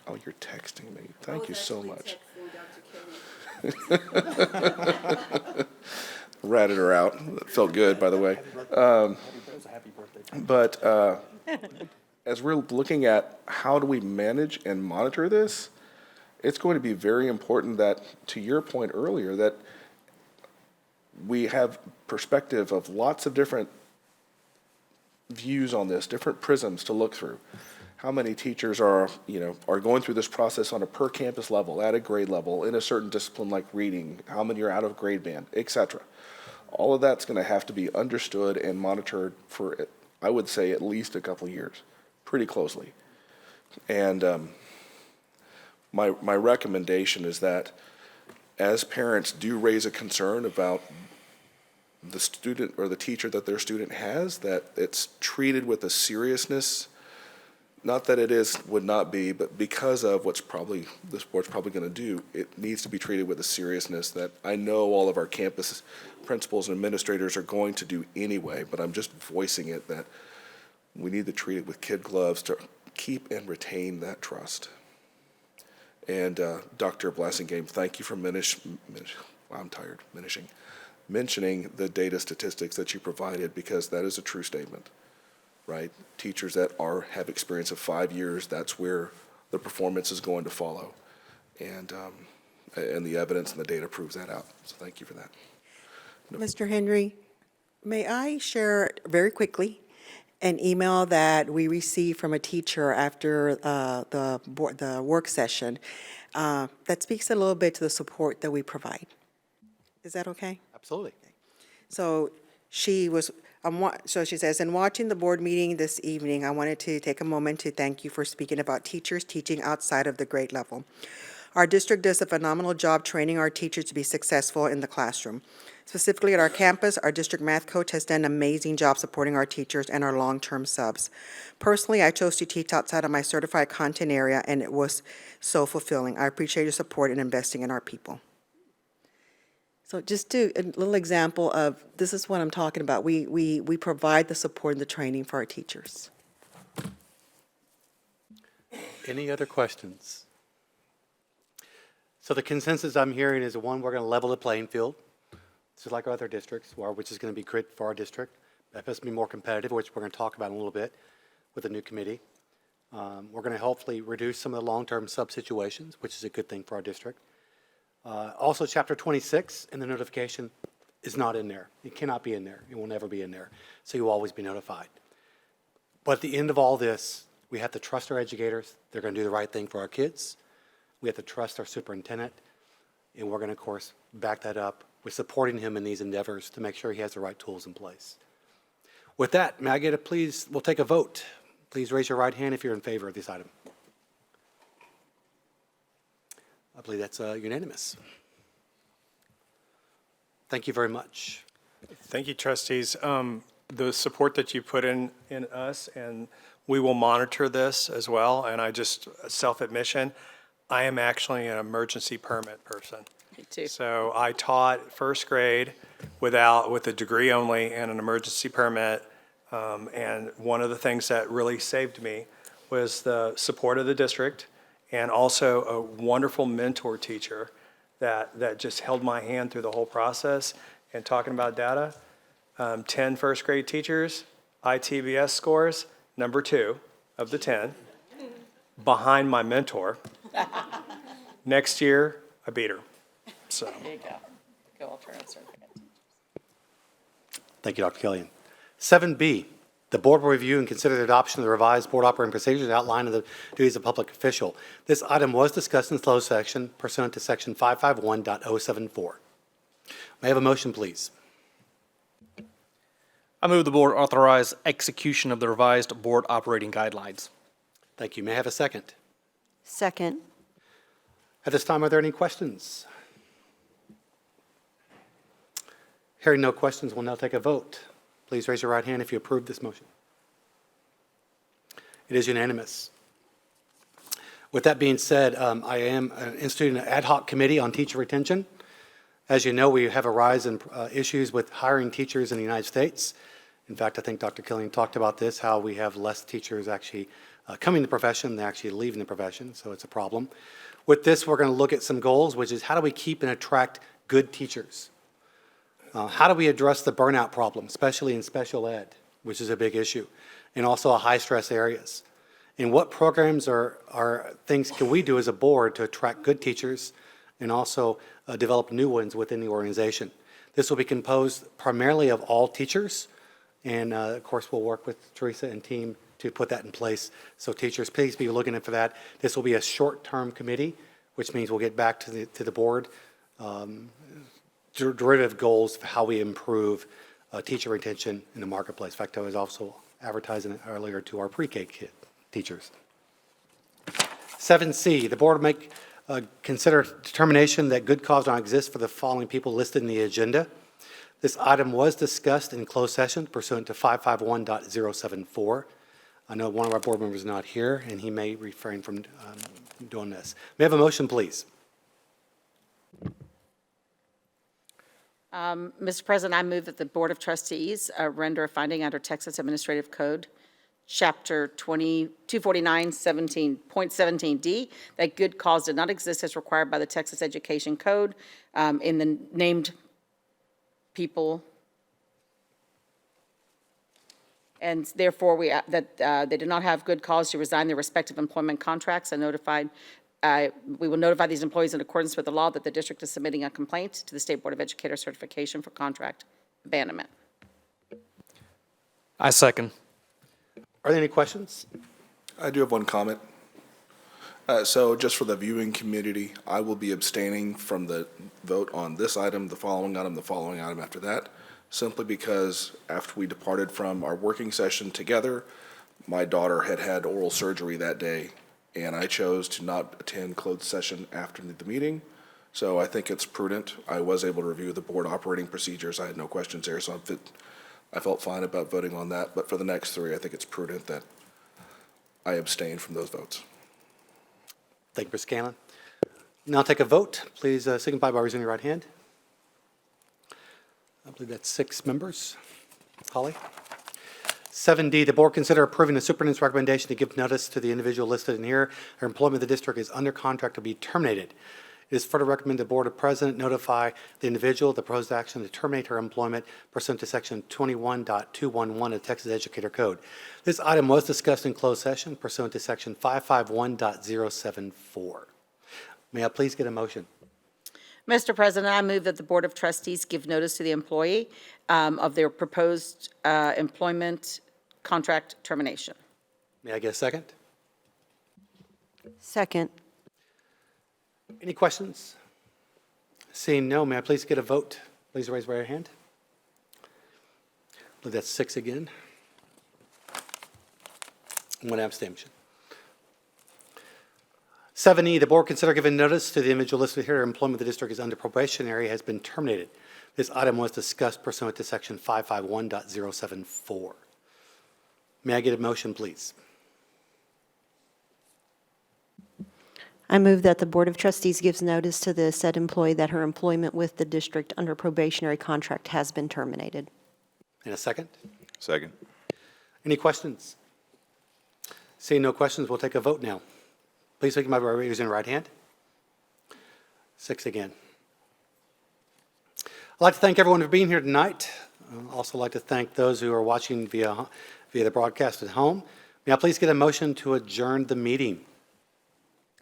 oh, you're texting me. Thank you so much. Ratted her out. That felt good, by the way. But as we're looking at how do we manage and monitor this, it's going to be very important that, to your point earlier, that we have perspective of lots of different views on this, different prisms to look through. How many teachers are going through this process on a per campus level, at a grade level, in a certain discipline like reading, how many are out of grade band, et cetera. All of that's going to have to be understood and monitored for, I would say, at least a couple years, pretty closely. And my recommendation is that as parents do raise a concern about the student or the teacher that their student has, that it's treated with a seriousness, not that it would not be, but because of this board's probably going to do, it needs to be treated with a seriousness that I know all of our campus principals and administrators are going to do anyway, but I'm just voicing it that we need to treat it with kid gloves to keep and retain that trust. And Dr. Blassingame, thank you for mentioning the data statistics that you provided, because that is a true statement, right? Teachers that have experience of 5 years, that's where the performance is going to follow. And the evidence and the data proves that out. So thank you for that. Mr. Henry, may I share very quickly an email that we received from a teacher after the work session that speaks a little bit to the support that we provide. Is that okay? Absolutely. So she says, in watching the board meeting this evening, I wanted to take a moment to thank you for speaking about teachers teaching outside of the grade level. Our district does a phenomenal job training our teachers to be successful in the classroom. Specifically at our campus, our district math coach has done an amazing job supporting our teachers and our long-term subs. Personally, I chose to teach outside of my certified content area, and it was so fulfilling. I appreciate your support in investing in our people. So just a little example of, this is what I'm talking about. We provide the support and the training for our teachers. Any other questions? So the consensus I'm hearing is, one, we're going to level the playing field, just like our other districts, which is going to be great for our district. That has to be more competitive, which we're going to talk about in a little bit with the new committee. We're going to hopefully reduce some of the long-term sub situations, which is a good thing for our district. Also, Chapter 26 in the notification is not in there. It cannot be in there. It will never be in there. So you'll always be notified. But at the end of all this, we have to trust our educators. They're going to do the right thing for our kids. We have to trust our superintendent. And we're going to, of course, back that up with supporting him in these endeavors to make sure he has the right tools in place. With that, may I get a please, we'll take a vote. Please raise your right hand if you're in favor of this item. I believe that's unanimous. Thank you very much. Thank you, trustees. The support that you put in us, and we will monitor this as well. And I just, self-admission, I am actually an emergency permit person. Me too. So I taught first grade with a degree only and an emergency permit. And one of the things that really saved me was the support of the district, and also a wonderful mentor teacher that just held my hand through the whole process. And talking about data, 10 first grade teachers, ITBS scores, number 2 of the 10, behind my mentor. Next year, I beat her. So. There you go. Go alternate certificate. Thank you, Dr. Killian. 7B, the board will review and consider the adoption of the revised board operating procedures outlining the duties of public official. This item was discussed in closed session pursuant to section 551.074. May I have a motion, please? I move the board authorize execution of the revised board operating guidelines. Thank you. May I have a second? Second. At this time, are there any questions? Hearing no questions, we'll now take a vote. Please raise your right hand if you approve this motion. It is unanimous. With that being said, I am instituting an ad hoc committee on teacher retention. As you know, we have a rise in issues with hiring teachers in the United States. In fact, I think Dr. Killian talked about this, how we have less teachers actually coming to the profession than actually leaving the profession, so it's a problem. With this, we're going to look at some goals, which is how do we keep and attract good teachers? How do we address the burnout problem, especially in special ed, which is a big issue, and also high-stress areas? And what programs or things can we do as a board to attract good teachers and also develop new ones within the organization? This will be composed primarily of all teachers, and of course, we'll work with Teresa and team to put that in place. So teachers, please be looking in for that. This will be a short-term committee, which means we'll get back to the board derivative goals for how we improve teacher retention in the marketplace. In fact, I was also advertising it earlier to our pre-K teachers. 7C, the board will consider determination that good cause not exist for the following people listed in the agenda. This item was discussed in closed session pursuant to 551.074. I know one of our board members is not here, and he may refrain from doing this. May I have a motion, please? Mr. President, I move that the Board of Trustees render a finding under Texas Administrative Code, Chapter 249.17D, that good cause did not exist as required by the Texas Education Code in the named people, and therefore that they did not have good cause to resign their respective employment contracts, and we will notify these employees in accordance with the law that the district is submitting a complaint to the State Board of Educators certification for contract abandonment. I second. Are there any questions? I do have one comment. So just for the viewing community, I will be abstaining from the vote on this item, the following item after that, simply because after we departed from our working session together, my daughter had oral surgery that day, and I chose to not attend closed session after the meeting. So I think it's prudent. I was able to review the board operating procedures. I had no questions there, so I felt fine about voting on that. But for the next three, I think it's prudent that I abstain from those votes. Thank you, Mr. Scanlon. Now take a vote. Please signify by raising your right hand. I believe that's 6 members. Holly? 7D, the board consider approving the superintendent's recommendation to give notice to the individual listed in here. Her employment in the district is under contract to be terminated. It is further recommended the board of president notify the individual the proposed action to terminate her employment pursuant to section 21.211 of the Texas Educator Code. This item was discussed in closed session pursuant to section 551.074. May I please get a motion? Mr. President, I move that the Board of Trustees give notice to the employee of their proposed employment contract termination. May I get a second? Second. Any questions? Seeing no, may I please get a vote? Please raise your hand. I believe that's 6 again. 1 abstention. 7E, the board consider giving notice to the individual listed here, employment of the district is under probationary, has been terminated. This item was discussed pursuant to section 551.074. May I get a motion, please? I move that the Board of Trustees gives notice to the said employee that her employment with the district under probationary contract has been terminated. In a second? Second. Any questions? Seeing no questions, we'll take a vote now. Please signify by raising your right hand. 6 again. I'd like to thank everyone for being here tonight. I'd also like to thank those who are watching via the broadcast at home. May I please get a motion to adjourn the meeting?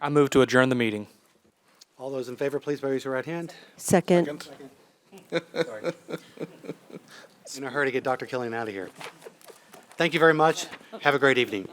I move to adjourn the meeting. All those in favor, please raise your right hand. Second. Sorry. In a hurry to get Dr. Killian out of here. Thank you very much. Have a great evening.